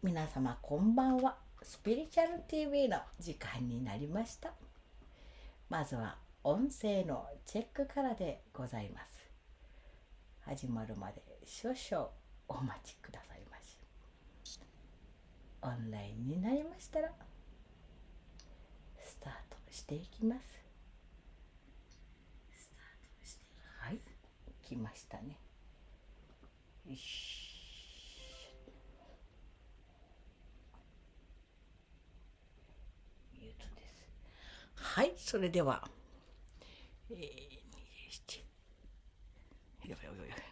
皆様こんばんは。スピリチュアル TV の時間になりました。まずは音声のチェックからでございます。始まるまで少々お待ちくださいまし。オンラインになりましたらスタートしていきます。はい、来ましたね。よし。はい、それでは、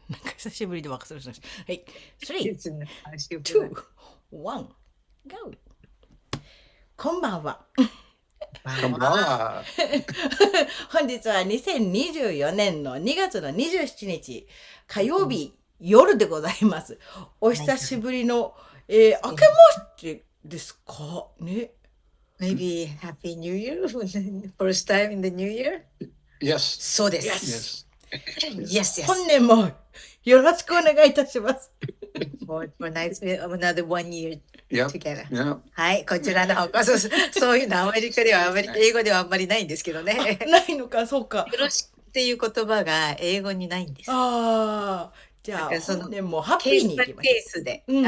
なんか久しぶりで忘れました。はい、3、2、1、GO! こんばんは。こんばんは。本日は2024年の2月の27日火曜日夜でございます。お久しぶりの、明けましてですかね。Maybe Happy New Year? First time in the New year? Yes. そうです。Yes. Yes, yes. 本年もよろしくお願いいたします。For nice another 1 year Yep. together. Yeah. はい、こちらの方こそ、そういうのアメリカでは英語ではあんまりないんですけどね。ないのか、そうか。よろしくっていう言葉が英語にないんです。ああ、じゃあ本年もハッピーにいきましケースで、うん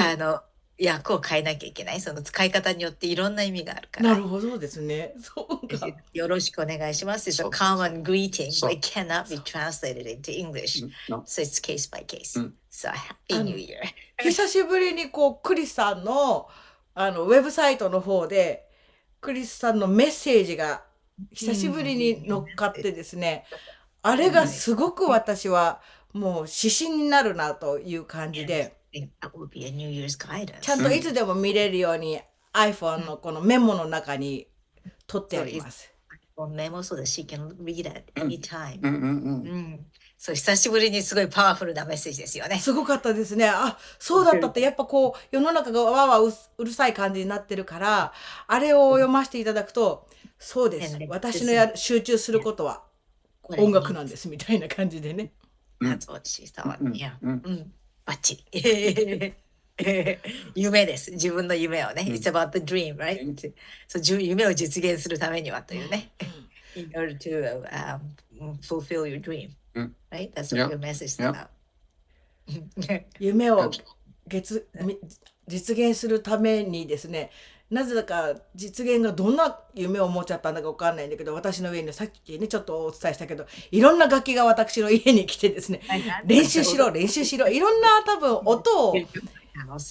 訳を変えなきゃいけない。その使い方によっていろんな意味があるから。なるほどですね。そうか。よろしくお願いします。It's a common greeting, but it cannot be translated into English. No. So it's case by case. So Happy New Year. 久しぶりにこうクリスさんのウェブサイトの方でクリスさんのメッセージが久しぶりに乗っかってですね、あれがすごく私はもう指針になるなという感じで、That will be a New Year's guidance. ちゃんといつでも見れるように iPhone のこのメモの中に取ってあります。メモso that she can read at any time. そう、久しぶりにすごいパワフルなメッセージですよね。すごかったですね。あ、そうだったって、やっぱこう世の中がわわうるさい感じになってるから、あれを読ませていただくと、そうです。私の集中することは音楽なんですみたいな感じでね。That's what she thought. Yeah. バッチリ。夢です。自分の夢をね。It's about the dream, right? そう夢を実現するためにはというね。In order to fulfill your dream, right? That's what your message is about. 夢を実現するためにですね、なぜだか実現がどんな夢を持っちゃったんだか分かんないんだけど、私の上にさっきねちょっとお伝えしたけど、いろんな楽器が私の家に来てですね、練習しろいろんな多分音を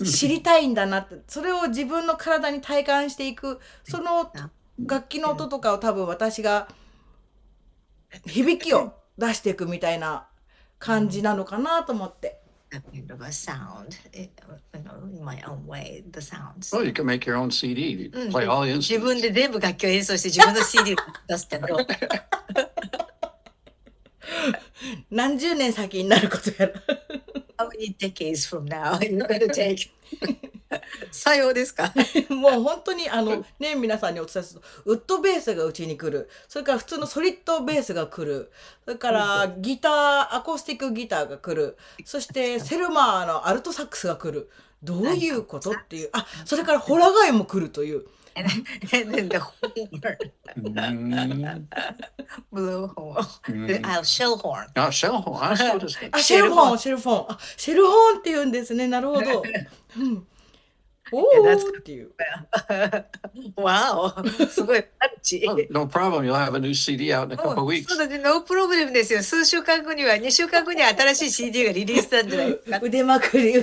知りたいんだなって、それを自分の体に体感していく、その楽器の音とかを多分私が響きを出していくみたいな感じなのかなと思って。Kind of a sound, in my own way, the sounds. Well, you can make your own CD. Play all the 自 instruments. 分で全部楽器を演奏して自分の CD を出すってのは何十年先になることやら。How many decades from now you're going to take? さようですかもう本当にね、皆さんにお伝えするとウッドベースがうちに来る、それから普通のソリッドベースが来る、それからギターアコースティックギターが来る、そしてセルマーのアルトサックスが来る。どういうことっていう、あ、それからホラガイも来るという。And then the horn. Blue horn. Shell horn. Shell horn. そうですか。シェルフォンって言うんですね。なるほど。おーっていう。Wow! すごいパンチ。No problem. You'll have a new CD out in a couple of weeks. そうだね、ノープロブレムですよ。数週間後には、2週間後には新しい CD がリリースなんじゃないですか。腕まくり。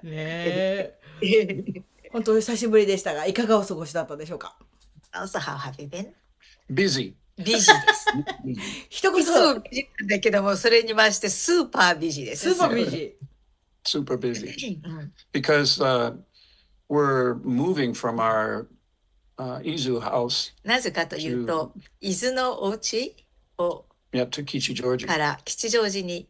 ねえ。本当に久しぶりでしたが、いかがお過ごしだったでしょうか。Also, how have you been? Busy. ビジーです。一言。いつもビジなんだけども、それにましてスーパービジーです。スーパービジ。Super busy. Because we're moving from our Izu house. なぜかというと、伊豆のお家を to Kichijoji. から吉祥寺に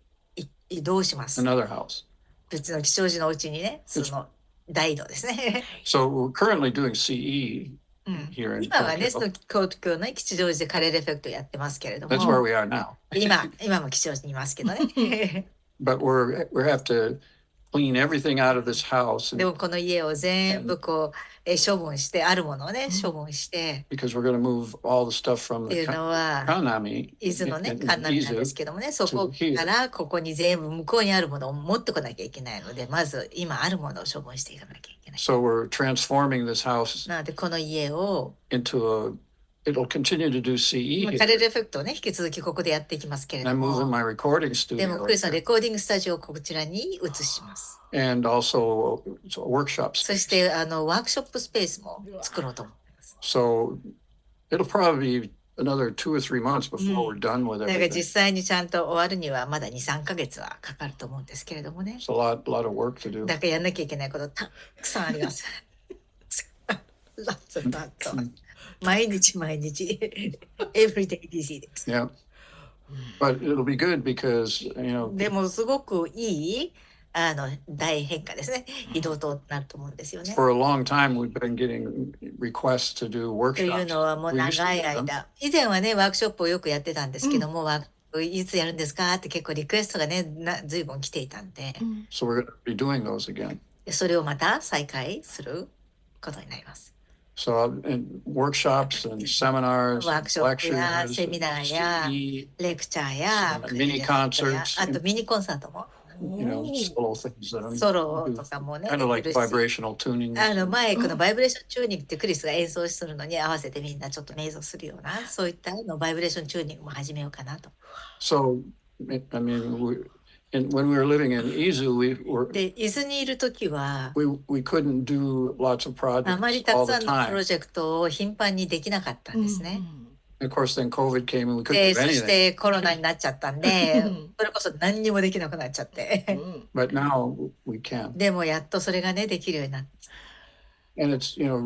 移動します。Another house. 別の吉祥寺のお家にね、その大移動ですね。So we're currently doing CE. 今はね、その東京の吉祥寺でカレーエフェクトやってますけれども。That's where we are now. 今も吉祥寺にいますけどね。but we have to clean everything out of this house で and, もこの家を全部こう、処分して、あるものをね、処分して、 because we're going to move all the stuff from っていう the のは、 Kanami 伊豆のね、 in カンナミなんです Izu けどもね、そこからここに全部向こうにあるものを持ってこなきゃいけないので、まず今あるものを処分していかなきゃいけない。 so we're transforming this house なのでこの家を、 into it'll continue to do CE まあ here. カレルエフェクトをね、引き続きここでやっていきますけれ And ど I'm moving も、 my recording でも studio クリスの right レ there. コーディングスタジオをこちらに移します。 And also workshops. そしてワークショップスペースも作ろうと思います。 So it'll probably be another 2 or 3 months before we're done with だから実 everything. 際にちゃんと終わるにはまだ2、3ヶ月はかかると思うんですけれどもね。 It's a lot of work to do. だからやんなきゃいけないことたくさんあります。lots of lots. 毎日毎日 every day busy です。 Yeah. But it'll be good because, you know, でもすごくいい大変化ですね。移動となると思うんですよね。 for a long time we've been getting requests to do という workshops. のはもう We used to 長い do them. 間、以前はねワークショップをよくやってたんですけども、ワークいつやるんですかって結構リクエストがねずいぶん来ていたんで、 So we're going to be doing those again. それをまた再開することになります。 So in workshops and seminars, ワークショップや lectures, セミナーや CE, レクチャーや mini concerts, あとミニコンサートも you know, solo things that I'm ソロ do, とかもね kind of like できるし vibrational tuning. マイクのバイブレーションチューニングってクリスが演奏するのに合わせてみんなちょっと瞑想するようなそういったバイブレーションチューニングも始めようかなと。 So, I mean, when we were living in Izu, で伊豆にいる時は we couldn't do lots of あまり projects た all くさ the んのプロ time. ジェクトを頻繁にできなかったんですね。 Of course, then COVID came and we couldn't で do そし anything. てコロナになっちゃったんでそれこそ何にもできなくなっちゃって But now we can. でもやっとそれがねできるようになって And it's, you know,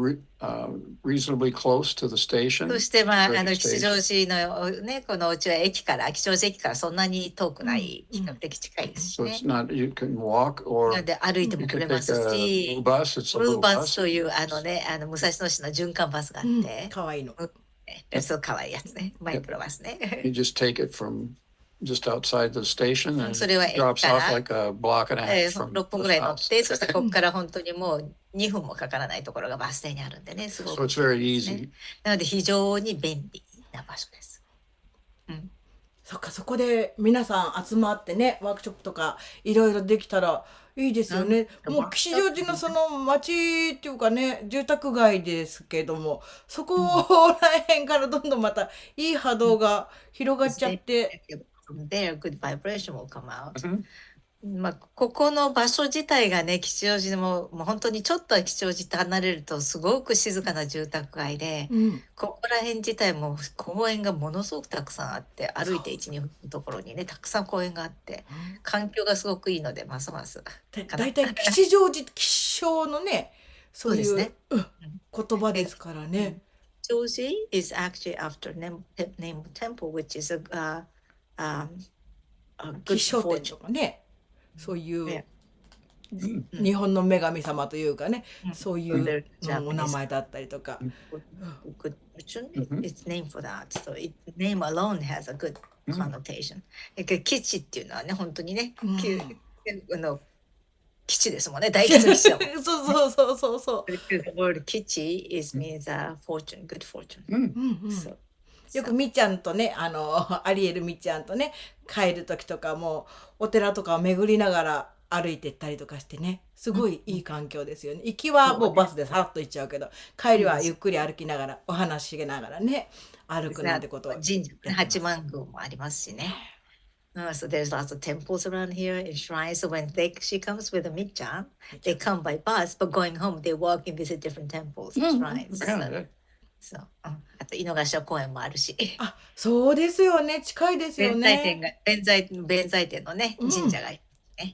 reasonably close to the station. そしてまあ Very 吉祥寺のねこのうちは駅から吉祥寺駅からそんなに遠くない比較的近いですし So ね。 it's not, you can walk or なので歩いて you も来 can れま take す a し bus. It's a ブルー little バス bus. という武蔵野市の循環バスがあって、かわいいの。そうかわいいやつねマイクロバスね。 You just take it from just outside the station and それは it drops 駅から off like a block and a half from 6分 the ぐらい乗っ house. てそしてここから本当にもう2分もかからないところがバス停にあるんでねすご So く it's very easy. なので非常に便利な場所です。そっか、そこで皆さん集まってね、ワークショップとかいろいろできたらいいですよね。もう吉祥寺のその町っていうかね、住宅街ですけども、そこら辺からどんどんまたいい波動が広がっちゃって、From there, good vibration will come out. Mhm. まあ、ここの場所自体がね、吉祥寺もう本当にちょっとは吉祥寺と離れるとすごく静かな住宅街で、ここら辺自体も公園がものすごくたくさんあって、歩いて1、2分のところにね、たくさん公園があって、環境がすごくいいので、ますます。だいたい吉祥寺、吉祥のね、そういうそうですね言葉ですからね。吉祥寺 is actually after name of temple, which is a good 吉祥天 fortune. とかね、そういうね日本の女神様というかね、そういううんお名前だったりとか。 Good fortune, it's named for that. So name alone has a good connotation. 基地っていうのはね、本当にね、基地ですもんね、大吉の基地だもん。そう。 The word 基地 means fortune, good fortune. So, よくみっちゃんとね、アリエルみっちゃんとね、帰る時とかもお寺とかを巡りながら歩いてったりとかしてね、すごいいい環境ですよね。行きはもうバスでさらっと行っちゃうけど、帰りはゆっくり歩きながらお話しながらね、歩くなんてことは。神社八幡宮もありますしね。So there's lots of temples around here and shrines. So when she comes with a Michan, they come by bus, but going home they walk and visit different temples and shrines. So, あと井の頭公園もあるし。あ、そうですよね。近いですよね。弁財天のね、神社が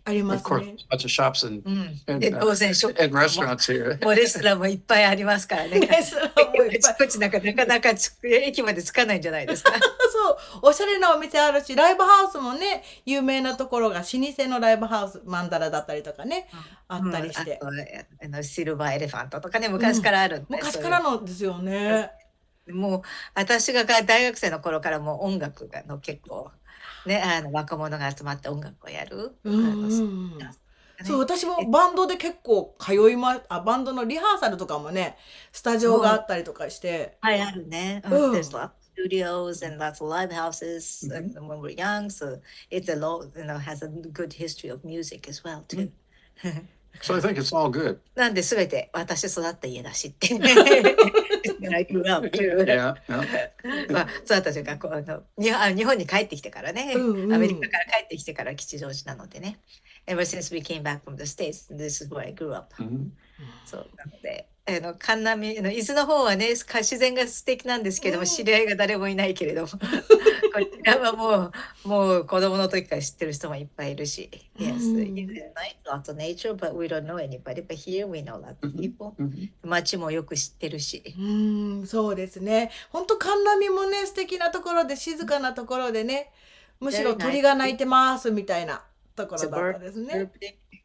ありま Of す course, ね。 lots of shops and, で、当然ショップ and restaurants here. もレストランもいっぱいありますからね。レストランもいっぱいあちこちなかなか駅まで着かないんじゃないですか。そう、おしゃれなお店あるし、ライブハウスもね、有名なところが老舗のライブハウス、マンダラだったりとかね、あったりして。あとシルバーエレファントとかね、昔からあるんで、昔からのですよね。もう私が大学生の頃からもう音楽の結構ね、若者が集まって音楽をやる。そう、私もバンドで結構バンドのリハーサルとかもね、スタジオがあったりとかして。はい、あるね。There's lots of studios and lots of live houses when we're young, so it's has a good history of music as well too. So I think it's all good. なんで全て私育った家だしって。I grew up too. Yeah, まあ、育ったというか日本に帰ってきてからね、アメリカから帰ってきてから吉祥寺なのでね。Ever since we came back from the States, this is where I grew up. そうなので、神波伊豆の方はね、自然が素敵なんですけども、知り合いが誰もいないけれども、こちらはもう子供の時から知ってる人もいっぱいいるし。Yes, lots of nature, but we don't know anybody. But here we know lots of people. 街もよく知ってるし。そうですね。本当神波もね、素敵なところで、静かなところでね、むしろ鳥が鳴いてますみたいなところだったですね。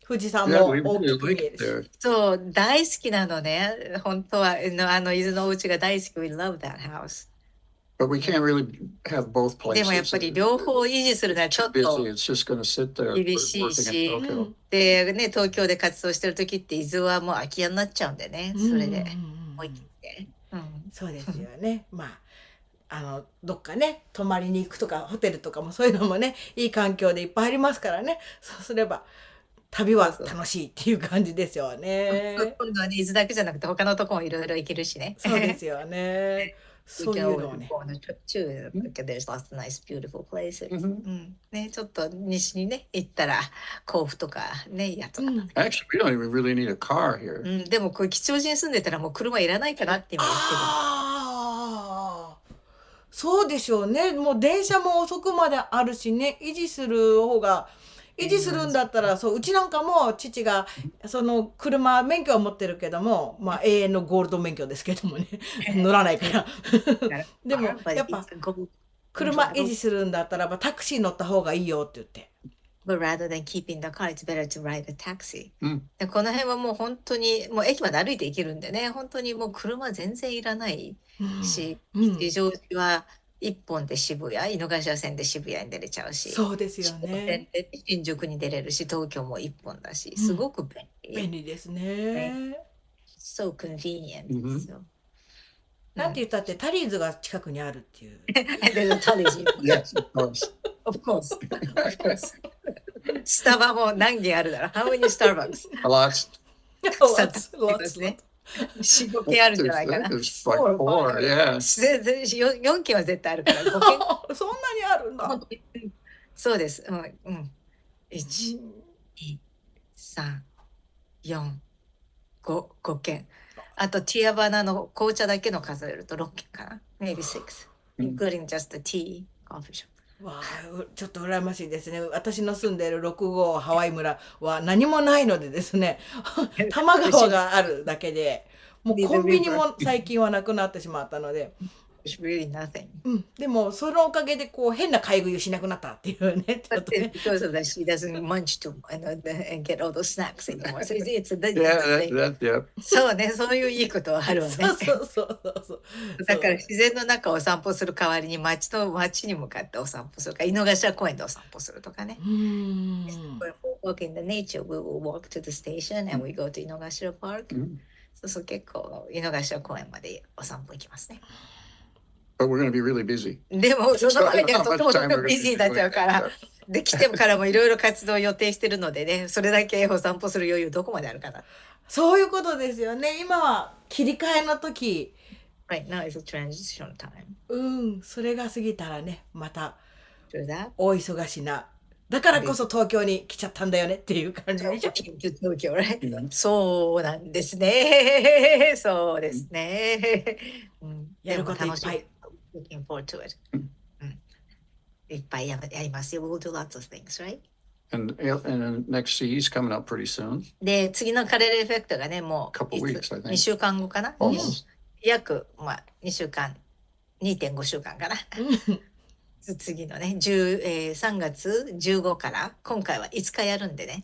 富士山も大きく見えるし。そう、大好きなのね。本当は伊豆のお家が大好き。We love that house. But we can't really have both places. でもやっぱり両方維持するのはちょっと厳しいし、でね、東京で活動してる時って伊豆はもう空き家になっちゃうんでね。それで思い切って。そうですよね。まあどっかね泊まりに行くとかホテルとかもそういうのもね、いい環境でいっぱいありますからね。そうすれば旅は楽しいっていう感じですよね。今度はね、伊豆だけじゃなくて他のとこもいろいろ行けるしね。そうですよね。そういうのをね。There's lots of nice, beautiful places. ね、ちょっと西にね行ったら甲府とかねやつ。Actually, we don't even really need a car here. でもこれ吉祥寺に住んでたらもう車いらないかなって今言ってる。そうでしょうね。もう電車も遅くまであるしね、維持するんだったら、そう、うちなんかも父がその車免許は持ってるけども、まあ永遠のゴールド免許ですけどもね、乗らないからでもやっぱ車維持するんだったらばタクシー乗った方がいいよって言って。But rather than keeping the car, it's better to ride a taxi. でこの辺はもう本当にもう駅まで歩いて行けるんでね、本当にもう車全然いらないし、吉祥寺は一本で渋谷、井の頭線で渋谷に出れちゃうし、そうですよね。新宿に出れるし、東京も一本だし、すごく便利。便利ですね。So convenient ですよ。なんて言ったってタリーズが近くにあるっていう。タリーズ。Yes, of course. Of course. スタバも何軒あるだろう。How many Starbucks? A lot. ですね。4、5軒あるんじゃないかな。4, yeah. 4軒は絶対あるから。5軒そんなにあるんだ。そうです。1、2、3、4、5軒。あとティアバナの紅茶だけの数えると6軒かな。Maybe 6. Including just the tea coffee shop. わあ、ちょっと羨ましいですね。私の住んでいる6号ハワイ村は何もないのでですね、多摩川があるだけで、もうコンビニも最近はなくなってしまったので。Really nothing. でもそのおかげでこう変な買い食いしなくなったっていうね。Because of that, she doesn't munch to and get all those snacks anymore. So it's Yeah. そうね、そういういいことはあるわね。そう。だから自然の中をお散歩する代わりに街に向かってお散歩するか、井の頭公園でお散歩するとかね。Walk in the nature, we will walk to the station and we go to 井の頭 Park. そう結構井の頭公園までお散歩行きますね。But we're going to be really busy. でもその前にとてもビジーになっちゃうから、で来てからもいろいろ活動を予定してるのでね、それだけお散歩する余裕どこまであるかな。そういうことですよね。今は切り替えの時。Right now is a transition time. それが過ぎたらね、また大忙しな。だからこそ東京に来ちゃったんだよねっていう感じでしょ。東京、そうなんですね。そうですね。やることいっぱい。Looking forward to it. いっぱいやりますよ。We'll do lots of things, right? And the next CD is coming up pretty soon. で、次のカレルエフェクトがね、もう2週間後かな。約2週間、2.5週間かな。次のね、3月15から今回は5日やるんでね。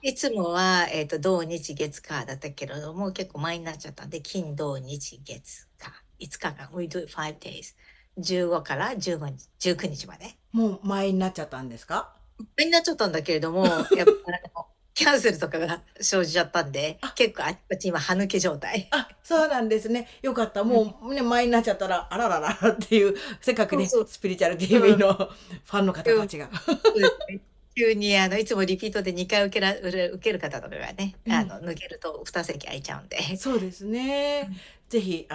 いつもは、土日月火だったけれども結構前になっちゃったんで、金土日月火5日間 We do it 5 days 15から19日までもう前になっちゃったんですか？になっちゃったんだけれども、やっぱキャンセルとかが生じちゃったんで、結構あっちこっち今歯抜け状態。あ、そうなんですね。よかった。もうね、前になっちゃったら、あららららっていう、せっかくね、そうそう。スピリチュアル TV のファンの方たちが。そうですね。急にいつもリピートで2回受ける方とかがね、抜けると2席空いちゃうんで。そうですね。ぜひ、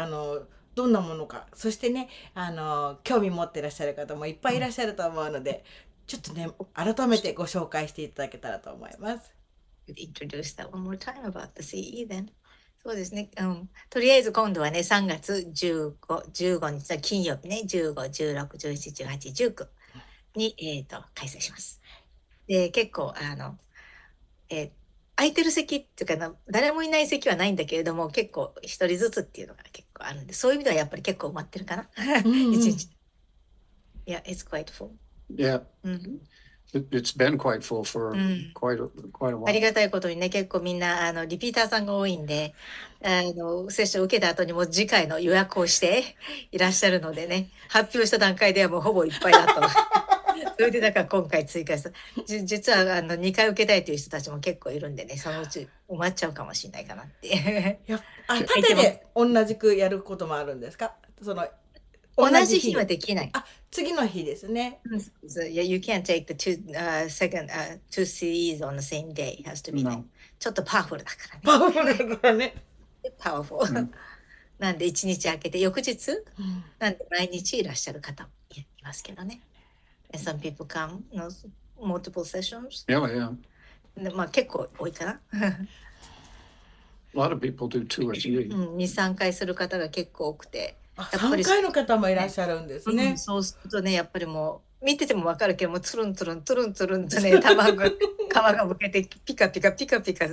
どんなものか、そしてね、興味持ってらっしゃる方もいっぱいいらっしゃると思うので、ちょっとね、改めてご紹介していただけたらと思います。Introduce that one more time about the CE then. そうですね。とりあえず今度はね、3月15日の金曜日ね、15、16、17、18、19に、開催します。で、結構、空いてる席っていうかな、誰もいない席はないんだけれども、結構一人ずつっていうのが結構あるんで、そういう意味ではやっぱり結構埋まってるかな。一日。Yeah, it's quite full. Yeah. It's been quite full for quite a あり while. がたいことにね、結構みんなリピーターさんが多いんで、セッションを受けた後にもう次回の予約をしていらっしゃるのでね、発表した段階ではもうほぼいっぱいだと。それでだから今回追加した。実は2回受けたいという人たちも結構いるんでね、そのうち埋まっちゃうかもしれないかなって。縦で同じくやることもあるんですか？同じ日はできない。次の日ですね。Yeah, you can't take the two CEs on the same day. It has to be No. ちょっとパワフルだからね。パワフルだからね。パワフル。なんで1日空けて翌日、なんで毎日いらっしゃる方もいますけどね。And some people come, multiple sessions. Yeah. まあ結構多いかな。A lot of people do 2 or 3. 2、3回する方が結構多くて。3回の方もいらっしゃるんですね。そうするとね、やっぱりもう見ててもわかるけども、つるんつるんつるんつるんとね、卵皮がむけてピカピカピカピカ。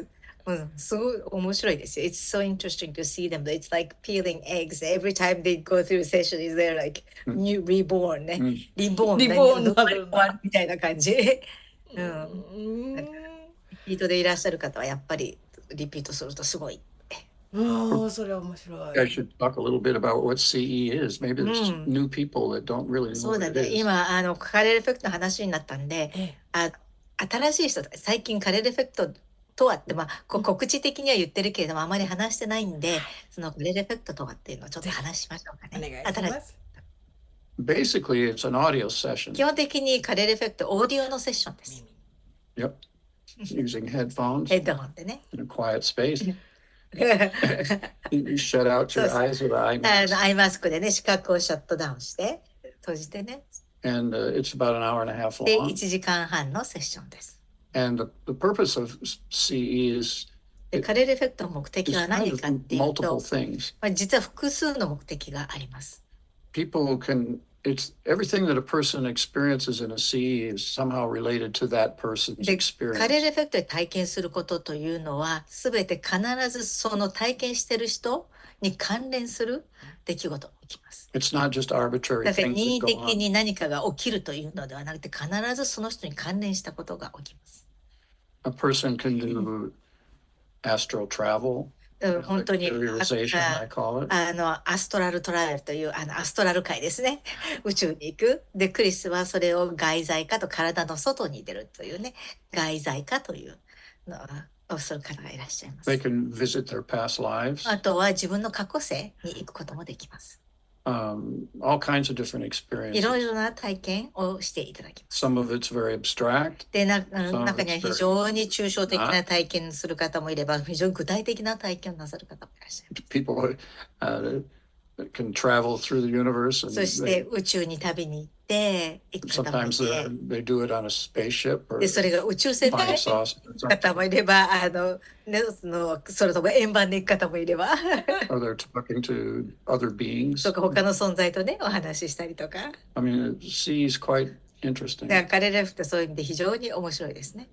すごい面白いですよ。It's so interesting to see them. It's like peeling eggs. Every time they go through a session, is there like new reborn ね。リボーンみたいな感じ。リピートでいらっしゃる方はやっぱりリピートするとすごい。それ面白い。I should talk a little bit about what CE is. Maybe there's new people that don't really know そうだ what it ね。 is. 今カレルエフェクトの話になったんで、新しい人、最近カレルエフェクトとはって、告知的には言ってるけれども、あまり話してないんで、そのカレルエフェクトとはっていうのをちょっと話しましょうかね。お願いします。Basically, it's an audio session. 基本的にカレルエフェクト、オーディオのセッションです。Yep. Using headphones ヘッドホンでね。 in a quiet space. You shut out your eyes with an eye mask. アイマスクでね、視覚をシャットダウンして、閉じてね。And it's about an hour and a half で、 long. 1時間半のセッションです。And the purpose of CE is で、カレルエフェクトの目的は it's 何 kind かっていう of と multiple、things. 実は複数の目的があります。People can, it's everything that a person experiences in a CE is somehow related to that person's で、カレル experience. エフェクトで体験することというのは、すべて必ずその体験してる人に関連する出来事が起きます。It's not just arbitrary だから things 任意 that 的 go on. に何かが起きるというのではなくて、必ずその人に関連したことが起きます。A person can do astral travel, 本当に interiorization, I call it. アストラルトライアルというアストラル界ですね。宇宙に行く。で、クリスはそれを外在化と体の外に出るというね、外在化というのをする方がいらっしゃいます。They can visit their past lives, あとは自分の過去世に行くこともできます。all kinds of different いろい experiences. ろな体験をしていただきます。 Some of it's very abstract. で、中には非常に抽象的な体験する方もいれば、非常に具体的な体験をなさる方もいらっしゃいます。People can travel through the universe, and そして宇宙に旅に行って行く方もい sometimes て、 they do it on a spaceship or で、それが宇宙船で flying 行 saucer く方もいれば、それとも円盤で行く方もいれば、 or they're talking to other beings. とか他の存在とね、お話ししたりとか。 I mean, C is quite だ interesting, から彼らってそういう意味で非常に面白いですね。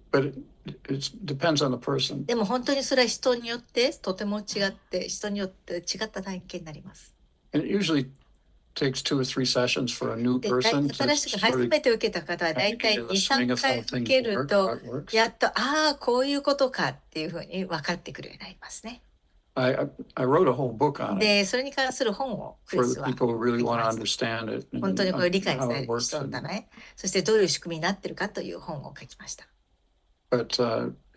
but it depends on the person. でも本当にそれは人によってとても違って、人によって違った体験になります。 And it usually takes 2 or 3 sessions for a new で、 person 新しく to 初 sort めて受けた方はだいたい2、3回受けると、やっと、こういうことかっていうふうに分かってくるようになりますね。I wrote a whole book on it で、それに関する本をク for リ the スは people who really 書き want ま to した。 understand it 本当にこれ and 理解した how い it works. 人のため、そしてどういう仕組みになってるかという本を書きました。But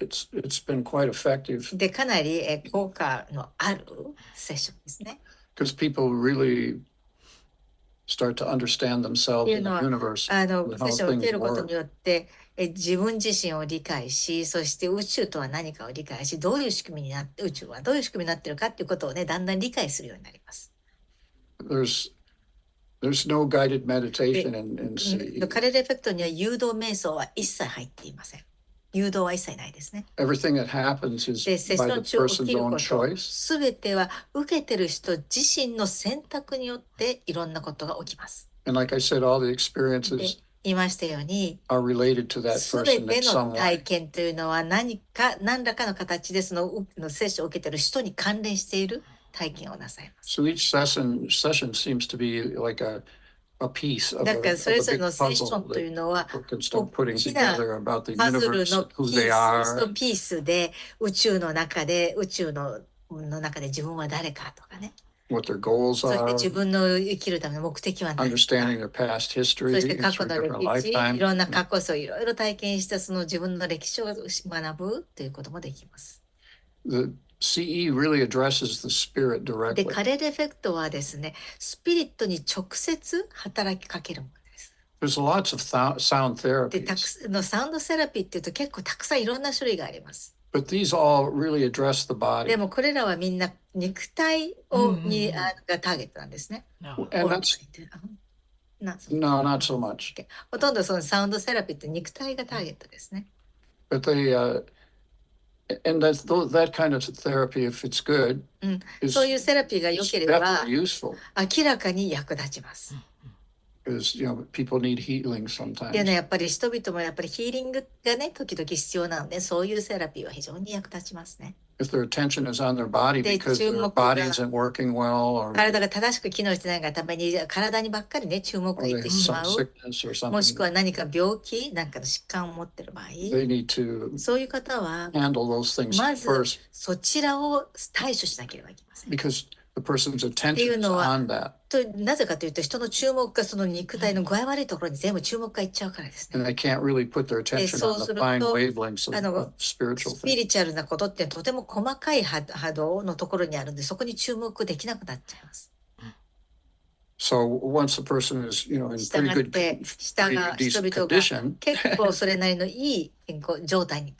it's been quite effective で、かなり効果のあるセッションですね。 because people really start to understand って themselves いう in の the は、 universe セ and ッ how ションを受 things けることに work. よって自分自身を理解し、そして宇宙とは何かを理解し、どういう仕組みになって、宇宙はどういう仕組みになっているかっていうことをね、だんだん理解するようになります。There's no guided meditation in で、 CE. カレルエフェクトには誘導瞑想は一切入っていません。誘導は一切ないですね。 Everything that happens is で、セッシ by ョ the ン中起 person's きる own こと、choice. すべては受けてる人自身の選択によっていろんなことが起きます。 And like I said, all the で、 experiences 言いましたように、 are related to that すべ person て in の some 体 way. 験というのは何らかの形でそのセッションを受けている人に関連している体験をなさいます。 So each session seems to be like a piece of だ a, から of それ a ぞれ big のセッショ puzzle ンという that のは people can start putting 大きな together about the パズル universe, の who ピ they ース are. とピースで宇宙の中で自分は誰かとかね、 what their goals そして自 are, 分の生きるための目的は何か、 understanding their past そし history て過去 through の different 歴史、い lifetimes. ろんな過去をいろいろ体験したその自分の歴史を学ぶということもできます。 The CE really addresses the spirit で、 directly. カレルエフェクトはですね、スピリットに直接働きかけるものです。 There's lots of sound で、therapies, サウンドセラピーっていうと結構たくさんいろんな種類があります。 but these all really address the で body. もこれらはみんな肉体をにがターゲットなんですね。 And that's な no, not so much. ほとんどそのサウンドセラピーって肉体がターゲットですね。 But and that kind of therapy, if it's good, そういうセラピーが良 is ければ definitely useful 明らかに役立ちます。 because people need healing で sometimes. ね、やっぱり人々もやっぱりヒーリングがね、時々必要なので、そういうセラピーは非常に役立ちますね。 If their attention is on their body で、 because 注 their 目 body が isn't working well, or 体が正しく機能してないがために体にばっかりね、注目が they いって have しま some う。 sickness or もしく something, は何か病気なんかの疾患を持ってる場合、 they need to そういう方は handle those things まず first そちらを対処しなければいけません。 because the person's attention is のは on that. なぜかというと、人の注目がその肉体の具合悪いところに全部注目がいっちゃうからですね。 And they can't really put their attention on the fine そうすると、 wavelengths of spiritual スピ things. リチュアルなことってとても細かい波動のところにあるんで、そこに注目できなくなっちゃいます。 So once the person is, in 従 pretty っ good, て、 pretty 人 decent 々が condition, 結構それなりのいい健康状態に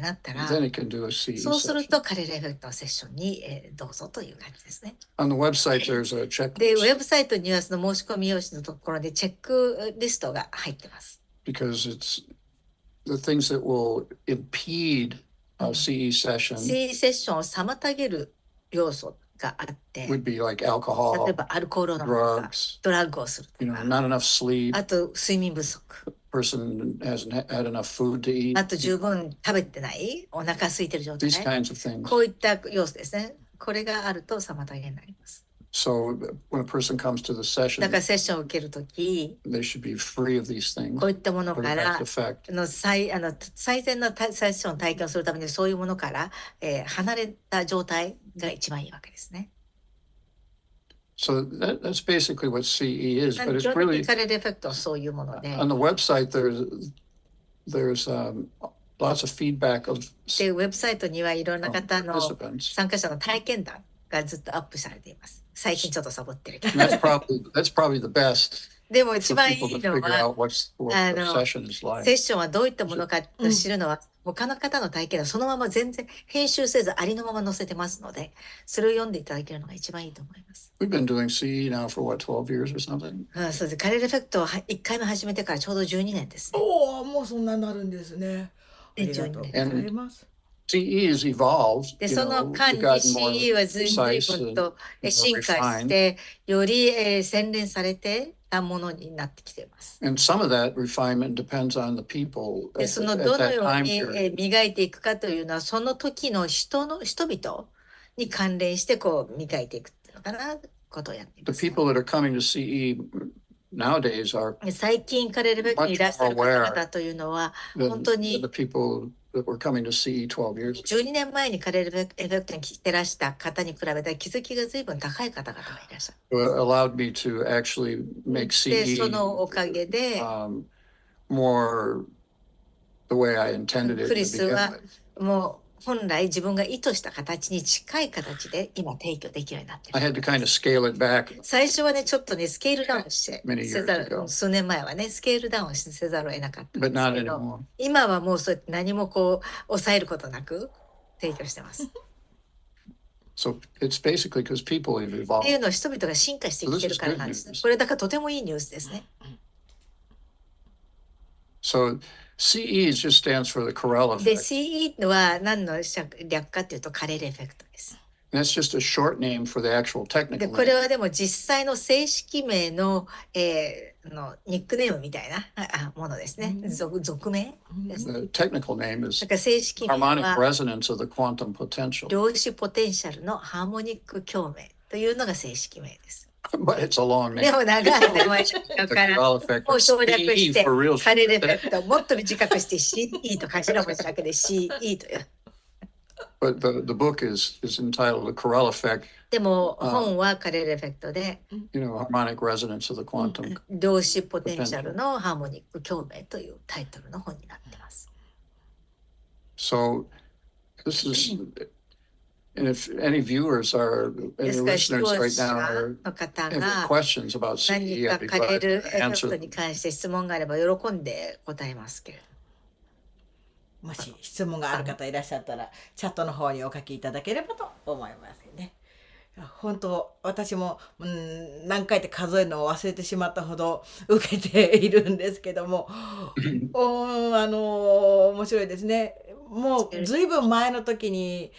なったら、 then it can do a CE そうする session. とカレルエフェクトのセッションに、どうぞという感じですね。 On the website, there's a で、ウ checklist ェブサイトにはその申し込み用紙のところでチェックリストが入ってます。 because it's the things that will impede a CE session CE セッションを妨げる要素があって、 would be like 例え alcohol, ばアルコールを飲むとか、 drugs, ドラッグをすると not か、 enough sleep, あと睡眠不足、 person hasn't had enough food to eat, あと十分食べてない、お腹空いてる状態、 these kinds of things. こういった要素ですね。これがあると妨げになります。 So when a person comes to the だ session, からセッションを受けるとき、 they should be free of these things こういったもの for か the ら best effect. 最善なセッションを体験するためにそういうものから、離れた状態が一番いいわけですね。 So that's basically what CE is, 基 but 本 it's 的 really にカレルエフェクトはそういうもので、 on the website. There's lots of feedback of でウェブサイトにはいろんな方の participants. 参加者の体験談がずっとアップされています。最近ちょっとサボってるけど。 And that's probably the best でも一 for 番い people い to の figure は、 out what the session is セ like. ッションはどういったものかと知るのは、他の方の体験はそのまま全然編集せずありのまま載せてますので、それを読んでいただけるのが一番いいと思います。 We've been doing CE now for what, 12 years or something? そうです。カレルエフェクトを1回目始めてからちょうど12年ですね。おお、もうそんなになるんですね。ありがとうございます。CE has evolved. で、 You その know, 間 we've に gotten more CE は随 precise 分 and と more 進化し refined. て、より洗練されてたものになってきています。 And some of that refinement depends on the people で、 at, その at どの that よう time に period. 磨いていくかというのは、その時の人々に関連してこう磨いていくっていうのかな、ことをやってい The ますね。 people that are coming to CE nowadays are 最近カレルベックにいらっしゃる方々というのは、 than 本当に the people that were coming to CE 12 years ago. 12年前にカレルエフェクトに来てらした方に比べたら気づきが随分高い方々がいらっしゃる。It allowed me to actually make で、CE そのおかげで、more the way I intended it ク to リス begin は with. もう本来自分が意図した形に近い形で今提供できるようになってい I る。 had to kind of scale it back 最初はね、ちょっとね、スケールダウンして many せ years ざる、 ago, 数年前はね、スケールダウンしてせざるを得なかったん but です not けど、 anymore. 今はもうそうやって何もこう抑えることなく提供してます。っ So it's basically because people have ていう evolved. のを人々が進化してきてるからなんですね。これだからとてもいいニュースですね。So CE just stands for the Corella で、 effect. CE は何の略かっていうとカレルエフェクトです。 That's just a short name for the actual で、 technical これ name. はでも実際の正式名の、ニックネームみたいなものですね。俗名です。 The technical name is だから正式名 harmonic は resonance of the quantum potential. 量子ポテンシャルのハーモニック共鳴というのが正式名です。But it's a long で name. も長い名前だ The から Corella effect. もう or 省略 CE して for real カレルエフ short. ェクトをもっと短くして CE と頭文字だけで CE という。 But the book is entitled The Corella Effect, でも本はカレルエフェクトで you know, harmonic resonance of the quantum. 量子ポテンシャルのハーモニック共鳴というタイトルの本になってます。 So this is, and if any viewers are, で any すから視聴 listeners right 者 now are の方 have が questions about 何 CE, か I'd be カレ glad ルエ to フェク answer トに them. 関して質問があれば喜んで答えますけれど。もし質問がある方いらっしゃったらチャットの方にお書きいただければと思いますね。本当私も、何回って数えるのを忘れてしまったほど受けているんですけども面白いですね。もうずいぶん前の時に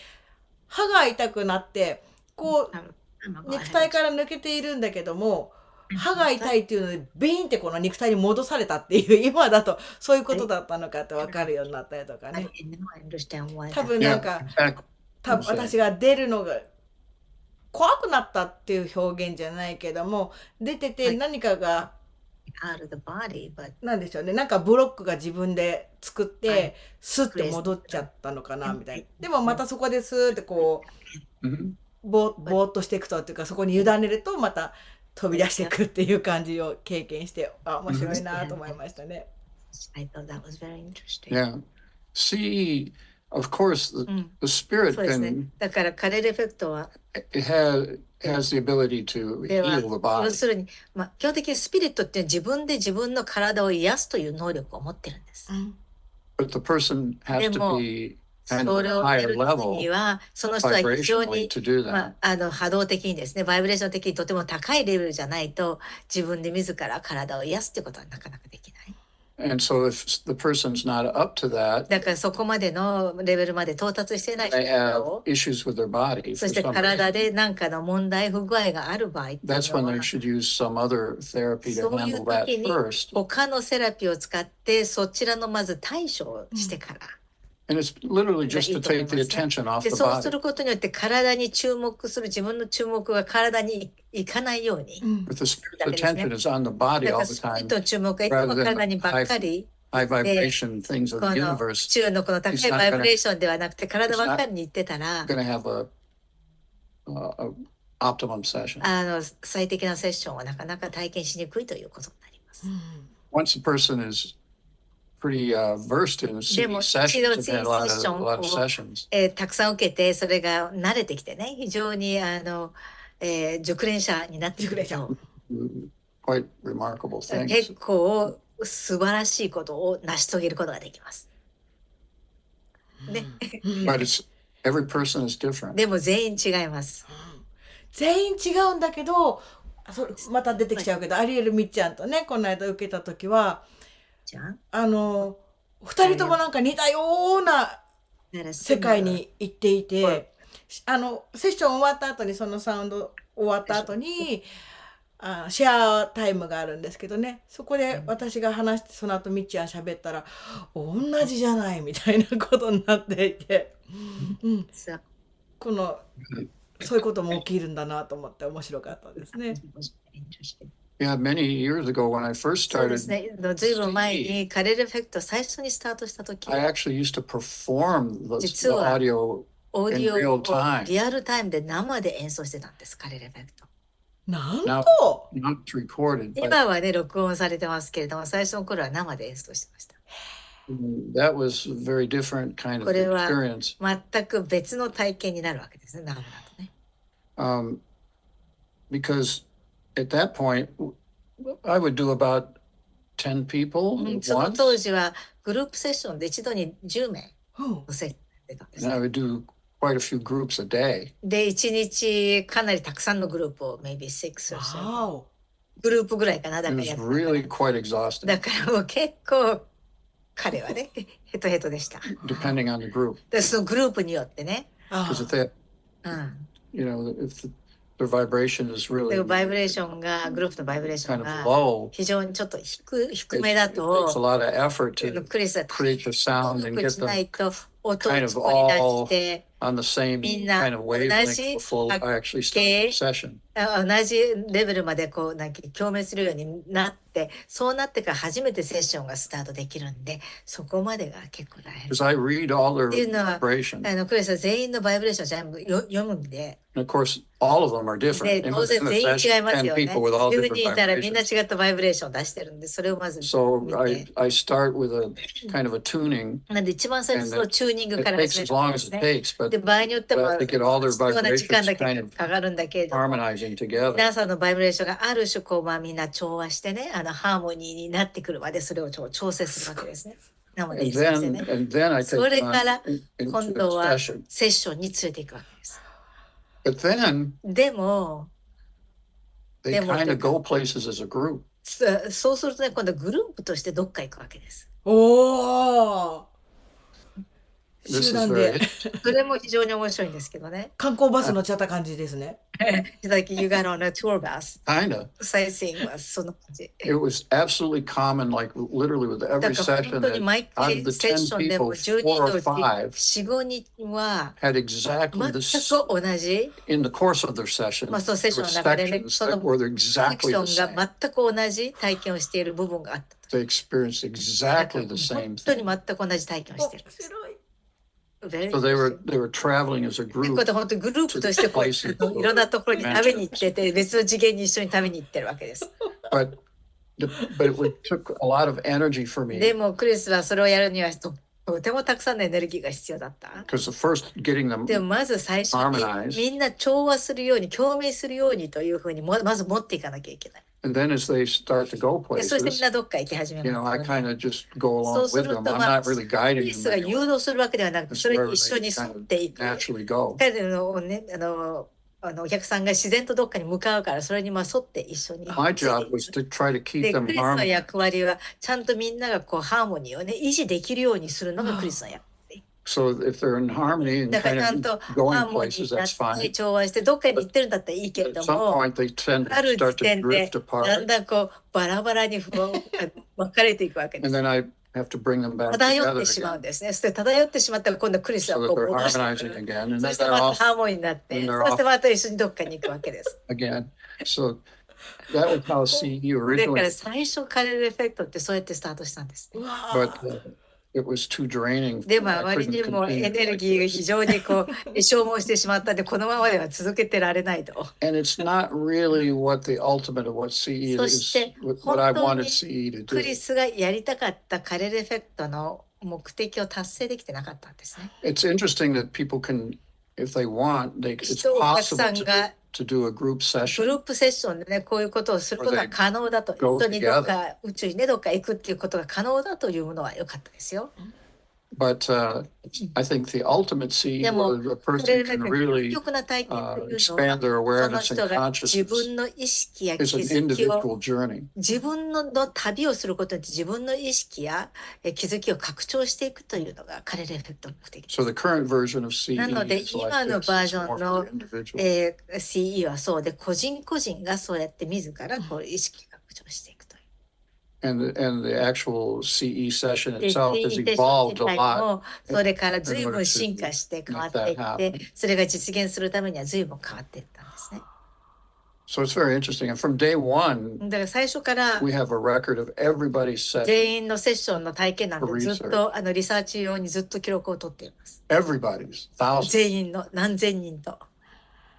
歯が痛くなってこう肉体から抜けているんだけども歯が痛いっていうのでビーンってこの肉体に戻されたっていう今だとそういうことだったのかって分かるようになったりとかね。多分なんか exactly. 私が出るのが怖くなったっていう表現じゃないけども出てて何かがなんでしょうね、なんかブロックが自分で作ってスッて戻っちゃったのかなみたいな。でもまたそこでスーってこうぼーっとしていくとっていうかそこに委ねるとまた飛び出していくっていう感じを経験して面白いなと思いましたね。I thought that was very interesting. Yeah. CE, of course, the spirit そうですね。 can, だからカレルエフェクトは it has the ability to では heal the 要 body. するに、基本的にスピリットって自分で自分の体を癒すという能力を持ってるんです。 But the person has to Demo. be kind そ of れ at a を得 higher るため level にはその人は非常 vibrationally に to do that. 波動的にですねバイブレーション的にとても高いレベルじゃないと自分で自ら体を癒すってことはなかなかできない。 And so if the person's not up to that, だからそこまでのレベルまで到達してない they have 人 issues with their body そ for して some 体 reason. で何かの問題不具合がある場合っていう That's when の they は should use some other therapy to そういう handle that 時に first. 他のセラピーを使ってそちらのまず対処をしてから、 And it's literally just to いいと思い take ま the すね。 attention off で the そうす body. ることによって体に注目する自分の注目が体にいかないように、 If the spirit's attention is on the だ body から all ス the ピリッ time, トの注目がいつも体にばっかり high vibration things of こ the の universe, 宇宙のこの高いバイブレーションではなくて体ばっかりに行ってたら going to have a optimum session. 最適なセッションはなかなか体験しにくいということになります。 Once a person is pretty versed in CE でも sessions, 一 have 度 had a セッション lot of を sessions. たくさん受けてそれが慣れてきてね非常に熟練者になってくると Quite remarkable 結 things. 構素晴らしいことを成し遂げることができます。ね、 But every person is different. でも全員違います。全員違うんだけどまた出てきちゃうけどアリエルみっちゃんとねこの間受けた時はじゃん2人ともなんか似たような世界に行っていてセッション終わった後にそのサウンド終わった後にシェアタイムがあるんですけどねそこで私が話してその後みっちゃん喋ったら同じじゃないみたいなことになっていて、このそういうことも起きるんだなと思って面白かったですね。Yeah, many years ago when I first そうで started すね。ずいぶん前 CD, にカレルエフェクト最初にスタートした時、 I actually used to perform the 実は audio オーデ in ィ real オを time. リアルタイムで生で演奏してたんです、カレルエフェクト。なん Now, と not recorded, but 今はね、録音されてますけれども、最初の頃は生で演奏してました。that was a very different kind of これは experience. 全く別の体験になるわけですね、生だとね。Because at that point, I would do about 10 people その once, 当時はグループセッションで一度に10名うんのセッションでたんです and I ね。 would do quite a few groups a day. で、1日かなりたくさんのグループを maybe 6 or 7わおグループぐらいかな。だ It から was やったか really ら quite exhausting, だからもう結構彼はね、ヘトヘトでした。 depending on the group. で、そのグループによってね。あ Because if that, うん。 you know, if the vibration is で really バイブレーションが、グループのバイブレーショ kind ン of が low, 非常にちょっと低 it めだ takes a と、 lot of effort to クリスは create the sound 低 and く get しない them と音を kind 作 of り出 all して、 on the same みんな kind of 同 wavelength じ before I actually start 系 the session. 同じレベルまでこうなんか共鳴するようになって、そうなってから初めてセッションがスタートできるんで、そこまでが結構大変。 Because I read all っていう their のは、 vibration. クリスは全員のバイブレーション全部読むんで、 And of course, all of them are で different. In 当 the 然全員 session, 違います 10よね。 people with all 10 different 人いたらみんな vibrations. 違ったバイブレーションを出してるんで、それをまず So 見 I て。 start with a kind of a tuning. なんで一番最初のチューニング It から takes 始め as るん long で as す it ね。 takes, で、 but 場合によっては to get all their 必要な時間 vibrations だけ kind of かかるんだけれども、 harmonizing together. 皆さんのバイブレーションがある種こう、みんな調和してね、ハーモニーになってくるまでそれを調整するわけですね。なので And 演奏してね。 then I そ take れ them から on 今 into 度 the は session. セッションに連れていくわけです。 But then でも、 they Then what kind do of go places as a group. そうするとね、今度はグループとしてどっか行くわけです。おお This 集 is 集団 very で。それも非常に面白いんですけどね。観光バス乗っちゃった感じですね。It's like you got on a tour bus. kind of. Sightseeing はその感じ。 It was absolutely common, like literally with だ every から本 session, 当に that 毎 out 回 of the セッ 10ションでも people, 10 4人の or うち 5 4、5人は had exactly 全 this く同じ、 in the course of their session. まあそのセッ There ショ were ンの中でね、 sections そ that の were セク exactly シ the ョン same. が全く同じ体験をしている部分があったと。 They experienced だから exactly the 本 same 当に thing. 全く同じ体験をしているんです。白い。 Very So they interesting. were traveling as a こ group. と本当にグループとしてこう to the places いろんなところに食べに行ってて、別の次元に一緒に食べに行ってるわけです。 But it took a lot of energy for で me もクリスはそれをやるにはとてもたくさんのエネルギーが必要だった。 because the first getting them でもまず最初に harmonized みんな調和するように共鳴するようにというふうにまず持っていかなきゃいけない。 and then as they start to go でそしてみん places, などっか行き始め you know, ま I す、 kind of just go そう along す with る them. と I'm まあ not really ク guiding リス them が anyway. 誘導するわけではなく、 It's それに wherever 一緒に they 沿 kind ってい of く。 naturally go. 彼のね、お客さんが自然とどっかに向かうから、それに沿って一緒に。 My job was to try to keep で、 them クリスの harmonious. 役割は、ちゃんとみんながこうハーモニーをね、維持できるようにするのがクリスの役割。 So if they're in harmony and だから kind ちゃん of と going ハーモニー places, にな that's って fine. 調和して、どっかに行ってるんだったらいいけれ At ど some も、 point, they tend あ to る start 時 to 点で drift だん apart, だんこうバラバラに分かれていくわけで and す。 then I have to bring them back 漂っ together てしまう again んですね。そして漂ってしまったら今度クリスは so こ that う they're 戻してく harmonizing る。 again, and そ then して they're また off ハーモニーになって、 then そ they're して off また一緒にどっかに行くわけです。 again. So that was how CE だから originally, 最初カレルエフェクトってそうやってスタートしたんですね。うわ but ー it was too draining. でもあ I まり couldn't にもエ continue. ネルギーが非常にこう消耗してしまったんで、このままでは続けてられないと。 And it's not really what the ultimate of what CE そ is, して what I 本当 wanted に CE to クリ do. スがやりたかったカレルエフェクトの目的を達成できてなかったんですね。 It's interesting that people can, if they want, it's 人お客 possible さんが to do a group グ session. ループセッションでね、こういうことをすることが可能だと、 Go 人にどっか宇宙にね、どっか行くっていうことが可能だというものは良かったですよ。 But I think the ultimate CE でも where a カレ person ルエフェ can クト really 究極な体験というのは、 expand their その awareness and 人が自 consciousness 分の意識や気 is an づきを individual journey. 自分の旅をすることによって自分の意識や気づきを拡張していくというのがカレルエフェクトの目的です。 So the current version of CE なので is 今 like の this. バー It's ジョ more ンの for the individual. CE はそうで、個人個人がそうやって自らこう意識拡張していくという。 And the actual CE session で itself セ has ッション evolved 自 a 体 lot. もそれから随分進化して変わっていって、それが実現するためには随分変わっていったんですね。So it's very interesting. And from day one, だから最初から we have a record of everybody's session. 全員のセッションの体験なんでずっとリサーチ用にずっと記録を取っています。Everybody's, thousands. 全員の何千人と。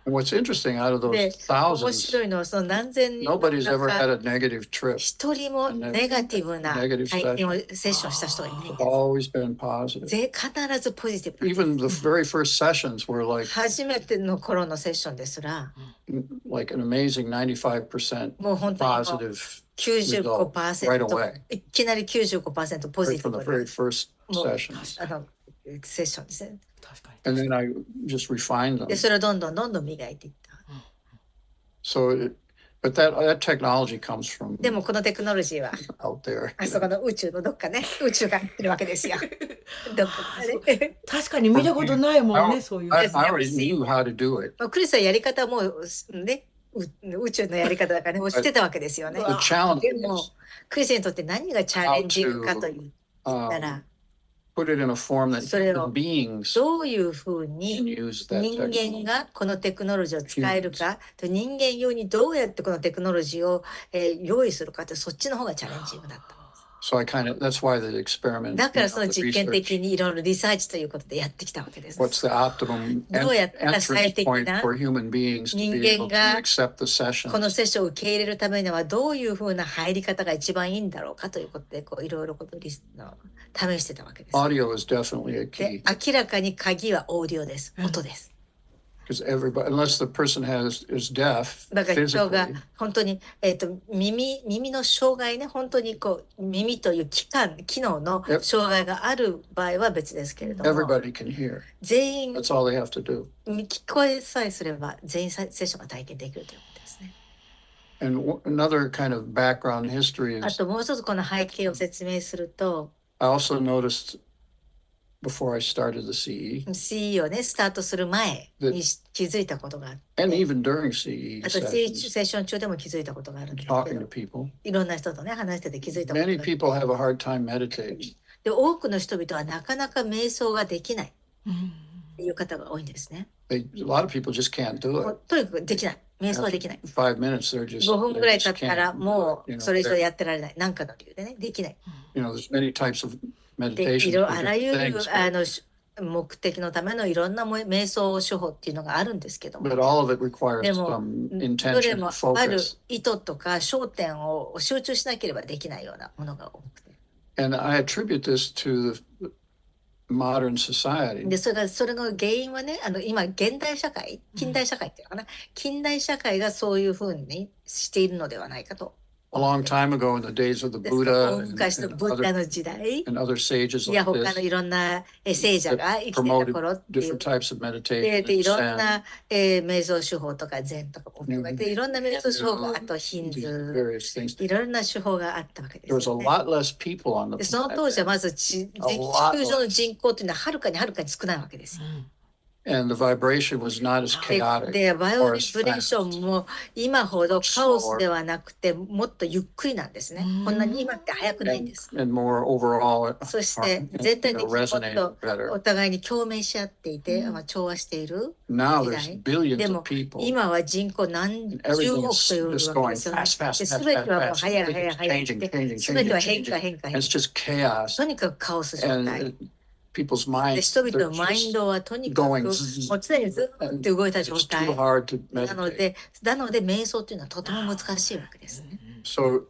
And what's interesting out of で、 those 面 thousands, 白いのはその何千人の nobody's ever had 中 a negative trip. 一人もネガティブな体験をセッションした人がいないんです。 Always been positive. 必ずポジティブなんです。 Even the very first sessions were like 初めての頃のセッションですら、an amazing 95% もう本当にもう positive 95% right away. いきなり95%ポジ right テ from ィ the ブ very な first もう sessions. セッションですね。確かに。 And then I just refined them. で、それをどんどん磨いていった。So, but that technology comes from でもこのテクノロジーは out there. あそこの宇宙のどっかね、宇宙が入ってるわけですよ。どっかね。確かに見たことないもんね、そういう。 I already knew how to do it. クリスはやり方はもうね、宇宙のやり方だからね、もう知ってたわけですよね。 The challenge でも is クリスにとって何がチャレンジングかと言ったら、 put it in a form that それを human beings どういうふう can に use that 人間 technology. がこのテクノロジーを使えるかと、人間用にどうやってこのテクノロジーを用意するかって、そっちの方がチャレンジングだった。 So I that's why the experiment, だから you そ know, の the 実験 research, 的にいろいろリサーチということでやってきたわけです。 what's the optimum どうやったら最 entrance 適 point な for human beings to be 人 able 間 to が accept the この sessions. セッションを受け入れるためにはどういうふうな入り方が一番いいんだろうかということで、いろいろ試してたわけです。 Audio is definitely a で key 明らかに鍵はオーディオです。音です。 because everybody, unless the person is deaf だから人が physically, 本当に、耳の障害ね、本当に耳という機能の障害がある場合は別ですけれども、 everybody can hear. 全員 That's all they have to do. 聞こえさえすれば全員セッションが体験できるということですね。 And another kind of background history あ is ともう一つこの背景を説明すると、 I also noticed before I started the CE CE をね、スタートする前に気づいたことがあって、 and even during CE あと CE sessions, セッション中でも気づいたことがあるんですけ talking ど to、people, いろんな人とね、話してて気づいたことがあ many る。 people have a hard time meditating. で、多くの人々はなかなか瞑想ができないっていう方が多いんですね。A lot of people just can't do も it. うとにかくできない。瞑想はできない。 5 minutes, they're just 5分ぐらい経 they っ just たら can't. も You う know, それ以上 they're- やってられない。何かの理由でね、できない。 you know, there's many types of で、meditation. あらゆる things, but 目的のためのいろんな瞑想手法っていうのがあるんですけども、 all of it requires でも some どれ intention も and ある focus. 意図とか焦点を集中しなければできないようなものが多くて。 And I attribute this to the modern society. で、それの原因はね、今、現代社会、近代社会っていうのかな、近代社会がそういうふうにしているのではないかと。 A long time ago, in the days of the ですから Buddha 大昔の and ブッダ other, の時代、 and other sages いや like 他の this, いろんな聖者が生きていた promoted 頃っていう different types of meditation で and いろん Zen, な、瞑想手法とか禅とかも含めていろんな瞑想手法があとヒン these ズ various things. いろんな手法があったわけで There す was a よね。 lot less people on the でその planet 当時は then, まず地 A lot 球上の人口っていうのははるかに少ないわけですよ。 and the vibration was not as で chaotic バイ or オ as ブレーショ fast. ンも今ほどカオスではなくてもっとゆっくりなんですね。こんなに今って早くないんです。 And more overall, そして全体的にもっ resonate と better. お互いに共鳴し合っていて、調和している Now 時 there's 代。 billions で of も people. 今は人口何十 Everything 億 is というわ just けで going すよね。 fast, fast, で fast, 全てはもう fast, 早い fast. 早い Everything's 早い changing, で changing, 全ては changing, 変化 changing. 変化 And 変 it's 化。 just chaos. とにかくカオス状 And 態。 people's で minds, 人々 they're のマイン just ドはとにかくも going う zzz, 常にずっ and と動いた it's 状 too 態。 hard to なの meditate. で瞑想というのはとても難しいわけですね。 So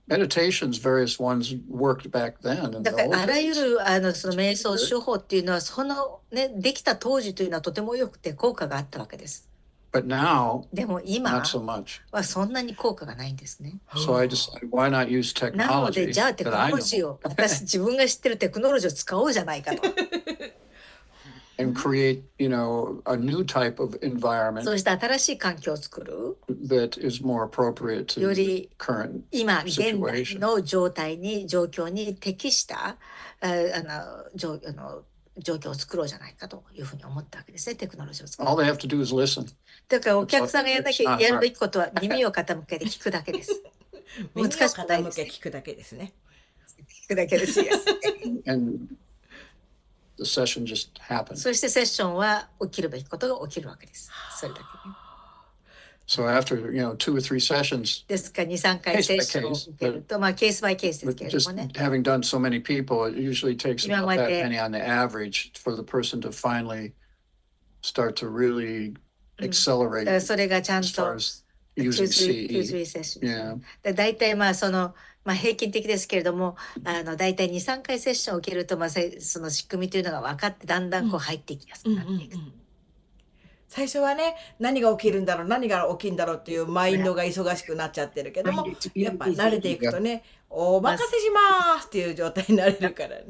meditations, various ones worked back then. In だ the から old あらゆ days. るその瞑想手法っていうのはそのねできた当時というのはとても良くて効果があったわけです。 But now, でも今 not so much. はそんなに効果がないんですね。 So I decided, why not use なの technology でじゃあテク that I ノロジー know を自分が知ってるテクノロジーを使おうじゃないかと。 and create, you know, a new type of そ environment うして新しい環境を作る。 that is more appropriate to よ the り current 今現代 situation. の状況に適した状況を作ろうじゃないかというふうに思ったわけですね。テクノロジーを使う。 All they have to do is listen. だからお客さんがやるべきことは耳を傾けて聞くだけです。耳を難しくない傾ですけ聞くだけですね。聞くだけですよ。 And the session just happens. そしてセッションは起きるべきことが起きるわけです。それだけね。So after, 2 or 3 sessions, ですから2、3回セッションを受けると、まあケースバイケースです but けれど just もね。 having done so many people, it usually takes about that 今まで many on the average for the person to finally start to really だ accelerate からそれがちゃん as と far as using 2、3 CE. セッション。 Yeah. で大体まあまあ、平均的ですけれども大体2、3回セッションを受けると、まあ、その仕組みというのが分かってだんだんこう入っていきやすくなっていく。最初はね、何が起きるんだろう、何が起きるんだろうっていうマインドが忙しくなっちゃってるけども、やっぱ慣れていくとね、お任せしますっていう状態になれるからね。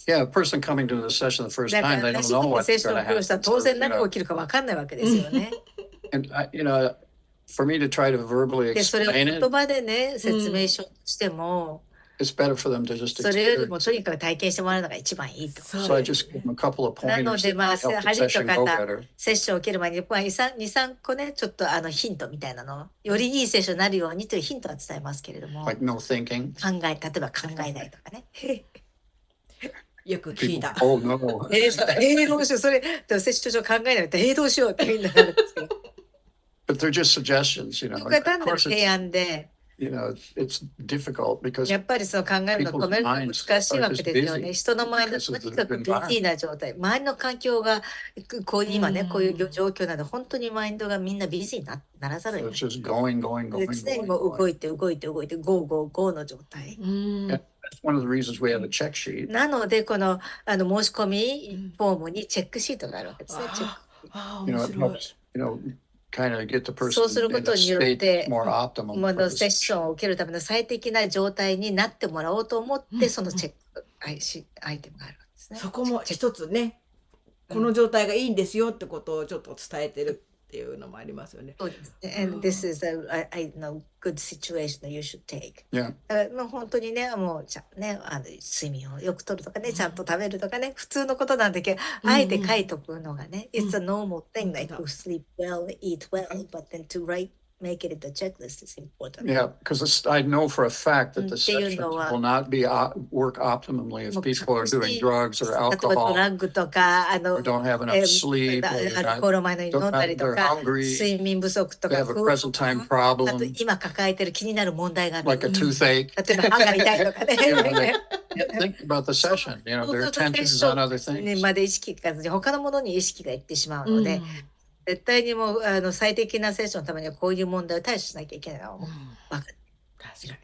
Yeah, a person coming to the session the first だか time, ら they don't 初 know めて what's セッション going を to 受ける人は happen. 当然 So, 何が起きるか分かんないわけですよね。and for me to try to verbally で、それを explain 言 it, 葉でね、説明しようとしても、 it's better for them to just それよりも experience. とにかく体験してもらうのが一番いいと。そ So う I です just give them a couple of な pointers ので、 to まあ、 help the 初めて session の go 方、 better. セッションを受ける前に、2、3個ね、ちょっとヒントみたいなの、よりいいセッションになるようにというヒントは伝えますけれども、 Like no thinking. 例えば考えないとかね。よく聞い People, た。oh no. どうしよう、それ、でもセッション上考えないと、どうしようってみんななるんですけど、 But they're just suggestions, これ Of 単なる course, 提案で、 it's difficult because やっぱりその考えるのを止めるのが難しいわけですよね。人のマインドとにかくビジーな状態、周りの環境がこういう今ね、こういう状況なので、本当にマインドがみんなビジーにならざるを so 得 it's ない。 just going, going, で going, 常に going, もう going. 動いて、ゴーの状態。うん。 That's one of the reasons we have a check sheet. なので、この申し込みフォームにチェックシートがあるわけですね。チェックああ、 It 面白い。 helps, kind of get the そう person する in こ a とによっ state て that's more optimum も for の the セッションを受けるための最適な状態になってもらおうと思って、そのチェックアイテムがあるわけですね。そこも一つね、この状態がいいんですよってことをちょっと伝えてるっていうのもありますよね。そうですね。And this is I know good situation that you should take. Yeah. だからもう本当にね、もうね、睡眠をよくとるとかね、ちゃんと食べるとかね、普通のことなんだけど、あえて書いとくのがね、It's a normal thing, like to sleep well, eat well, but then to make it a checklist is important. Yeah, because I know for a fact that the っていう sessions のは will not work optimally if もう people are 確 doing 実に drugs or 例えばド alcohol ラッグとか、or don't have enough sleep ア or ル they're コール not, を前のように飲んだりと they're か、 hungry, 睡眠不足と they か、 have a present time あと problem, 今抱えてる気になる問題がある。 like a toothache. 例えば歯が痛いとかね。 Think about the session. Their attention is on other に things. まで意識がずに他のものに意識がいってしまうので、絶対にもう最適なセッションのためにはこういう問題を対処しなきゃいけないのは分かる。確かに確か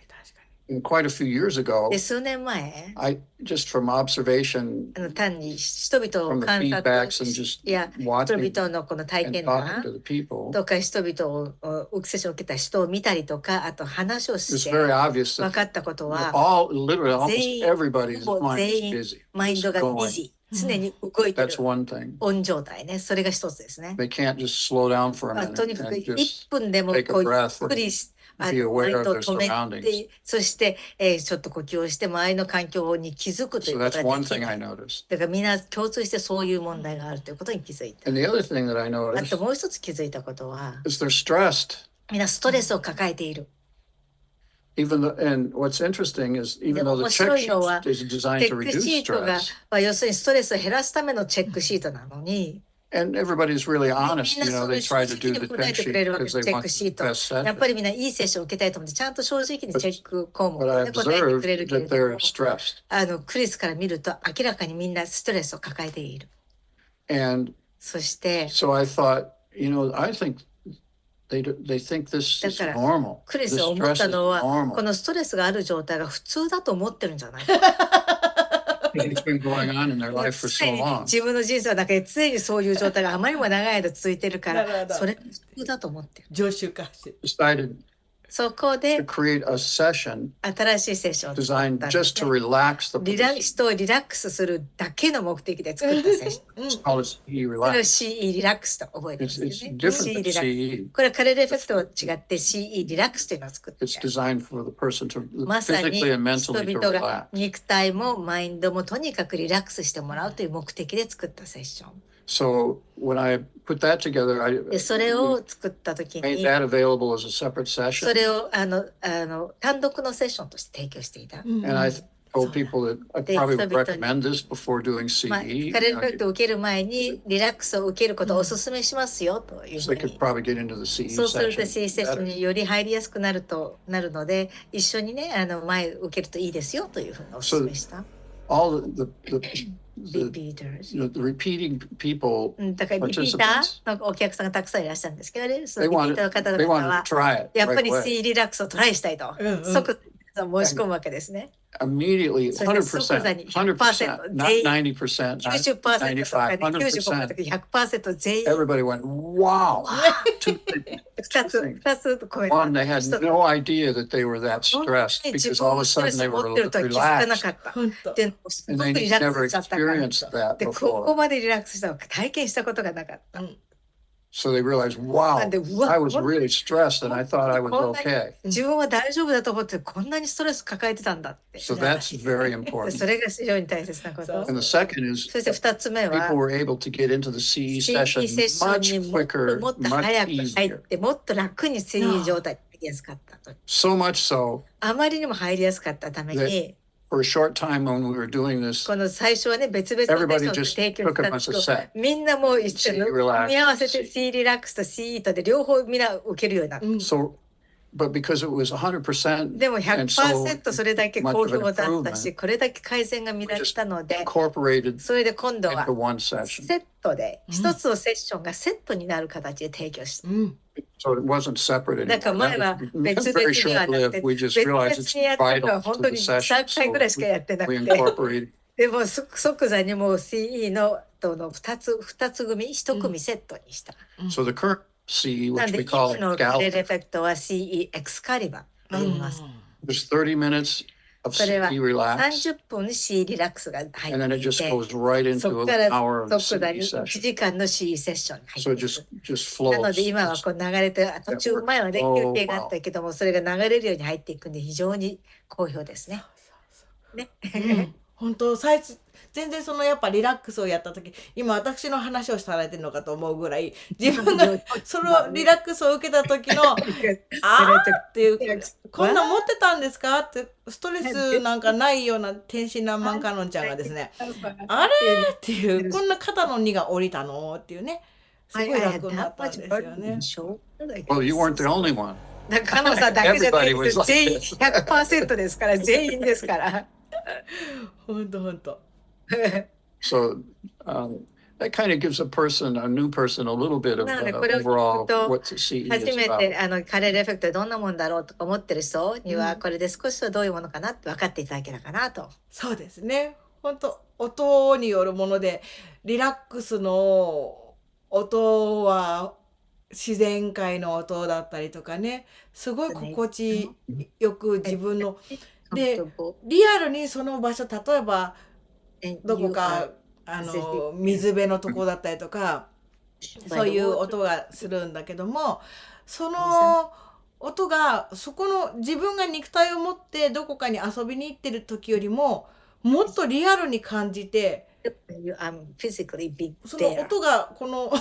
And quite a few years ago, で数年前 just from observation 単に人々を from the 観 feedbacks 察 and just や人 watching 々のこの体 and 験 talking 談 to the people, とか人々をセッションを受けた人を見たりとか、あと話を it's して very obvious 分 that かったことは、 literally almost 全員 everybody's ほぼ mind 全 is 員 busy. マインド Just がビ going. ジー、常に動いてる That's one thing. オン状態ね。それが一つですね。 They can't just slow down for a と minute にかく and 1 just 分でも take こ a うゆっ breath くり and be aware マイン of ドを their 止め surroundings. て、そして、ちょっと呼吸をして周りの環境に気づくとい So うこと that's が one でき thing な I い。 noticed. だからみんな共通してそういう問題があるということに気づいた。 And the other thing that I あ noticed ともう一つ気づいたことは、 is they're stressed. みんなストレスを抱えている。And what's interesting is even で though the 面 check 白いのは sheet is チ designed ェ to ック reduce シートが、 stress, 要するにストレスを減らすためのチェックシートなのに、 and everybody's really honest, みんなそうい they う正 try 直 to do に the 答 check えてく sheet れるわけ because チ they ェッ want ク the シート。 best やっぱ session. りみんないいセッションを受けたいと思って、ちゃんと正直にチェック項目 But を I ね、答えて observed くれるけれ that ど they're も、 stressed. クリスから見ると明らかにみんなストレスを抱えている。 And そして、 so I thought, I think they think this is だから normal. クリ This スが思っ stress た is のは、こ normal. のストレスがある状態が普通だと思ってるんじゃないか。 It's been going on in their life for 常 so に long. 自分の人生の中で常にそういう状態があまりにも長い間続いてるからなるほどそれが普通だと思ってる。常習化してる。 Decided そこ to で create a session 新しいセッションを作 designed ったんで just す to ね。 relax the 人をリラックスするだけの目的で作ったセッション。 It's called CE それを relax. CE リラックスと覚えてます It's よ it's ね。 different CE than リラックス。 CE. これはカレルエフェクトと違って CE リラックスというのを作って It's designed for the person to まさに physically and 人 mentally to 々が relax. 肉体もマインドもとにかくリラックスしてもらうという目的で作ったセッション。 So when I put that together, I でそれを作った時 made に that available as a separate そ session. れを単独のセッションとして提供していた。 And I told people that I で、 probably 人 would 々に recommend this before doing まあ、 CE. カレル you エフェ know, クトを受ける前にリラックスを受けることをお勧めしますよという so ふう they could に。 probably get into the CE そうすると session CE セッション better. により入りやすくなるので、一緒にね、前受けるといいですよというふうにお勧めした。All the Repeaters。the repeating people, だからリピーターのお客さんがたくさんいらっしゃるんですけどね、その they リピー wanted ターの方 they 々 wanted は to try it やっぱ right り away. C リラックスをトライしたいと、即申し込むわけですね。 Immediately, それで即座 100%, に 100%, 100%, not 90%, 90% と not かね、 95%, 95% と 100%. 100% 全員 Everybody went, wow. Two 2つとコメント。 One, they had no idea that they were that 本当に stressed 自 because 分 all of の a ストレ sudden ス they を持 were ってるとは気づかな relaxed. かった。本当。で、す And ご they くリラッ never クスしちゃったから。 experienced that で、こ before. こまでリラックスしたの体験したことがなかった。So they realized, な wow, んで、うわ、 I was really stressed and I thought I was こんなに okay. 自分は大丈夫だと思ってこんなにストレス抱えてたんだって。 So that's very で important. それが非常に大切なこと And the second is そして2つ目は people were able to get into the CE CE session セッション much にもっと quicker, もっと much 早く入っ easier. てもっと楽に CE 状態に入りやすかったと。 So much so, あまりにも入りやすかったために for a short time when we were doing this, この最初はね別々のセッ everybody ションを just 提供 took した them んです as け a ど set. みんなもう一緒に CE 組 relax, み合わせて C リラックスと CE とで両方みんな受けるようになった。 So, but because it was 100%, でも and so 100% それだけ much 好 of an 評だった improvement, しこれだけ改善が見られたので incorporated それで今度は into one session. セットで一つのセッションがセットになる形で提供した。 So it wasn't separate だから anymore. 前は That 別 was 々 very にはなくて short-lived. We 別 just 々 realized it's にやってるのは vital 本 to 当 the に session. 3回ぐらいしかやってな We くて incorporated. でも即座にもう CE の2つ組1組セットにした。 So the current CE, なん which で we call 今のカレルエ Scalp, フェクトは CE エクスカリバーと言います。 there's 30 minutes of それは CE relax, 30分に C リラックスが入 and then っ it てい just て goes right そ into こ an から hour of the 即座に CE 1 session. 時間の C セッションに入 So っ it ていく。 just なので flows. 今はこう流れて途中前はね Oh, 休憩があったけどもそれが流れるように入っていくんで非常に好評ですね。ね。本当全然そのやっぱリラックスをやった時今私の話をされてるのかと思うぐらい自分がそのリラックスを受けた時のあーっていうこんなん持ってたんですかってストレスなんかないような天真爛漫かのんちゃんがですねあれっていうこんな肩の荷が下りたのっていうねすごい楽になったんですよね。 Well, you weren't the only one. だからカノさんだけじゃないです Everybody was よ like 全員 this. 100% ですから全員ですから。本当 So that kind of gives a new person, a little bit of なのでこれを聞く overall と what the CE 初 is め about. てカレルエフェクトどんなもんだろうとか思ってる人にはこれで少しはどういうものかなって分かっていただけたかなと。そうですね本当音によるものでリラックスの音は自然界の音だったりとかねすごい心地よく自分のでリアルにその場所例えばどこか水辺のとこだったりとかそういう音がするんだけどもその音がそこの自分が肉体を持ってどこかに遊びに行ってる時よりももっとリアルに感じてその音がこの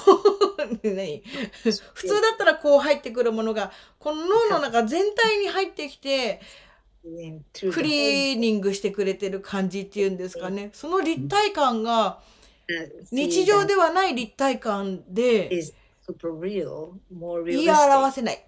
何普通だったらこう入ってくるものがこの脳の中全体に入ってきてクリーニングしてくれてる感じっていうんですかねその立体感が日常ではない立体感で言い表せない。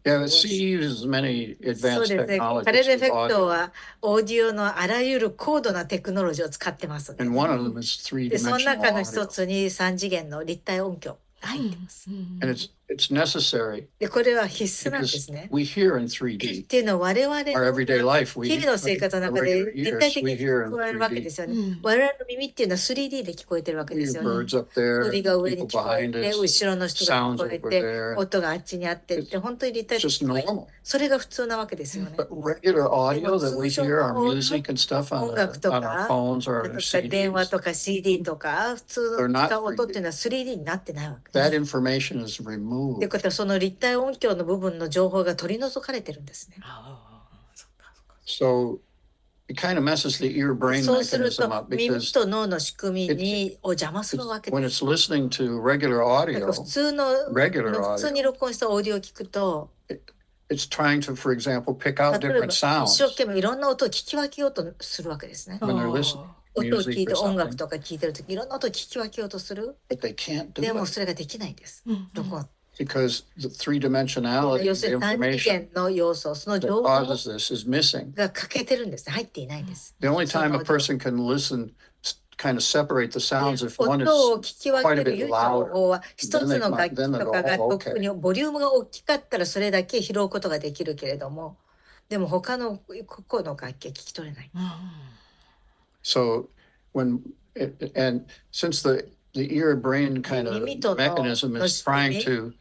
Yeah, the CE uses many そう advanced ですね。 technologies カレルエフ with ェクト audio, はオーディオのあらゆる高度なテクノロジーを使ってますので、 and one of them is でその three-dimensional 中の一 audio. つに3次元の立体音響が入ってます。 And it's necessary でこれは必須なんで because すね。 we hear in っ 3D. ていうのは我々の Our everyday life, we 日々の生活の中で regular 立体 ears, 的 we に hear 聞こえるわけで in すよね。 3D. 我々の耳っていうのは 3D で聞こえてるわけ We です hear よね。 birds up there, 鳥が上に people 聞こえ behind て、 us, 後ろの人が聞 sounds こえ over て、 there. 音があっちにあってって本当に立体 It's 的 just に normal. それが普通なわけですよね。 But regular audio that we hear, our music and stuff 音 on 楽と our か phones or と our か電話 CDs, とか CD とか普通の使う音っていうのは 3D になってないわけ。 that information is って removed. ことはその立体音響の部分の情報が取り除かれてるんですね。So it kind of messes the ear-brain そうする mechanism と up 耳 because と脳の仕組みにを邪魔するわけ when で it's す。 listening to regular だから audio, 普通の regular 普通 audio, に録音したオーディオを聞くと it's trying to, for example, pick out 例えば different 一 sounds 生懸命いろんな音を聞き分けようとするわけですね。 when they're listening 音を聞い music て or 音楽 something, とか聞いてるときいろんな音を聞き分けようとする。 but they can't で do も it それができないんです。録音。 because the three-dimensionality 要 of す the るに三次 information 元の要素、その that 情報 causes this is missing. が欠けてるんですね。入っていないんです。 The only その time a オーディオ person can listen, kind of separate the sounds if one 音を is 聞き分 quite け a る bit 唯一の louder. 方法は一つ Then they の might- 楽器 then と they'll か go, が oh, 特にボリュームが大きかったらそれだけ拾うことができるけれども、でも他の個々の楽器は聞き取れない。 So when and since the ear-brain kind of 耳との mechanism is trying to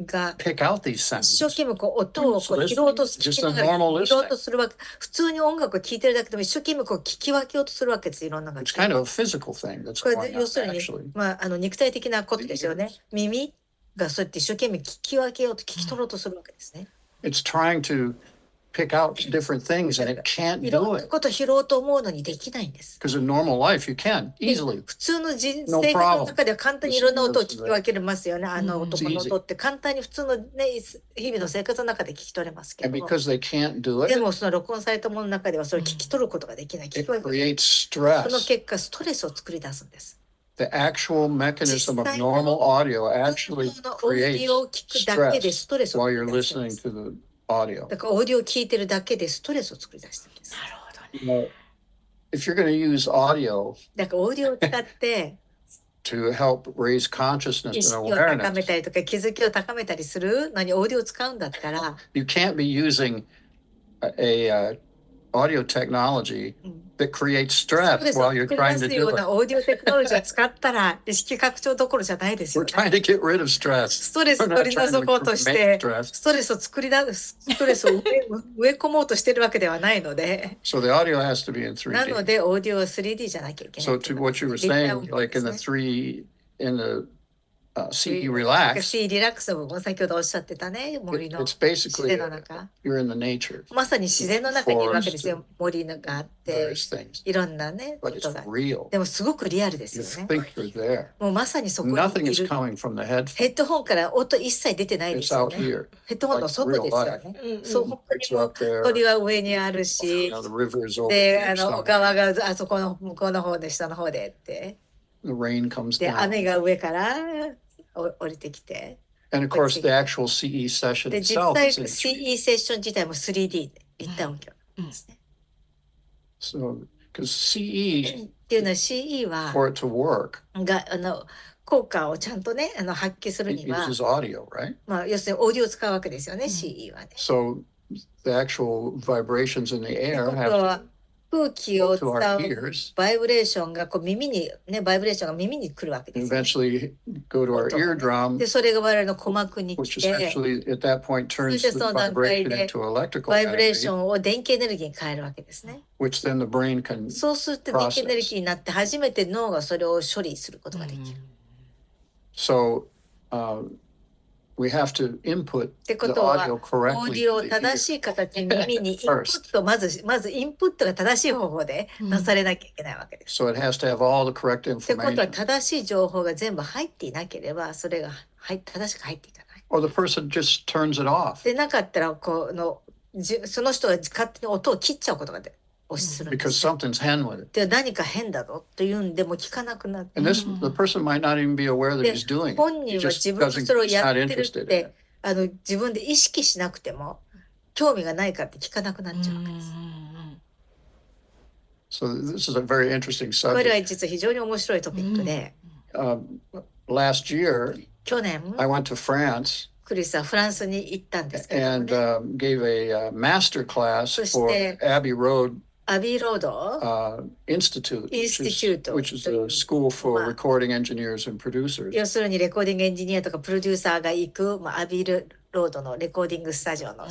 が pick out these 一 sounds, 生懸命こう音をこう拾おうとす Just る a normal 拾おうとするわけ。普通に音楽を聴いてるだけでも一生懸命こう聞き分けようとするわけです。いろんな楽 it's 器。 kind of a physical thing that's これ going で on 要するに actually. まあ肉体的なことですよね。耳がそうやって一生懸命聞き分けようと聞き取ろうとするわけですね。 It's trying to pick out different things and it can't いろ do んな it ことを拾おうと思うのにできないんです。 because in normal life you can easily. 普通の生 No 活 problem. の中では簡単にいろんな音を聞き分けれますよね。あの音、この It's easy. 音って簡単に普通のね、日々の生活の中で聞き取れますけ And ども。 because they can't do で it, もその録音されたものの中ではそれを聞き取ることができない。聞き it 分け creates その stress. 結果ストレスを作り出すんです。 The actual mechanism of 実際の normal audio actually 本当のオーデ creates ィオを聞くだけで stress ストレスを while 作 you're り出すん listening です。 to the audio. だからオーディオを聞いてるだけでストレスを作り出してるんです。なるほどね。 If you're going to use audio だからオーディオを使ってto help raise consciousness 意 and 識を高め awareness, たりとか気づきを高めたりするのにオーディオを使うんだったら、 you can't be using a audio technology that creates スト stress レスを while you're 作り trying 出 to すよ do う it. なオーディオテクノロジーを使ったら意識拡張どころじゃないですよ We're ね。 trying to get rid of stress. ストレス We're を not 取り trying 除こうと to し make て、 stress. ストレスを作り出す、ストレスを植え込もうとしてるわけではないので、 So the audio has to be in なの 3D. でオーディオは 3D じゃなきゃいけない So ってい to うこと what です you ね。 were 立体 saying, 音響 like で in す the ね。 three, in the CE Relax, C リラックスの部分、先ほどおっしゃってたね、森の it's 自 basically 然の中。 you're in the nature, まさに自然の中にいるわけですよ。森があって、 various things, いろんなね、こ but と it's が。 real. でもすごくリアルで You すよね。 think you're there. もうまさにそこに Nothing い is る。 coming from the ヘ headphone. ッドホンから音一切出てないで It's すよ out ね。 here. ヘッドホンの外ですよね。そう、本当に It's もう up there. 鳥は上にあるし You、know, the river is over で、 here. 小 Some, 川があそこの向こうの方で、下の方でって。 the rain comes で、 down. 雨が上から降りてきて。 And of course, the actual CE session で、実 itself 際 is in 3D. CE セッション自体も 3D で立体音響ですね。 So, because CE, っていうのは CE は for it to work, が効果をちゃんとね発揮する it には、 uses audio, right? まあ要するにオーディオを使うわけですよね、CE はね。 So the actual vibrations in the って air こと have は空気を to 伝 our う ears バイブレーションがこう耳にねバイブレーションが耳に来るわけで and すよね。 eventually go to our eardrum, でそれが我々の鼓膜に which 来て essentially at that point turns the その段階 vibration で into electrical バイブレーショ energy, ンを電気エネルギーに変えるわけですね。 which then the brain can. そうすると電気エネルギーになって初めて脳がそれを処理することができる。 So we have to input って the ことは audio オー correctly ディオを to the 正 ear. しい形に耳にインプットまずインプットが正しい方法でなされなきゃいけないわけです。 So it has to have all the correct ってことは information. 正しい情報が全部入っていなければそれが正しく入っていかない。 Or the person just turns it off でなかったらその人が勝手に音を切っちゃうことがするんで because すよ。 something's hen with it. で何か変だぞって言うんでも聞かなくなって。 And this, the person might not even be aware that で he's doing 本 it. 人 He は just 自分が doesn't, それを he's や not ってるっ interested in て it. 自分で意識しなくても興味がないからって聞かなくなっちゃうわけです。 So this is a very interesting これは subject. 実は非常に面白いトピックで、 Last year, 去年 I went to France クリスはフランスに行ったんですけれども and ね、 gave a master class So forして Abbey Road アビーロード Institute, Institute. which is a school for まあ recording engineers and producers. 要するにレコーディングエンジニアとかプロデューサーが行く、アビーロードのレコーディングスタジオの学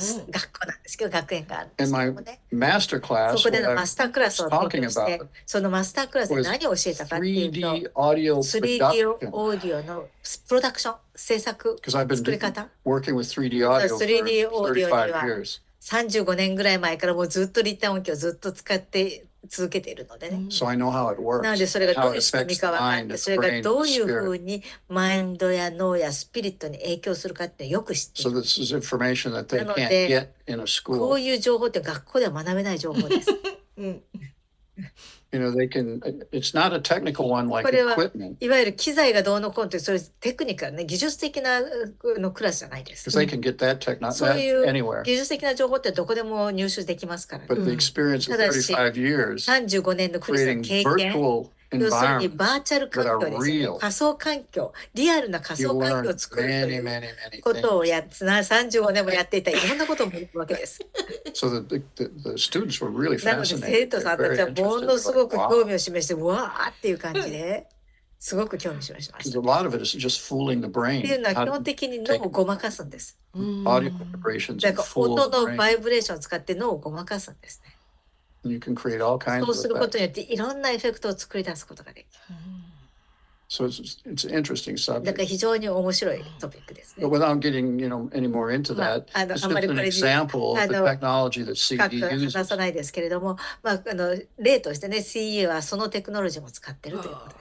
校なんですけど、学園があるんですけどもね、 Master class, そこでの what マ I スタークラスを提供し talking て about そのマスタークラスで何を教えたかっていうと 3D audio 3D production. オーディオのプロダクション制作 Because I've been 作り方 working with 3D audio for 3D audio には 35 years. 35年ぐらい前からもうずっと立体音響をずっと使って続けているのでね。So I know how it works, なのでそれがど how うい it う仕組み affects か the 分かっ mind, て、 the それが brain, どう the いうふ spirit. うにマインドや脳やスピリットに影響するかってよく知ってい So る。 this is information that they なの can't で get in a こ school. ういう情報って学校では学べない情報です。うん、You know, they can, it's not a technical one like これは equipment, いわゆる機材がどうのこうのって、それテクニカルね、技術的なのクラスじゃないです。 because they can get that techno そう that いう anywhere. 技術的な情報ってどこでも入手できますからね。 But the experience of ただし 35 years 35年のクリスチャンの creating 経験、 virtual 要するにバー environments チャル that 環 are 境ですよね。 real, 仮想環境、リアルな仮 you 想環 learn 境を作ると many, いう many, many ことを things. やつな35年もやっていた、いろんなことを学ぶわけです。 So the students were really なので生 fascinated. 徒 They're さんた very ちはも interested. の They're すご like, く wow. 興味を示して、うわーっていう感じですごく興味示しまし Because た。 a lot of it is just fooling the っていう brain. のは How 基 to 本的に脳 take をごまかすんです。うん、 audio vibrations だ and から fool 音 the の brain. バイブレーションを使って脳をごまかすんですね。And you can create all そ kinds う of することに effects. よっていろんなエフェクトを作り出すことができる。 So it's an interesting だから subject. 非常に面白いトピックですね But。without getting, any more into まあ that, あの it's あんま just り an これに example of the あの technology that 深 CD く話 uses. さないですけれども、例としてね、CE はそのテクノロジーも使ってるということで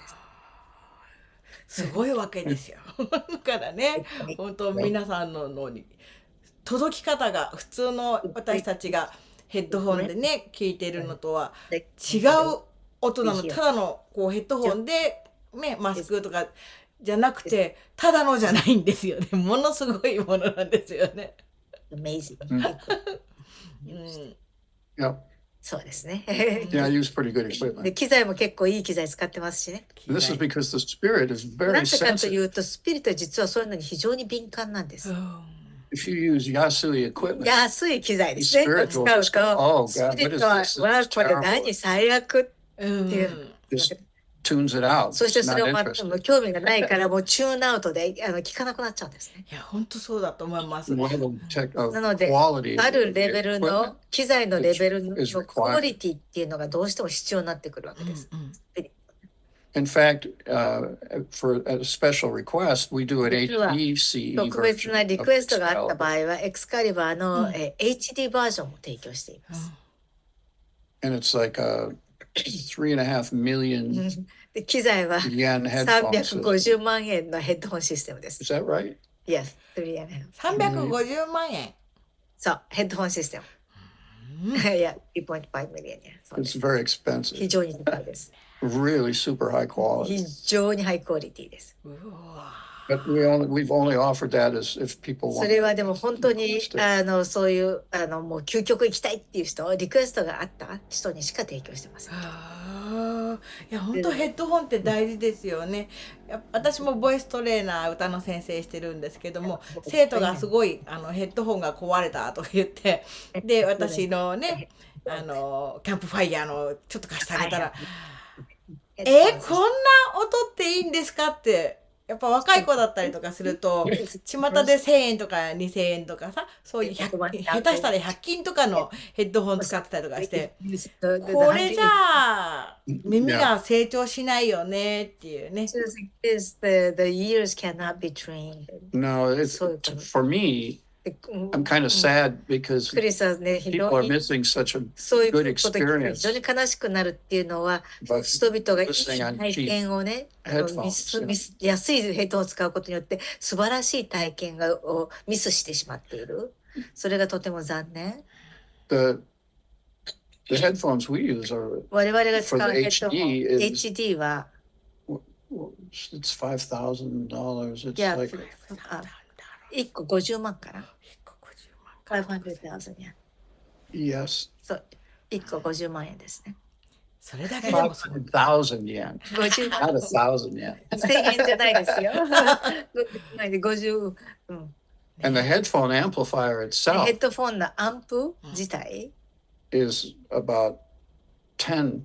す。すごいわけですよ。だからね、本当皆さんの脳に届き方が普通の私たちがヘッドホンでね聞いてるのとは違う音なの。ただのこうヘッドホンで、ね、マスクとかじゃなくてただのじゃないんですよね。ものすごいものなんですよね。 Amazing。うん、Yeah. そうですね。 Yeah, I use pretty good で equipment. 機材も結構いい機材使ってますしね。 And this is because the spirit is な very ぜかとい sensitive. うと、スピリットは実はそういうのに非常に敏感なんです。 If you use Yasui equipment, 安い機材ですね。 Spirit 使う will just go, と、 "Oh, ス God, ピリ what ッ is トは、 this? わあ、 This こ is れ terrible." 何最悪っていう Just tunes it out. そして It's それ not をもう interesting. 興味がないからもうチューンアウトで聞かなくなっちゃうんですね。いや本当そうだと思います。 The level of tech- of なので、 quality あ of る the レベル equipment の機材のレベルの is クオ required. リティっていうのがどうしても必要になってくるわけです In fact, for a special request, we do an 実は HD CE 特別 version なリ of クエストがあった場 Excalibur. 合はエクスカリバーの、HD バージョンも提供しています。 And it's like a 3.5 million で機材は yen headphone system. 350万円のヘッドホンシステムです。 Is that right? Yes, 3.5 350万円。そう、ヘッドホンシステム。いや、3.5 ミリオンね。そうで It's す very 非 expensive. 常に高いです。 Really super high 非 quality. 常にハイクオリティです。 But we've only offered that as if people そ want. れはでも本当に Understood. そういうもう究極行きたいっていう人、リクエストがあった人にしか提供してます。いや本当ヘッドホンって大事ですよね。私もボイストレーナー歌の先生してるんですけども、生徒がすごいヘッドホンが壊れたとか言って、で私のねキャンプファイヤーのちょっと貸してあげたら、こんな音っていいんですかって。やっぱ若い子だったりとかすると巷で1000円とか2000円とかさ、そういう下手したら100均とかのヘッドホン使ってたりとかして、これじゃあ耳が成長しないよねっていうね。 The ears cannot be trained. No, it's for me. I'm kind of sad because クリスはね、非 people 常 are に missing such a そういうこ good とで非 experience 常に悲しくなるっていうのは、 by 人々がいい listening on 体 cheap 験をね、 headphones. 安いヘッドホンを使うことによって素晴らしい体験をミスしてしまっている。それがとても残念。 The headphones we use are 我々が使う for ヘ the ッドホン HD is HD は、 it's $5,000. It's いや、like 1個50万かな。500,000 円。 yes, そう、1個50万円ですね。それだけでもすごい。 5,000 yen, 50 not 1,000 yen. 1000円じゃないですよ。50、うん。 And the headphone amplifier ヘ itself ッドフォンのアンプ自体 is about 10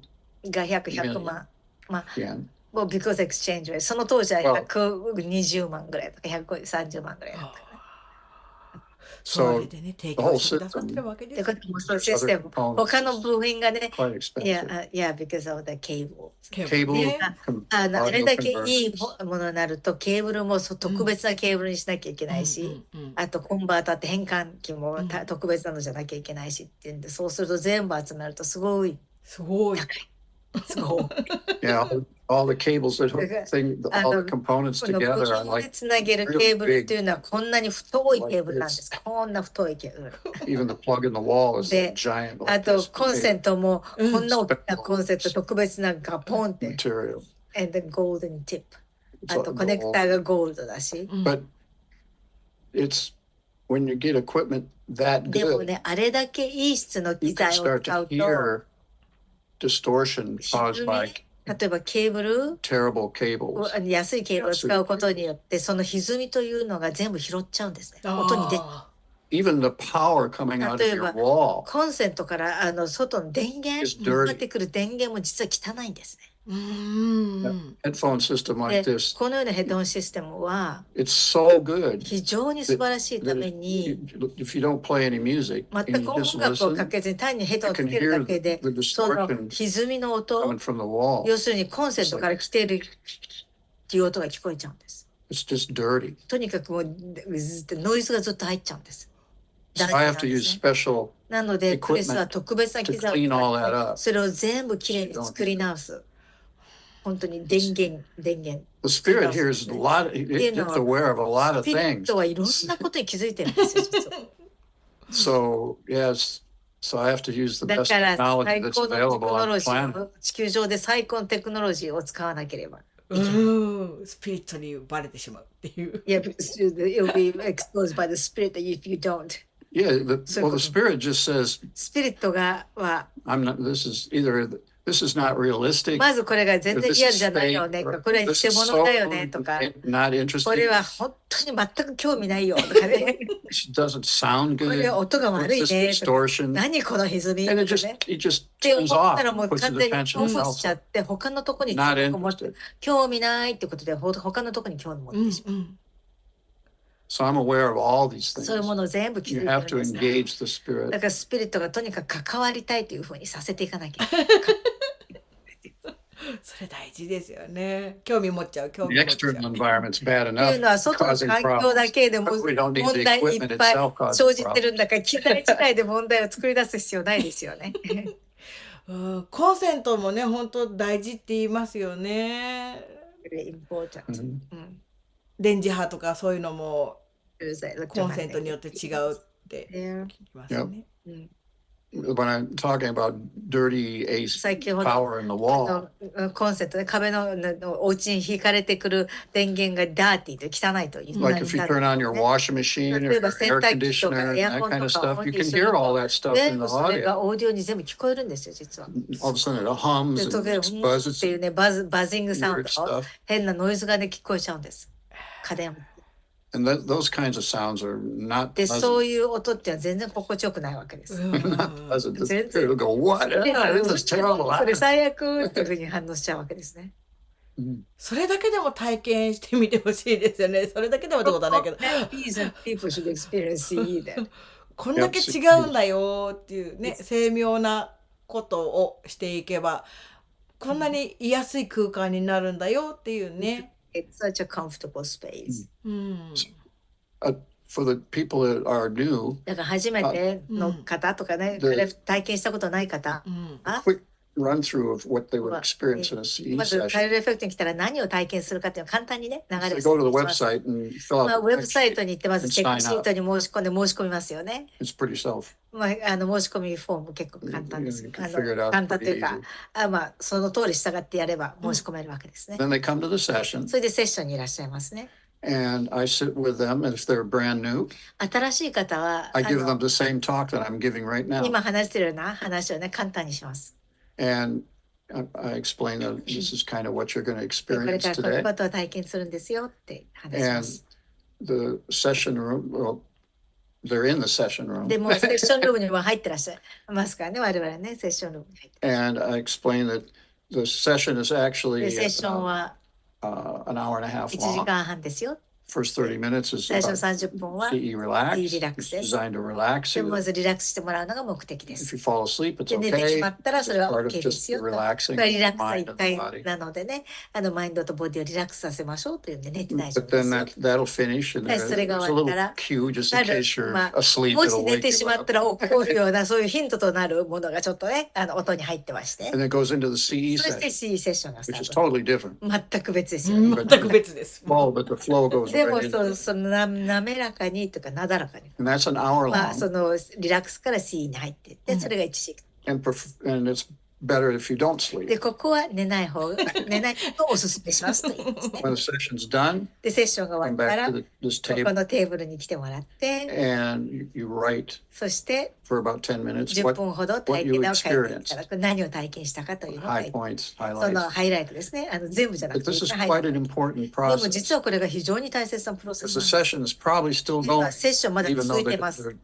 が100万。まあ、yen. もう because exchange rate その当時は120万ぐらいとか130万ぐらいだったから。それでね、提供してくださってるわけですよ。そうシステム。他の部品がね、quite い expensive. や、because of the cable。 Cable ね あれ audio だけ converter. いいものになるとケーブルも特別なケーブルにしなきゃいけないし、あとコンバーターって変換器も特別なのじゃなきゃいけないしっていうんで、そうすると全部集めるとすごいすごい。すごい。Yeah, all the cables that hook だ all the components この部 together are 品で like つなげるケーブルっていうのはこんなに太いケーブルなんです。こんな太いケーブル。 even the plug in the wall is で、 giant あ like と this コンセントもこんな大きな うんコンセント特別なんかポンって。 material. And the golden tip。 あ It's と all コネクターがゴールドだし。But it's when you get equipment that でも good, ね、あれだけいい質の you 機 can 材を start 使 to うと、 hear distortion caused 歪 by み、例えばケーブル、 terrible cables. 安いケーブルを使うことによってその歪みというのが全部拾っちゃうんですね。音に出て、 Even the power coming out of 例え your ば wall コンセントから外の電源 is 向か dirty. ってくる電源も実は汚いんですね。 Headphone system で like this, このようなヘッドホンシステムは it's so good 非常に素晴らしいた that めに if you don't play any music 全 and you く音 just 楽をか listen, けずに単にヘッド you をつ can けるだ hear けで the その distortion 歪みの音、 coming from the wall. 要するにコンセントから来ているっていう音が聞こえちゃうんです。 It's just dirty. とにかくもうずっとノイズがずっと入っちゃうんです。 So I have to use special なのでクリスは特別な機材を to clean all 使 that って up. それを全部きれいに作り直す。本当に電源。 The spirit here is a lot, it's aware of a lot of スピリッ things. トはいろんなことに気づいてるんですよ、実は。 So yes, so I have to use the だ best から technology 最 that's 高のテク available ノ on ロ the ジー planet. を、地球上で最高のテクノロジーを使わなければ。スピリットにバレてしまうっていう。いや、you'll be exposed by the spirit if you don't. Yeah, well, the spirit just says, スピリットがは、 I'm not, this is either, this is not realistic, まずこれが全 or 然 this リアル is じゃない fake, よねと or か、これは this 偽 is 物 so だよねとか、 not これ interesting. は本当に全く興味ないよとかね。 It doesn't sound これ good. 音が Or 悪い it's ね just とか。 distortion. 何この歪み And とかね。 it just って思 turns っ off, たらもう puts 完 the 全に attention オフしちゃ elsewhere. って他のとこに Not 興味 interested. 興味ないってことで他のとこに興味持ってしまう。 So I'm aware of all these そういう things. ものを全部気づ You いて have る to んですね。 engage the だ spirit. からスピリットがとにかく関わりたいというふうにさせていかなきゃいけない。それ大事ですよね。興味持っちゃう、興 The 味持っちゃう。 external environment's bad っていうのは enough, 外の causing 環境だ problems. けでも We don't need 問 the 題いっ equipment ぱい itself causing 生じてる problems. んだから機材自体で問題を作り出す必要ないですよね。コンセントもね、本当大事って言いますよね。Mhm. 電磁波とかそういうのもコンセントによって違うって聞きますね。When I'm talking about dirty AC 先ほど power in the wall, コンセントで壁のお家に引かれてくる電源がダーティーと汚いという。 like if you turn on your washing machine or 例えば your 洗 air 濯機とか conditioner, エア that コン kind と of か stuff, you can hear all that stuff 全 in the 部それ audio. がオーディオに全部聞こえるんですよ、実は。 All of a sudden it hums で and 時計 it って buzzes いう and ね、バズングサウン weird ド、 stuff. 変なノイズがね聞こえちゃうんです。家電。 And those kinds of sounds are not で、 pleasant. そういう音っては全然心地よくないわけです。 Not pleasant. The 全 spirit 然 will go, what? This is terrible. それ最悪っていうふうに反応しちゃうわけですね。それだけでも体験してみてほしいですよね。それだけでもってことはないけど、 People should experience that. こんだけ違うんだよっていうね、精妙なことをしていけば、こんなに居やすい空間になるんだよっていうね。It's such a comfortable space. For the people that are new, だから初めての方とかね、体験したことない方、 quick run through of what they would experience in a CE まずカ session. レルエフェクトに来たら何を体験するかっていうのを簡単にね、流れ So を they go to the website and fill まあ、 out ウェ the ブサイ text トに行ってまず and チェック sign シー up. トに申し込んで申し込みますよね。 It's pretty self. まあ、申し込みフォーム結構簡単です。 You can figure it out 簡単という pretty か easy. まあ、その通り従ってやれば申し込めるわけですね。 Then they come to the session それでセッションにいらっしゃいますね。 and I sit with them. And if they're brand new, 新しい方は I give them the same talk that I'm giving right now. 今話してるような話をね、簡単にします。 And I explain that this is kind of what you're going to これ experience からこういう today. ことを体験するんですよって話しま And す。 the session room, well, they're in the session room. でもうセッションルームにも入ってらっしゃいますからね、我々ね、セッションルームに入って。 And I explain that the session is で、 actually セッションは an hour and a half 1時 long. 間半ですよ。first 30 minutes is 最初の about 30分は TE いい relax. リラックス It's です。 designed to relax で you. まずリラックスしてもらうのが目的で If す。 you fall asleep, it's で寝てしま okay. ったらそれは Part of OK です just よと。こ relaxing れはリラッ the クスは mind 一 and the 回 body. なのでね、マインドとボディをリラックスさせましょうというんで寝て大丈 But 夫で then すよ。 that'll finish, and はい、それが there's a 終わった little ら、cue just in case you're まあ、 asleep. もし It'll 寝 wake てし you まっ up. たら起こるようなそういうヒントとなるものがちょっとね、音に入ってまして、 And then it goes into the CE そして session, CE セッションがスタ which is ート。 totally different. 全く別ですよね。全く別です Well, but the flow goes で right も into そ it. の滑らかにとかなだらかに、 And that's an hour まあ、そ long. のリラックスから CE に入っていって、それが1時間。And it's better if you don't sleep. で、ここは寝ないことをお勧めしますと言いますね。 When the session's done, で、セッションが終 come わったら、 back to this こ table のテーブルに来てもらって、 and you write そして for about 10 minutes 10分ほど what 体 you 験談を書いてい experienced, ただく。何を体験したかというのを書い high て、 points, その highlights. ハイライトですね。全部じゃな But くて、 this is ハイライ quite ト。 an important でも process 実はこれが非常に大切なプロセ because ス the なんです。 session is probably still 実は going, セッションまだ even 続 though いて they ます。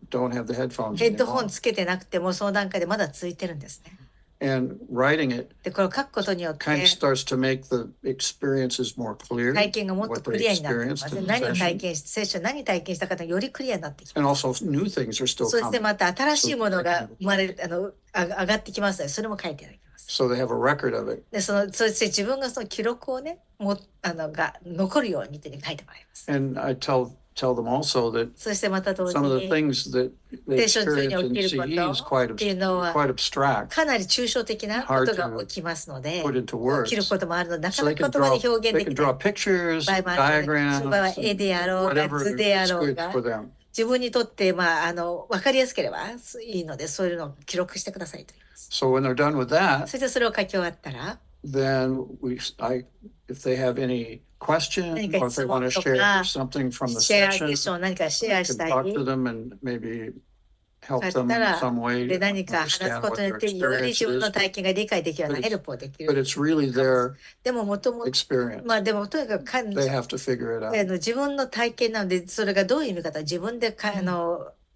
don't have the headphones ヘッドホン anymore. つけてなくても、その段階でまだ続いてるんですね。 And writing it で、これを書くことによって、 kind of starts to make the experiences more clear, 体験がもっと what ク they リアになってきま experienced す。 in the 何を体 session. 験し、セッション何体験したかとよりクリアになってきま And also new things are す。 still そして coming. また新しいものが生まれ、上がってきますので、それも書いていただきます。 So they have a record of it. で、そして自分がその記録をね、が残るようにというふうに書いてもらいます。 And I tell them also that そしてまた同時 some of the に、 things that they 聖書中に experience 起 in きるこ CE is と quite っていうのは abstract, かなり抽象的なことが起きますので、 put into 起きる words. こともあるので、なか So な they か can 言葉で表 they 現で can きない。 draw pictures, 場合もあるので、その場合は diagrams, 絵であろうが、 whatever 図であ is ろう good が、 for them. 自分にとって分かりやすければいいので、そういうのを記録してくださいと言います。 So when they're done with that, そしてそれを書き終わったら、 then if they have any question or if they want to share something from the シェア session, でしょう、何かシェ I アし can たい。 talk to them and maybe help だった them in ら some way で to 何か話す understand こ what とによ their ってより experience 自分の is. 体験が理解できるような But it's- ヘルプをでき But る。 it's really their でももともと、 experience. でもとにかくThey have to figure it out. 自分の体験なので、それがどういう意味かと自分で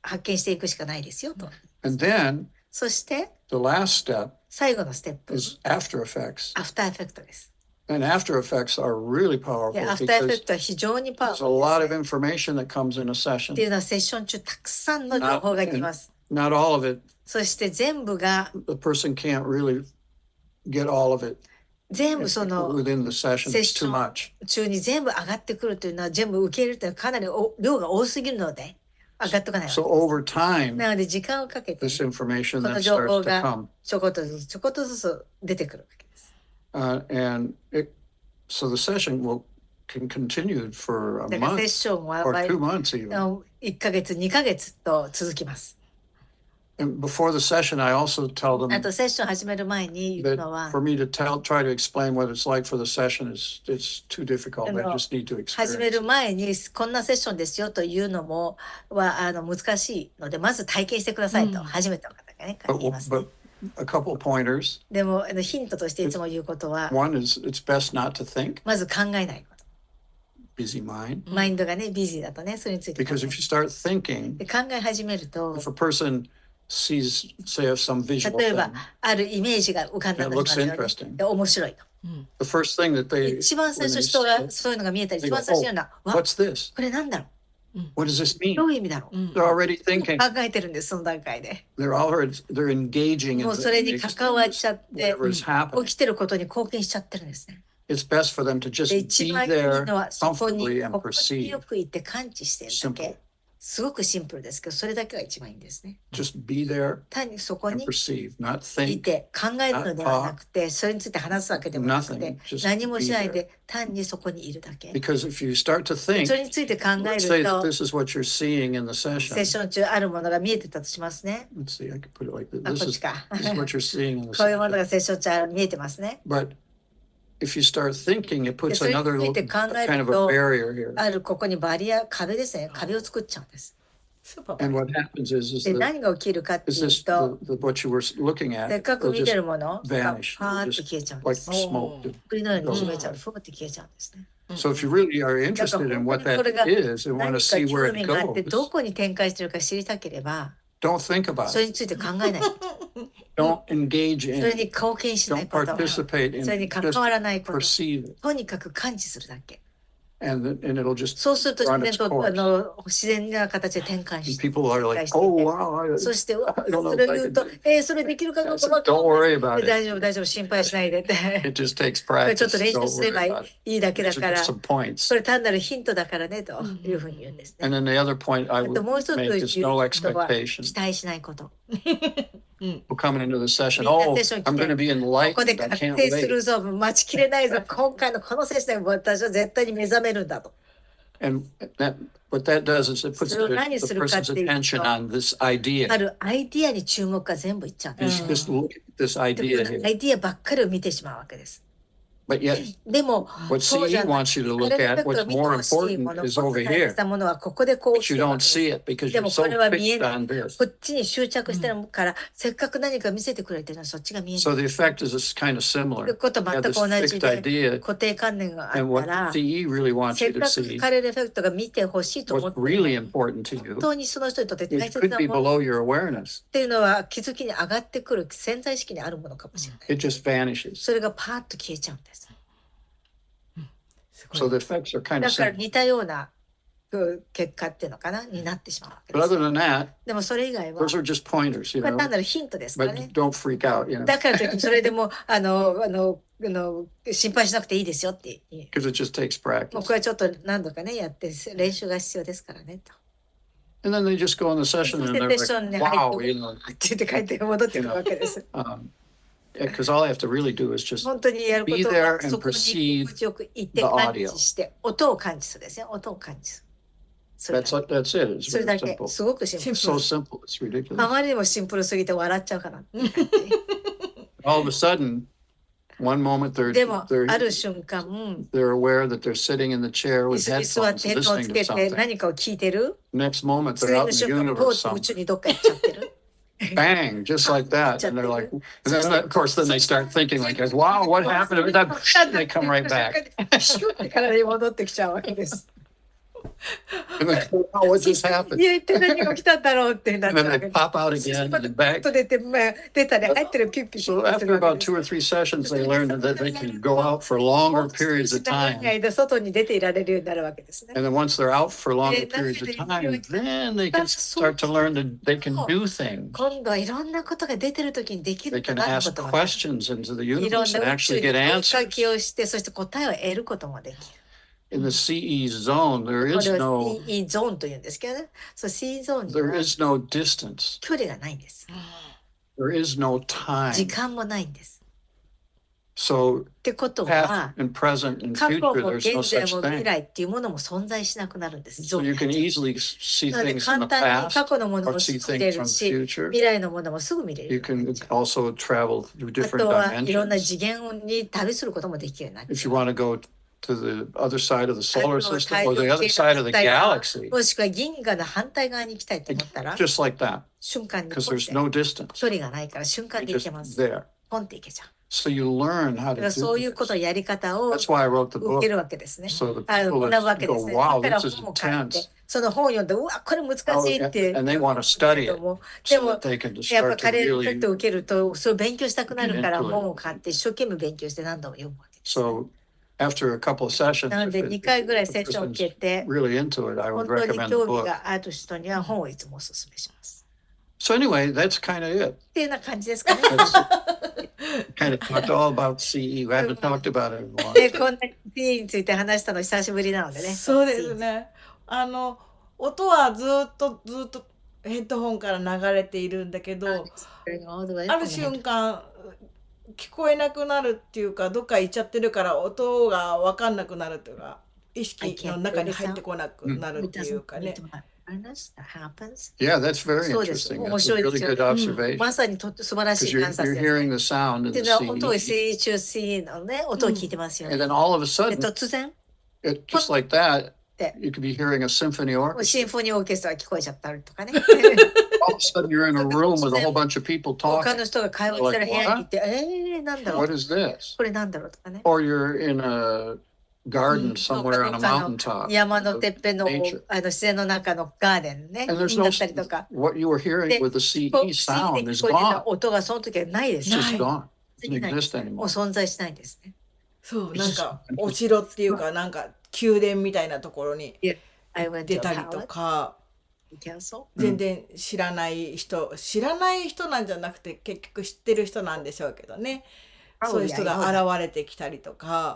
発見していくしかないですよと。 And then そして the last step 最後のステップ、 is after effects. アフターエフェクトです。 And after effects are really で powerful アフターエフェ because クトは非常にパワ there's フ a ル lot です of ね。 information that comes in a って session. いうのはセッション中たくさんの情報が来ます。 Not all of it. そして全部が The person can't really get all of it 全部その within the session. It's too much. 中に全部上がってくるというのは全部受け入れるというのはかなり量が多すぎるので上がってこないわけ So です。 over time, なので時間をかけて this information こ then の情報 starts to が come. ちょこっとずつちょこっとずつ出てくるわけです。 And so the session can continue for a だからセッ month ションは or 2 months even. 1ヶ月2ヶ月と続きます。 And before the session, I also tell あ them とセッション始める前に言う that のは for me to try to explain what it's like for the session it's too difficult. They just need to 始め experience る it. 前にこんなセッションですよというのも難しいのでまず体験してくださいと初めての方がね言いますね。 But a couple of pointers. でもヒントとしていつも言うことは One is it's best not to think, まず考えないこと。 busy mind. マインドがねビジーだとねそれについて考 Because if you start thinking, え考え始めると if a person sees, say, some visual 例えば thing, あるイメージが浮かんだ It と looks しますよね interesting. で面白いと。 the first thing that they 一番最 when 初 they 人が see そういうのが見えたり they 一 go, 番最初に oh, 言うのはわ what's this? これなんだろ What does this う mean? どういう意味だろう They're already thinking. 考えてるんですその段階で。They're engaging も in うそれに the, 関わっちゃって whatever is happening. 起きてることに貢献しちゃってるんですね。 It's best for them to just で be 一番いい there のはそこに comfortably and 心地よ perceive. くいて感知してるだ Simple. け。すごくシンプルですけどそれだけが一番いいんですね。 Just be there 単にそこ and に perceive, not い think. て考えるのではなくてそれについて話すわけでもなく Nothing. て Just 何もしない be there. で単にそこにいるだけ。 Because if you start to think, それについて考え let's say る that と this is what you're seeing in the セッ session. ション中あるものが見えてたとしますね。 Let's see, I could put it like this. あ This こっ is, ちか。 this is what you're seeing in the こういうもの session. がセッション中見えてますね。 But if you start thinking, it puts それに another ついて考える kind of a と barrier here. あるここにバリア壁ですね壁を作っちゃうんです。スーパー And what happens is で that 何が起きるかってい is う this と what you were looking せっ at かく will 見て just るものが vanish. パーッ It'll と just 消えちゃうんで like す。 smoke. 栗のように消えちゃうふーって消えちゃうんですね。 So if you really are interested in what that is and 何 want か to see 興 where 味 it があってど goes, こに展開してるか知りたければ don't think about それ it. について考えない。 Don't engage そ in れ it. に貢献しない Don't こと。 participate in それに it. 関 Just わらないこと。 perceive it. とにかく感知するだけ。and it'll just そうすると run 自 its 然と course. 自然な形で転換して People are 繰り like, 返して oh wow, そして I don't know それ if を I 言う can と do それできるかどう it. か I わ said, か don't んない worry about 大 it. 丈夫大丈夫心配しないでって It just takes これちょっと practice. 練習 Don't すれ worry ばい about it. いだけだ These か are ら just some points. これ単なるヒントだからねというふうに言うんですね And then the other point I あと would もう一つ make 言う is こ no とは expectation. 期待しないこと We're coming into the session. みんな Oh, セッション I'm 来 going to て be ここで enlightened. I 確 can't 定す wait. るぞ待ちきれないぞ今回のこのセッションで私は絶対に目覚めるんだと And what that does is it puts それを何す the るかっ person's ていうと attention on this idea. あるアイディアに注目が全部いっちゃうんです Just look at this で idea ア here. イディアばっかりを見てしまうわけです But yet, でも what そうじゃ CE ない wants you to カ look レル at, フェクト what's が見て more ほしいも important の is もっ over と大切 here. なものはここでこう But you don't see it because で you're も so これは見え fixed ない on this. こっちに執着してるから、せっかく何か見せてくれてるのはそっちが見えない So the effect is kind of という similar. こと You 全 have く this 同じ fixed で idea, 固定観念があ and った what ら CE really wants せ you っ to かく see, カレルエフェクトが見てほしいと思っ what's て really る important to 本 you, 当にその人にとって it 大切 could な be ものっ below your awareness. ていうのは気づきに上がってくる潜在意識にあるものかもしれない It just vanishes. それがパーッと消えちゃうんです すご So い the effects are kind だ of から similar. 似たような結果っていうのかなになってしまうわけ But です other than that, でもそれ以外は those are just pointers, こ you れ know. 単なるヒントですから But ね don't freak out, you know, だからといってそれでも心配しなくていいですよって because it just takes もう practice. これはちょっと何度かねやって練習が必要ですからねと And then they just go in the そ session し and て they're セッション like, に入 wow, って you know, って言って帰って戻ってくるわけです because all I have to really do is just 本当にやること be は there and そこに perceive 心地よく行って the 感 audio. 知して音を感知するですね音を感知するそれだ that's け that's it. It's それ very だけ simple. すごくシンプル So simple. It's あ ridiculous. まりにもシンプルすぎて笑っちゃうかな All of a sudden, one moment でも they're ある瞬間 they're aware that they're sitting in the chair 椅 with 子に座っ headphones てヘッドホン listening つ to けて something. 何かを聞いてる Next moment 次 they're の out in the 瞬間ポー universe と宇 somewhere. 宙にどっか行っちゃってる Bang, just like that. And they're like, and then of course, then they start thinking like, wow, what happened? And they come right back. シュッて体に戻ってきちゃうわけです And then, wow, what just happened? いや一体何が来たんだろうってなっ And ちゃう then わ they けです pop out again and back. 出て、出たり入ってるピュッピュ So ッす after るわ about け 2 or 3 sessions, they learn that they can go out for longer periods of 長い time. 間外に出ていられるようになるわけですね And then once they're out for longer Yeah, periods of that's time, the- then they can start to learn that they can do things. 今度はいろんなことが出てる時にでき They るか can なって ask こともある questions into the いろん universe な and 宇宙 actually に get 問いか answers. けをしてそして答えを得ることもできる In the CE zone, there こ is れを no CE ゾーンというんですけどねそう CE ゾーンに there は is no distance. 距離がないんです There is no 時 time. 間もないんです So ってことは past and present and 過去 future, も there's no 現在 such も未 thing. 来っていうものも存在しなくなるんです。 So you can easily see なので things in 簡 the 単に過 past 去のもの or も see すぐ見れ things る from the し、 future. 未来のものもすぐ見れる You ようにな can っちゃう。 also travel through あ different とはいろんな dimensions. 次元に旅することもできるようになっ If ち you ゃう。 want to go to the other side of the solar あとは system or 太 the 陽 other 系 side の of the 反対側 galaxy, もしくは銀河の反対側に行きたいと思ったら just like that, 瞬間に because ポンっ there's て no distance. 距離がないから瞬間 You're で行 just けます。 there. ポンって行けちゃう。 So you learn how だか to らそういう do ことを this. やり方を That's why I wrote the 受け book. るわけですね。 So the 学 people ぶわ that けで go, すね。 wow, だから this is 本を書いて intense. その本を読んでうわこれ難し Oh, いって and they want to け study ど it もで so も that they can just やっぱ start to カレーエフェク really. トを受けるとそれを勉強したくなるから get into it. 本を買って一生懸命勉強して何度も読むわけです。 So after a couple of sessions, なの if で it- 2回ぐらい if セッ the ションを person's 受けて really into it, I 本 would 当に recommend the 興味 book. がある人には本をいつもお勧めします。 So anyway, that's kind of it. っていうような感じですかね。 Kind of talked all about CE. We haven't talked about it in a while. でこんな T について話したの久しぶりなのでね。そうですね。音はずっとヘッドホンから流れているんだけど、ある瞬間聞こえなくなるっていうか、どっか行っちゃってるから音が分かんなくなるっていうか、意識の中に入ってこなくなるっていうかね。 Yeah, that's very そうです。 interesting. 面 That's a 白いで really すよ good ね。 observation. まさに素晴らし Because い観察 you're ですね。 hearing the sound って in いう the のは音を CE. CHC のね音を聞いてますよ And ね。 then all of a で sudden, 突然 just like that, で you could be hearing a symphony シ orchestra. ンフォニーオーケストラ聞こえちゃったりとかね。 All of a sudden, you're in a room with a whole bunch of people 他 talking. の人が会話してる部屋に行ってなんだろ What う is this? これなんだろうとかね。 Or you're in a garden somewhere on a mountaintop. 山のてっぺんの nature. 自然の中のガーデンね。 And there's だ no ったりとか。 what you were hearing で with the CE こう sound で is 聞こえてた gone. 音がその時はないです It's ね。 just gone. 次 Doesn't ない exist もう anymore. 存在しないんですね。そう、なんかお城っていうか、なんか宮殿みたいなところに Yeah, I went 出 to た a りと palace か、 castle. 全然知らない人なんじゃなくて、結局知ってる人なんでしょうけどね。そういう Probably 人 I know が that. 現れてきたりとか。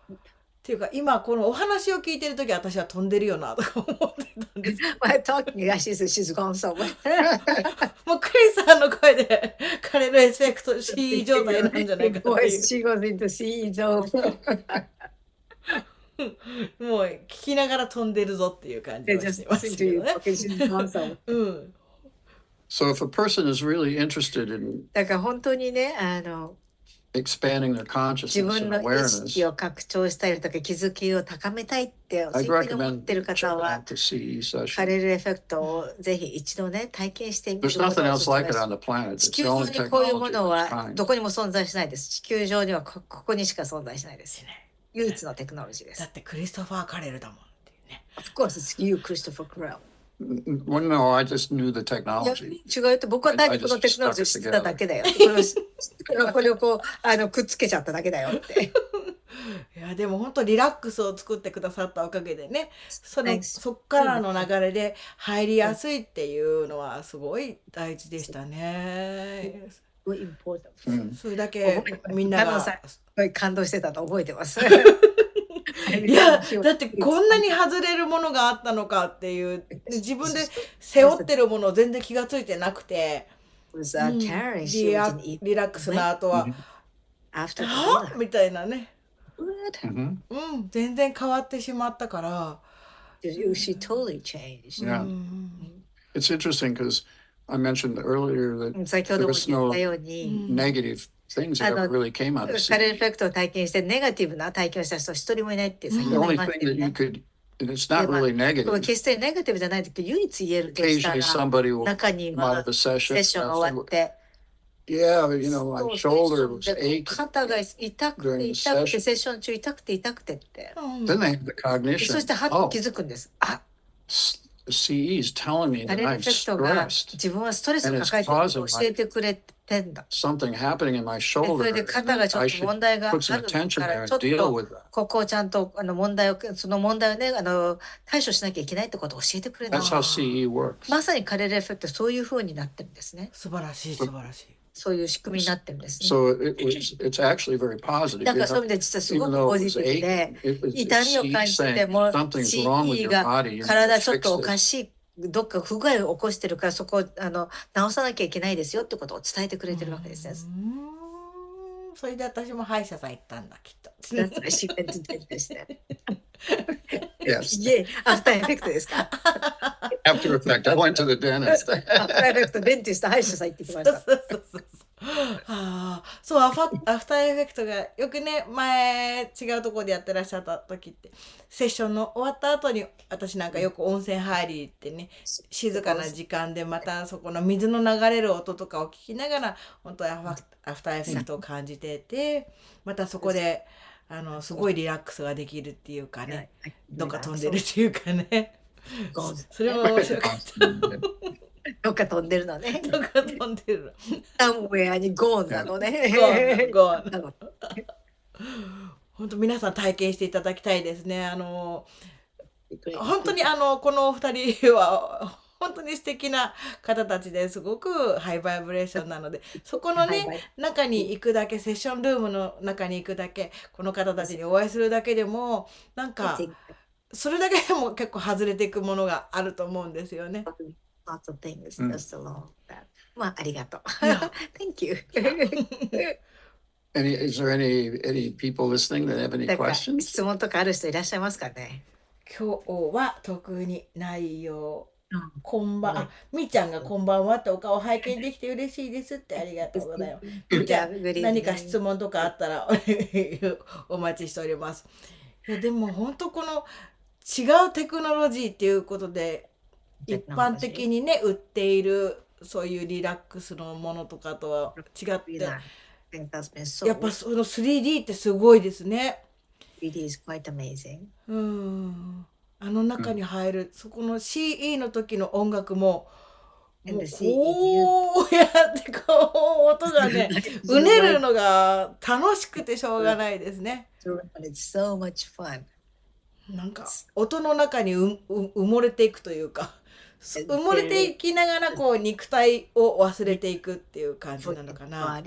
っていうか、今このお話を聞いてるとき、私は飛んでるよなとか思ってたんです。While talking, yeah, she's gone somewhere. もうクリスさんの声で彼のエフェクト C 状態なんじゃないかっていう。 Voice, she goes into C zone. もう聞きながら飛んでるぞっていう感じ They は just してます listen け to ど you ね。 talking, she's gone somewhere. うん。 So if a person is really interested in だから本当にね、expanding their 自 consciousness 分 and の意識 awareness, を拡張したりとか気づきを高めたいってそう I'd いうふうに思っ recommend てる方 checking は out the CE カ session. レルエフェクトをぜひ一度ね体験してみる There's ことを nothing お else 勧め like し it ます。 on the planet. 地 It's 球 the 上 only にこういうも technology の of は its kind. どこにも存在しないです。地球上にはここにしか存在しないです。唯一のテクノロジーでだっす。てクリストファー・カレルだもんっていうね。 Of course, it's you, Christopher Carell. Well, no, I just knew the いや technology. 違うと僕は単にこのテクノロジーを知ってただけだよ。これをこうくっつけちゃっただけだよって。いやでも本当リラックスを作ってくださったおかげでね、Thanks. そっからの流れで入りやすいっていうのはすごい大事でしたね。 Very important. それだけみんながカノンさんすごい感動してたの覚えてます。いやだってこんなに外れるものがあったのかっていう自分で背負ってるものを全然気がついてなくて、was, carrying. She リ was ラ in リラックスの後は after the は dinner. みたいなね、 Mhm. 全然変わってしまったから、 She totally changed. Yeah. It's interesting because I mentioned earlier that 先ほ there ども was 言っ no たように、 negative things that ever really came out of カレル CE. エフェクトを体験してネガティブな体験をした人は一人もいないって先 The ほど言 only いまし thing たよ that you ね。 could, and it's not really これ negative. 決してネガティブじゃないって唯一言えるとした Occasionally ら somebody will 中に come out は of a セ session ッションが and 終わっ say, て yeah, but, you know, そ my うセッシ shoulder ョン was で aching. 肩が痛くて during the 痛くて session. セッション中痛くて痛くてって、 Then they have the そ cognition. してはっと Oh, 気づくんです。あ、 CE is telling me カ that レルエ I'm フェクトが stressed. 自分はストレスを抱えていることを教えてくれてんだ。 Something happening in my でそ shoulder. れで肩がちょ I っと should 問題があ put る some か attention ら there ちょっ and deal と with that. ここをちゃんとその問題をね対処しなきゃいけないってことを教えてくれた。 That's how CE works. まさにカレルエフェクトそういう風になってるんですね。素晴らしい素晴らしい。そういう仕組みになってるんですね。 So it's actually very positive. だから You そういう know, 意味で実はすご even く though ポ it ジ was ティブで aching, it was 痛みを CE 感じて saying も something's wrong with CE your が body. You need 体 to ちょっ fix とおか this. しいどっか不具合を起こしてるからそこを直さなきゃいけないですよってことを伝えてくれてるわけですね。それで私も歯医者さん行ったんだきっと。That's why she went to dentist then. Yes. いえ、アフターエフェクトですか？ After effect, I went to the dentist. アフターエフェクト、デンティスト、歯医者さん行ってきました。そうアフターエフェクトがよくね前違うところでやってらっしゃった時ってセッションの終わった後に私なんかよく温泉入り行ってね静かな時間でまたそこの水の流れる音とかを聞きながら本当にアフターエフェクトを感じててまたそこですごいリラックスができるっていうかねどっか飛んでるっていうかねそれも面白かったどっか飛んでるのね。どっか飛んでるサムウェアにゴーンなのね。ゴーン本当皆さん体験していただきたいですね。本当にこのお二人は本当に素敵な方たちですごくハイバイブレーションなのでそこのね中に行くだけセッションルームの中に行くだけこの方たちにお会いするだけでもなんかそれだけでも結構外れていくものがあると思うんですよね。Lots of things just along that. まあありがとう。Thank you. Is there any people listening that have any だから questions? 質問とかある人いらっしゃいますかね。今日は特にないよ。こんばんあ、みーちゃんがこんばんはってお顔拝見できて嬉しいですってありがとうございます。みーちゃん何か質問とかあったらお待ちしております。いやでも本当この違うテクノロジーっていうことで一般的にね売っているそういうリラックスのものとかとは違ってやっぱその 3D ってすごいですね。 It is quite amazing. あの中に入る、そこの CE の時の音楽もこうやってこう音がねうねるのが楽しくてしょうがないですね。It's so much fun. なんか音の中に埋もれていくというか、埋もれていきながらこう肉体を忘れていくっていう感じなのかな。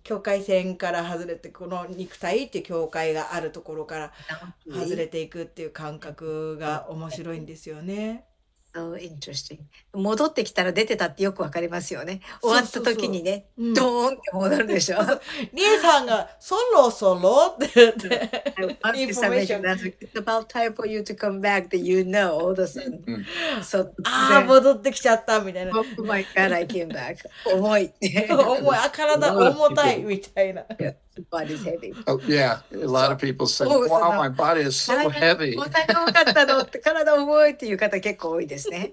境界線から外れて、この肉体っていう境界があるところから外れていくっていう感覚が面白いんですよね。So interesting. 戻ってきたら出てたってよくわかりますよね。終わった時にね、ドーンって戻るでしょ。リエさんがそろそろって言って、インフォメーションが It's about time for you to come back that you know all of a sudden. ああ、戻ってきちゃったみたいな。Oh my God, I came back. 重い。重い、体重たいみたいな。Body's heavy. Oh, yeah. A lot of people say, wow, my body is so heavy. 重かったのって体重いっていう方結構多いですね。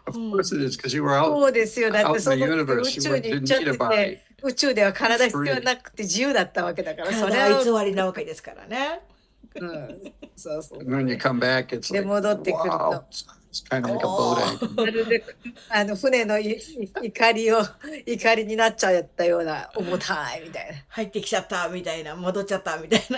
Of course it is, because you were out, そうですよ。だっ out て in そ the の universe. 宇 You 宙に行っ didn't ちゃっ need a て body. て、宇宙では体必要なくて自由だったわけだから、それ体は、偽りなわけですからね。そうそう。 And when you come back, it's で like, 戻ってくる wow. と。It's kind of like a boat anchor. なるべく船の怒りになっちゃったような重たいみたいな。入ってきちゃったみたいな、戻っちゃったみたいな。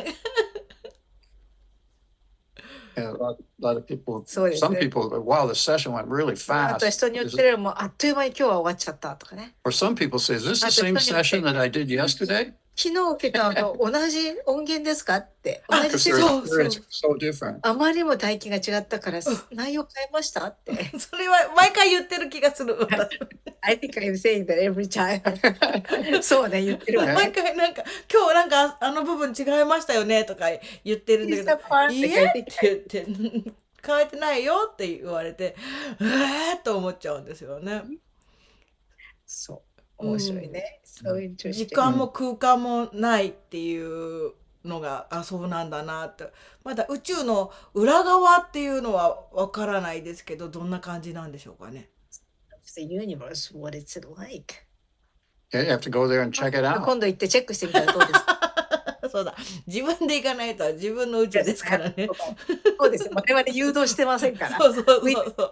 And a lot of people, そうです some ね。 people, wow, the session went really あと fast. 人によってもあっという間に今日は終わっちゃったとかね。 Or some people say, is this the same session that I did yesterday? 昨日受けたのと同じ音源ですかって。同じ Because セッ their ション。experience was so different. あまりにも体験が違ったから内容変えましたって。それは毎回言ってる気がする。I think I'm saying that every time. そうね、言ってるわね。毎回なんか、今日なんかあの部分違いましたよねとか言ってるんだけど、いいえって言って、変えてないよって言われて、と思っちゃうんですよね。そう。面白いね。So interesting. 時間も空間もないっていうのが、あ、そうなんだなって。まだ宇宙の裏側っていうのはわからないですけど、どんな感じなんでしょうかね。The universe, what it's like. Yeah, you have to go there and check it out. 今度行ってチェックしてみたらどうですか。そうだ、自分で行かないと自分の宇宙ですからね。そうです。我々誘導してませんから。そうそうそうそう。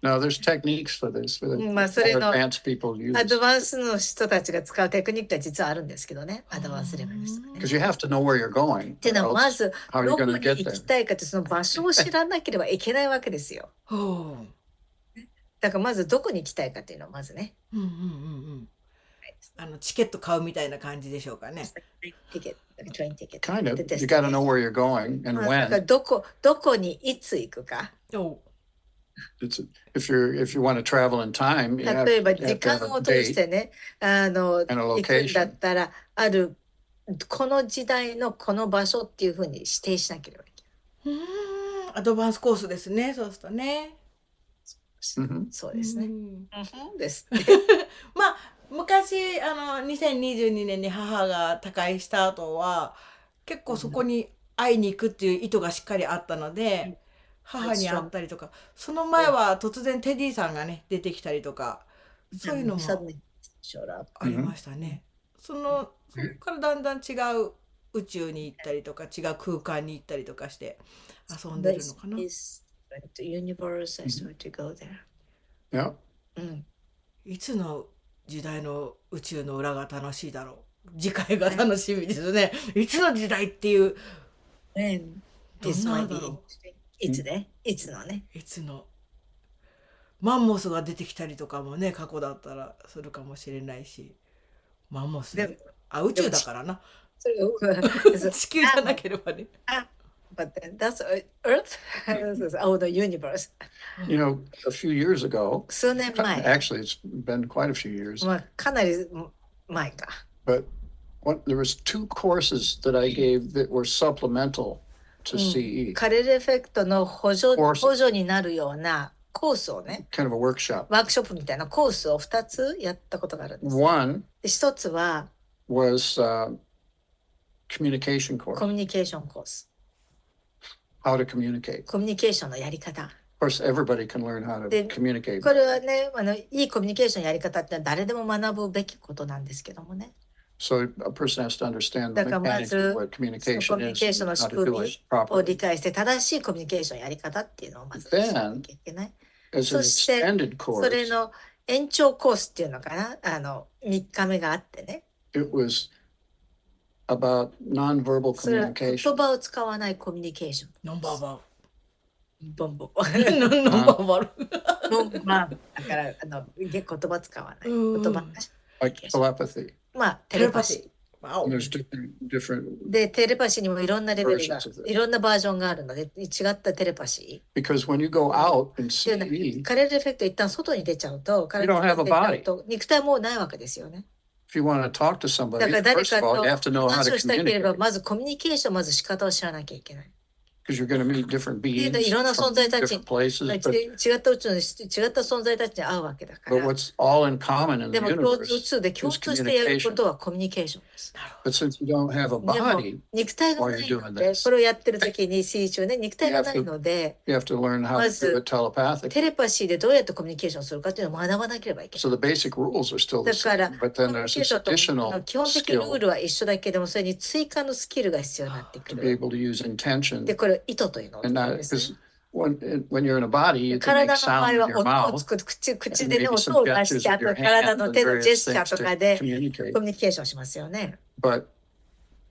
No, there's techniques for this. For the まあそれ more の advanced people use. アドバンスの人たちが使うテクニックは実はあるんですけどね。アドバンスレベルですとかね。 Because you have to know where you're going. っていうのは or ま else ず how are you どこ going に to get 行 there? きたいかってその場所を知らなければいけないわけですよ。ほう。だからまずどこに行きたいかっていうのをまずね。うんうんうんうん。チケット買うみたいな感じでしょうかね。Train ticket. Kind of. You got to know where you're going and だから when. どこにいつ行くか。おう。 It's, if you want to travel in time, you have, 例えば you 時 have to 間 have を a 通して date ね、and a 行くんだっ location. たらあるこの時代のこの場所っていうふうに指定しなければいけない。アドバンスコースですね。そうするとね。Mhm. そうですね。です。まあ昔2022年に母が他界した後は結構そこに会いに行くっていう意図がしっかりあったので、母に会ったりとか、その前は突然テディさんがね出てきたりとか、そういうのもありましたね。そこからだんだん違う宇宙に行ったりとか違う空間に行ったりとかして遊んでるのかな。Yeah. いつの時代の宇宙の裏が楽しいだろう。次回が楽しみですね。いつの時代っていう。どんなだろう。いつね。いつのね。いつの。マンモスが出てきたりとかもね、過去だったらするかもしれないし。マンモス。あ、宇宙だからな。地球じゃなければね。But then that's Earth. Oh, the universe. You know, a few years ago, 数年前。 actually, it's been quite a few years. まあかなり前か。But there was 2 courses that I gave that were supplemental to CE. カレルエフェクトの補助になるようなコースをね、 Kind of a workshop. ワークショップみたいなコースを2つやったことがあるんです。One で1つは was communication コ course. ミュニケーションコース。How to communicate. コミュニケーションのやり方。 Of course, everybody can learn how to で communicate. これはね、いいコミュニケーションのやり方ってのは誰でも学ぶべきことなんですけどもね。So a person has to understand the だからま mechanics ず of what その communication コミュニケーションの is 仕 and how to 組 do み it を理 properly. 解して正しいコミュニケーションのやり方っていうのをまず知らなきゃいけない。 As an そして extended それ course, の延長コースっていうのかな、3日目があってね。 it was about nonverbal それは言 communication. 葉を使わないコミュニケーション。ノンバーバボンボン。ル。ノンバーバル。まあ、だから言葉使わない。うん言葉。 Like telepathy. まあ、テテレパシー。レパシー。わお And there's different で、テレパシーにもいろんなレベルが versions of、it. いろんなバージョンがあるので、違ったテレパシ Because when you go out and ー。で see, カレルエフェクト一旦外に出ちゃうと、 You don't have a 出ちゃうと肉体もうないわけですよね。 if you want to talk to somebody, だから誰 first of か all, と you have to know how 話 to をしたければ、 communicate. まずコミュニケーション、まず仕方を知らなきゃいけない。 Because you're going to meet different beings いろんな from 存在たち different places. 違った宇宙の違った存在たちに会うわけだか But ら。 what's all in common in で the も共 universe 通で共通してやることはコミュニケーションです。 But since you don't have a でも body, 肉体がないので、これをやってる時に C 中ね、肉体がないので、 you have to learn how to do it telepathically. テレパシーでどうやってコミュニケーションするかっていうのを学ばなければいけない So。the basic rules are still the だから same, コ but ミュ then ニ there's ケーショ this ンと additional 基本的ルー skill ルは一緒だけども、それに追加のスキルが必要になってく to be る。 able to use intention. で、これを意図というのを And 言うん not ですね。 because when you're in a body, you can 体 make の場 sound 合 with は your 音を mouth 作る口 and でね maybe 音 some を出 gestures して、あ with と your 体 hand の and 手のジェ various スチャー things とか to で communicate. コミュニケーションしますよね。 But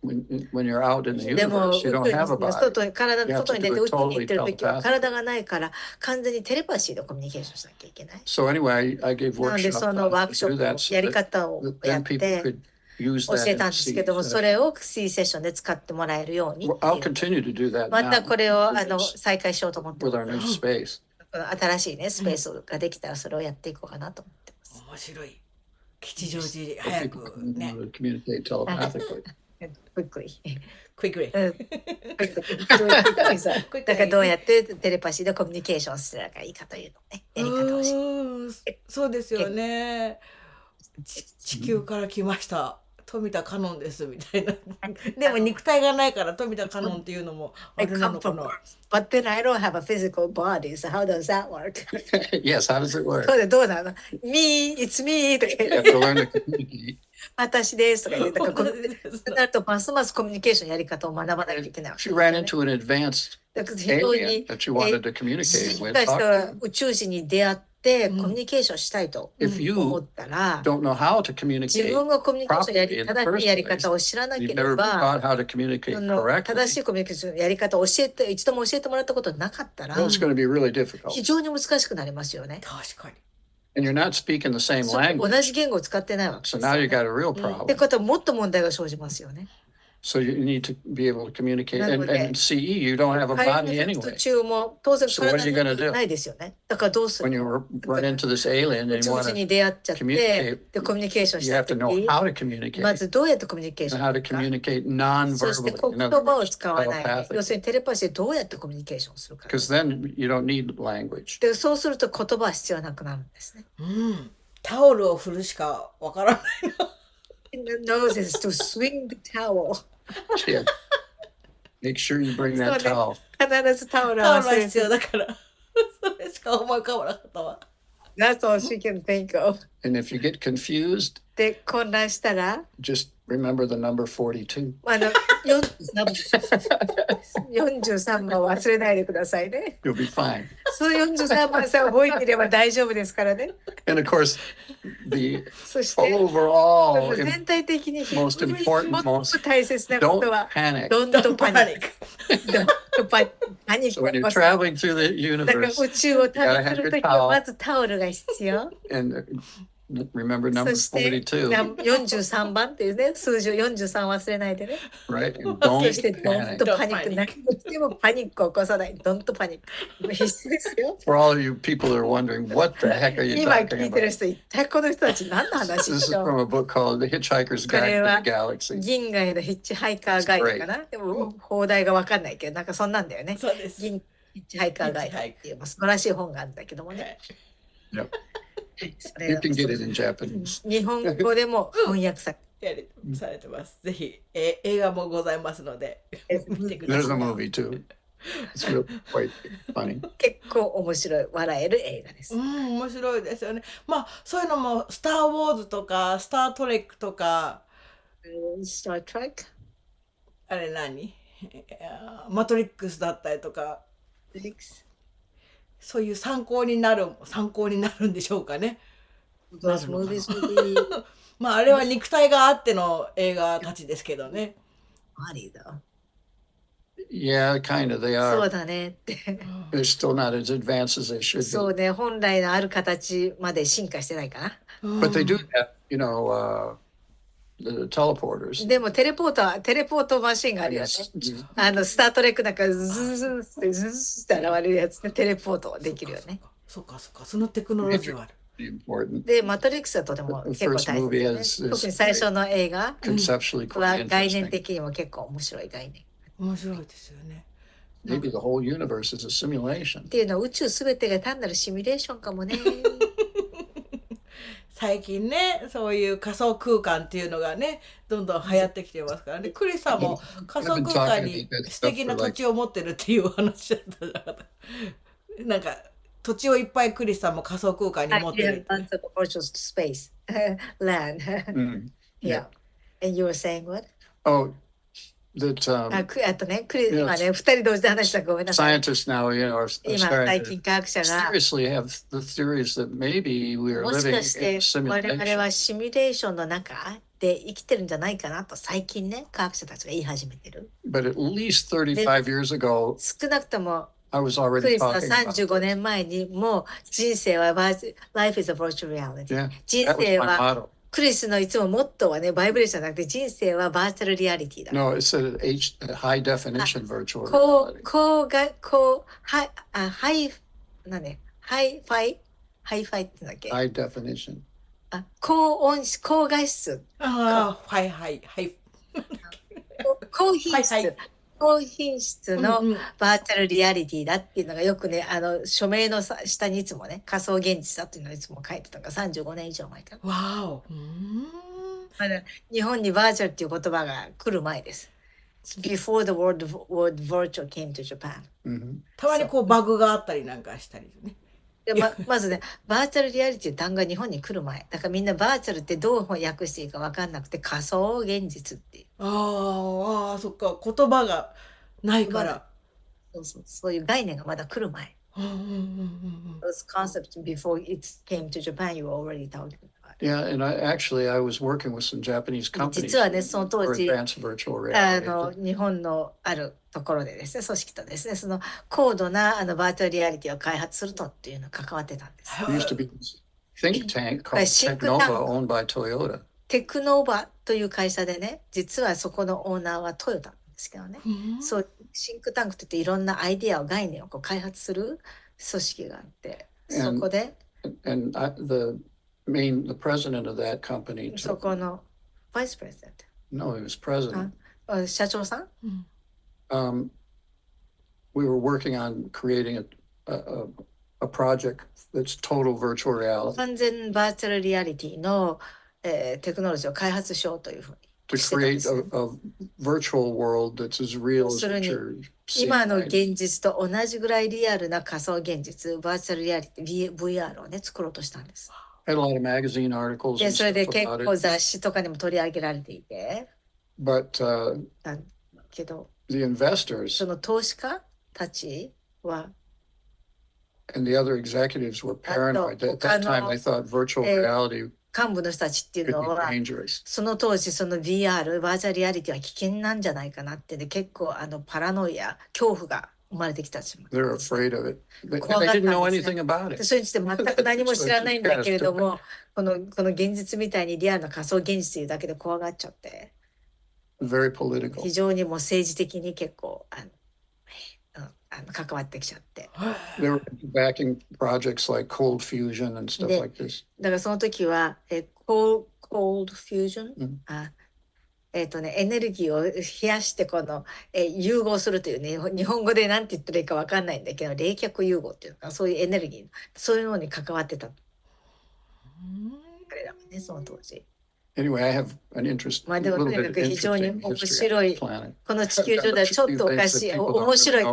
when you're out in the でも universe, you don't have a body. 体の You have 外 to に出 do て it 宇宙に行ってる totally 時は telepathically. 体がないから完全にテレパシーでコミュニケーションしなきゃいけない。 So anyway, I gave なので workshops そのワー to クショ do ップ that の so やり that 方をや then っ people て could use 教 that えたん in ですけども、 C. それを C セッションで使ってもらえるように Well, I'll continue to do that また now これを with 再開しようと思ってま our す。 new space. この新しいねスペースができたらそれをやっていこうかなと思ってます。面白い。吉祥寺 So 早 people く can ね。 communicate telepathically. quickly クイックリ。だからどうやってテレパシーでコミュニケーションするのがいいかというのね、やり方をしてそうですよね。地球から来ました富田佳音ですみたいな。でも肉体がないから富田佳音っていうのもあ I れな come のか from な。 Earth, but then I don't have a physical body, so how does that work? Yes, how does it work? そうでどうなの ?Me, it's me とか You 言っ have て to learn to communicate. 私ですとか言って、だからそうなるとますますコミュニケーションやり方を学ばなきゃいけないわ If け you です ran よね。 into an advanced だから非常 alien に that you wanted to communicate 進 with, 化し talk た to, 宇宙人に出会ってコミュニケーションしたいと if you 思ったら、 don't know how to 自 communicate, 分がコミュニケーションやり properly in the 正しいやり first 方 place, を知らな you've けれ never ば、 taught how to communicate その正し correctly, いコミュニケーションのやり方を一度も教えてもらったことなかったら、 well, it's going to be really 非 difficult. 常に難しくなりますよね。確かに。 And you're not speaking the same 同 language. じ言語を使ってないわけ So ですよ now you ね。 got a real って problem. ことはもっと問題が生じますよね。 So you need to be able to communicate. And なので、 in CE, you don't have a 会 body 議の途 anyway. 中も当然 So what 体 are you gonna に do? ないですよね。だからどうす When る you の run into this alien 宇 and you 宙 want 人 to に出会っちゃって、 communicate, でコミュニケーションし you た have to と know き、 how to ま communicate ずどうやってコミュニケーショ and ン how す to るか。 communicate そして non-verbally. 言 In other 葉を words, 使わない。要 telepathically. するにテレパシーでどうやってコミュニケーションするか。 Because then you don't need language. で、そうすると言葉は必要なくなるんですね。うん。タオルを振るしかわからない。Nose is to swing the towel. Yeah. Make sure you bring そう that ね。 towel. 必ずタオルをタオルは忘れて。必要だから。それしか思い浮かばなかったわ。That's all she can think of. And if you get confused, で、混乱したら、just remember the number 42. 43番忘れないでくださいね。You'll be fine. そう43番さえ覚えていれば大丈夫ですからね。And of course, the そして、overall 全体的に most important, 最も most 大切なこと don't は、panic. Don't パ panic. ニック。Don't panic. パニッ So ク when 起 you're こす。 traveling through the だから universe 宇宙を旅するときはまずタオルが必要。 and remember そ number して42, 43番っていうね、数字を43忘れないでね。 right? And そして don't ドン panic. とパニック。何をしてもパニックを起こさない。ドンとパニック。必須ですよ。 For all of you people who are wondering, what the heck are you 今 talking 聞いてる about? 人、一体この人たち何の This 話 is しよ from う。 a book called The Hitchhiker's これ Guide は to the Galaxy. 銀河へのヒッチハイカーガイドかな。でも放題がわかんないけど、なんかそんなんだよね。そうです。ヒッチハイカーガイドっていう、素晴らしい本があるんだけどもね。 Yep. それ You が can get it in Japanese. 日本語でも翻訳さやりされてます。ぜひ、映画もございますので見てくだ There's さ a い。 movie too. It's really quite funny. 結構面白い笑える映画ですう。ん、面白いですよね。まあそういうのもスター・ウォーズとかスター・トレックとかStar Trek? あれマトリックスだったりとかそういう参考になるんでしょうかね。Those movies will be まああれは肉体があっての映画たちですけどね。body though. Yeah, kind of. They そう are. だねって。They're still not as advanced as they should そう be. ね、本来のある形まで進化してないかな。But they do have, the teleporters. でもテレポートマシンがあ I るよね。 guess. スタートレックなんかズズズってズズって現れるやつでテレポートできるよね。そうかそうか、そのテクノロジーはある。Important. で、マトリックスはとても The 結構 first 大 movie 切 is ね。特に最初の映画 conceptually は quite 概念 interesting. 的にも結構面白い概念。面白いですよね。Maybe the whole universe is a simulation. っていうのは宇宙すべてが単なるシミュレーションかもね。最近ね、そういう仮想空間っていうのがね、どんどん流行ってきてますからね。クリスさんも仮想空間に素敵な土地を持ってるっていうお話だったじゃなかった。なんか土地をいっぱいクリスさんも仮想空間に持ってる。Lots of virtual space, land. Yeah. And you were saying what? Oh, that あとね、今ね、二人同時で話したらごめんなさい。 scientists now, are 今、 starting 最 to 近科学者が、 seriously have the theories that maybe we are もし living かして in 我々 simulation. はシミュレーションの中で生きてるんじゃないかなと最近ね、科学者たちが言い始めてる。 But at least 35 years ago, 少なくとも I was ク already リスは talking about. 35年前にもう人生はLife is a virtual reality。 Yeah, 人 that was 生 my は motto. クリスのいつもモットーはね、バイブレーションじゃなくて人生はバーチャルリアリティだ。 No, it said high definition virtual 高 reality. 高が高ハイハイなんねハイファイって言うんだっけ、 High definition. 高画質ああ、はいはいはい。高品質、はいはい高品質のうんうんバーチャルリアリティだっていうのがよくね、署名の下にいつもね、仮想現実だっていうのをいつも書いてたのが35年以上前かな。わお。まだ日本にバーチャルっていう言葉が来る前です。Before the word virtual came to Japan。Mhm. たまにこうバグがあったりなんかしたりね。でまずね、バーチャルリアリティって単語が日本に来る前。だからみんなバーチャルってどう訳していいか分かんなくて仮想現実っていう。ああ、そっか、言葉がないから。そういう概念がまだ来る前。うんうんうんうん Those concepts before it came to Japan, you were already talking about. Yeah, and I was working with some Japanese companies 実はね、その当 for 時、advanced virtual reality. 日本のあるところでですね、組織とですね、その高度なバーチャルリアリティを開発するとっていうのに関わってたんです。There used to be this think tank called Think Technova tank. owned by Toyota. テクノーバという会社でね、実はそこのオーナーはトヨタなんですけどね、そうシンクタンクって言っていろんなアイディアを概念をこう開発する組織があって、そこで And the president of that company, そこのバイスプレゼン no, he was president. ト、社長さん、We were working on creating a project that's total virtual reality 完全バーチャルリアリティの、テクノロジーを開発しようというふうに to してたんで create すよ。 a virtual world that's as real as what you're seeing. 今の right? 現実と同じぐらいリアルな仮想現実、バーチャルリアリティ、VR をね、作ろうとしたんです。Had a lot of magazine articles で、 and それ stuff で結 about 構 it. 雑誌とかにも取り上げられていて、 But だけど、 the investors その投資家たちは、 and the other executives were paranoid. At that time, they thought virtual reality 幹部の人たちっていう could の be は、 dangerous. その当時その VR、バーチャルリアリティは危険なんじゃないかなってね、結構パラノイア、恐怖が生まれてきたしま They're afraid of it. They 怖がったん didn't ですね。 know anything about で it. それにして全く何も知らないんだけれども、この現実みたいにリアルな仮想現実というだけで怖がっちゃって、 Very political. 非常にもう政治的に結構関わってきちゃって。 They were backing projects like cold fusion and stuff Yeah. like this. だからその時は、cold fusion、エネルギーを冷やして融合するというね、日本語で何て言ったらいいか分かんないんだけど、冷却融合っていうのか、そういうエネルギー、そういうのに関わってた。彼らもね、その当時。 Anyway, I have an interest. まあでもとにかく非常に面白い、 planet. この地球上ではちょっとおかしい、面白い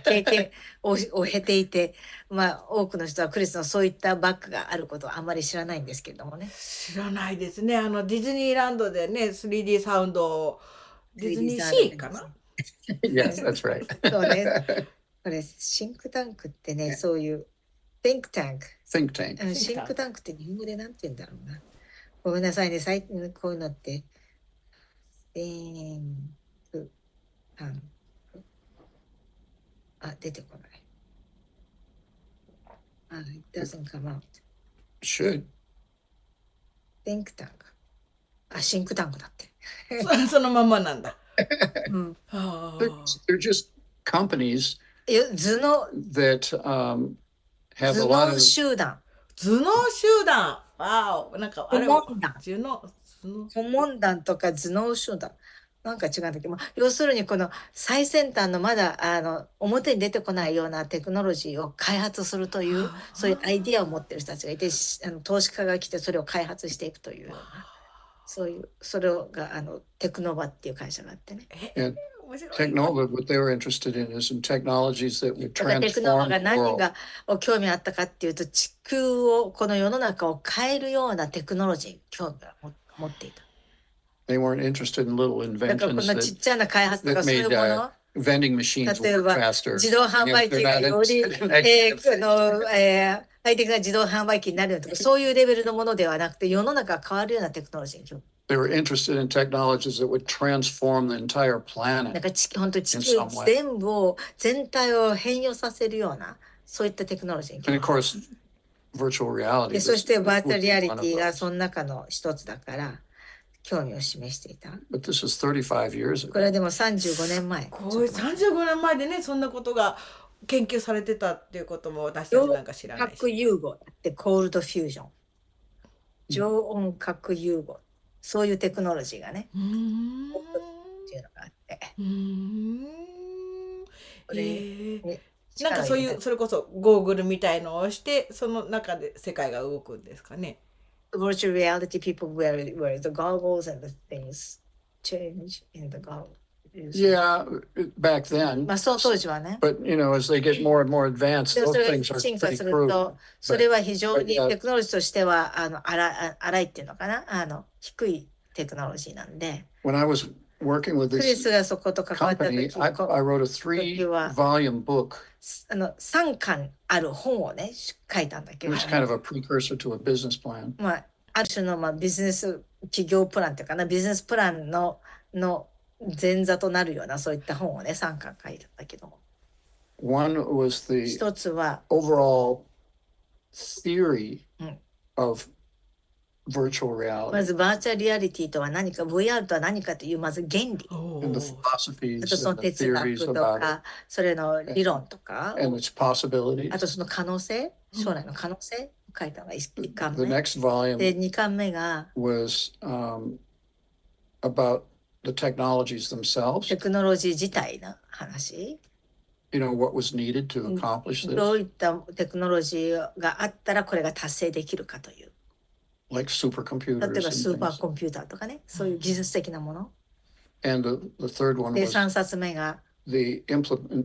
経験を経ていて、まあ多くの人はクリスのそういったバッグがあることはあんまり知らないんですけれどもね。知らないですね。ディズニーランドでね、3D サウンドをディズニーシーかな。Yes, that's right. そうね。これシンクタンクってね、そういう think tank。 Think tank. シンクタンクって日本語でなんて言うんだろうな。ごめんなさいね、最近こういうのって。出てこない。It doesn't come out. Should. Think tank. シンクタンクだって。そのままなんだ。They're just companies 頭 that have a lot 脳 of 集団。頭脳集団。わお、なんかあれは顧問団顧問団とか頭脳集団。なんか違うんだけど、要するにこの最先端のまだ表に出てこないようなテクノロジーを開発するという、そういうアイディアを持ってる人たちがいて、投資家が来てそれを開発していくというような、そういう、それがテクノバっていう会社があってね。Technova, what they were interested in is in technologies that would だからテクノバ transform が the 何 world. が興味あったかっていうと、地球を、この世の中を変えるようなテクノロジーに興味を持っていた。They weren't interested in little だからこ inventions のちっちゃな開発とか that そういう made もの、 vending machines 例え work ば faster. 自動販売機が They're not より、 interested in that. ハイテクな自動販売機になるよとか、そういうレベルのものではなくて、世の中が変わるようなテクノロジーに興味。They were interested in technologies that would transform the entire なん planet. か本当に地球 in some way. 全部を、全体を変容させるような、そういったテクノロジーに興 And 味 of。course, virtual reality. で、そしてバーチャルリアリテ would be ィ one が of those. その中の一つだから、興味を示していた。 But this was 35 years これは ago. でも35年前。こういう35年前でね、そんなことが研究されてたっていうことも私たちなんか知らないし。核融合だってコールドフュージョン。常温核融合。そういうテクノロジーがね、っていうのがあって。なんかそういう、それこそゴーグルみたいのをして、その中で世界が動くんですかね。Virtual reality people wear the goggles and the things change in the goggles. Yeah, back then. まあそう当時はね。 But, you know, as they get more and more advanced, で those それ things が are 進化 pretty する crude. と、それは非常に But, テクノロジーとしては荒いっていうのかな、低いテクノロジーなんで。 When I was working with クリ this スがそこと関わった company, 時 I wrote a 3-volume book. 3巻ある本をね書いたんだけ It ど、 was kind of a precursor to a business plan. まあある種のビジネス企業プランっていうかな、ビジネスプランの前座となるようなそういった本をね3巻書いたんだけども、 One was the 一つは overall theory うん of virtual ま reality ずバーチャルリアリティとは何か、 VR とは何かというまず原理、 and the あ philosophies とその and the 哲学 theories と about it かそれの理論とか、 and its possibilities. あとその可能性、将来の可能性を書いたのが1巻 The 目 next volume で、2巻目が was about the technologies themselves, テクノロジー自体の話、 you know, what was needed to accomplish ど this, ういったテクノロジーがあったらこれが達成できるかという、 like 例え supercomputers ばスー and パー things. コンピューターとかね、そういう技術的なもの And the third one で、 was 3冊目が the それを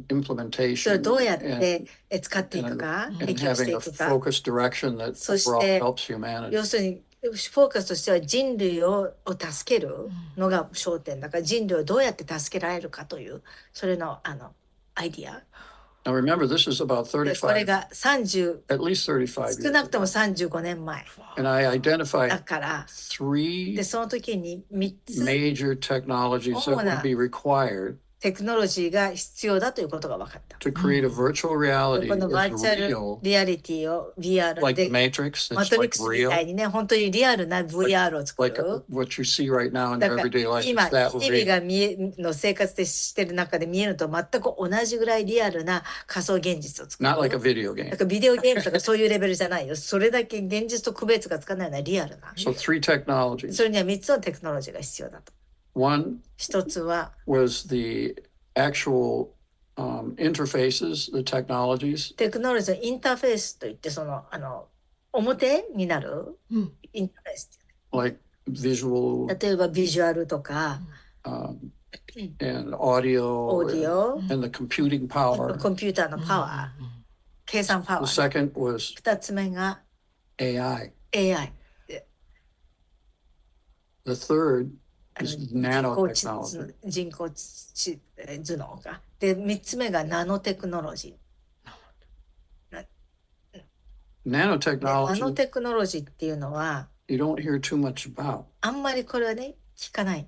implementation どうやっ and, て使っていくか、 and 適用して having い a くか、 focused direction that そして overall helps humanity. 要するにフォーカスとしては人類を助けるのが焦点だから、人類をどうやって助けられるかというそれのアイディア Now remember, this is about で、これ 35, が30 at least 35少な years くとも ago. 35年前 And I だ identified から、 3でその時に3つ major technologies that would be required テクノロジーが必要だということが分かった。 to create a virtual reality このバー that's チャル real, リアリティを VR like で で Matrix, マ it's トリッ like クスみたい real, にね、本当にリアルな VR を作 like る。 what you see right now in だから everyday life. 今 It's that 日々 real. がの生活でしてる中で見えるのと全く同じぐらいリアルな仮想現実を作る。 Not like a video なん game. かビデオゲームとかそういうレベルじゃないよ。それだけ現実と区別がつかないようなリアルな。 So 3 technologies. それには3つのテクノロジーが必要だと。 One 一つは was the actual interfaces, the technologies, テクノロジーのインターフェースといって、その表になるインターフェースっていうね。 like visual 例えばビジュアルとか、 and オ audio ーディオ、 and the computing power. コンピューターのパワー、計算パワ The ー。 second was 二つ目が AI. AI。 The third is 人工知 nanotechnology. 人工知頭脳が。で、三つ目がナノテクノロジー。でナノ Nanotechnology, テクノロジーっていうのは、 you don't hear too much about. あんまりこれはね、聞かない。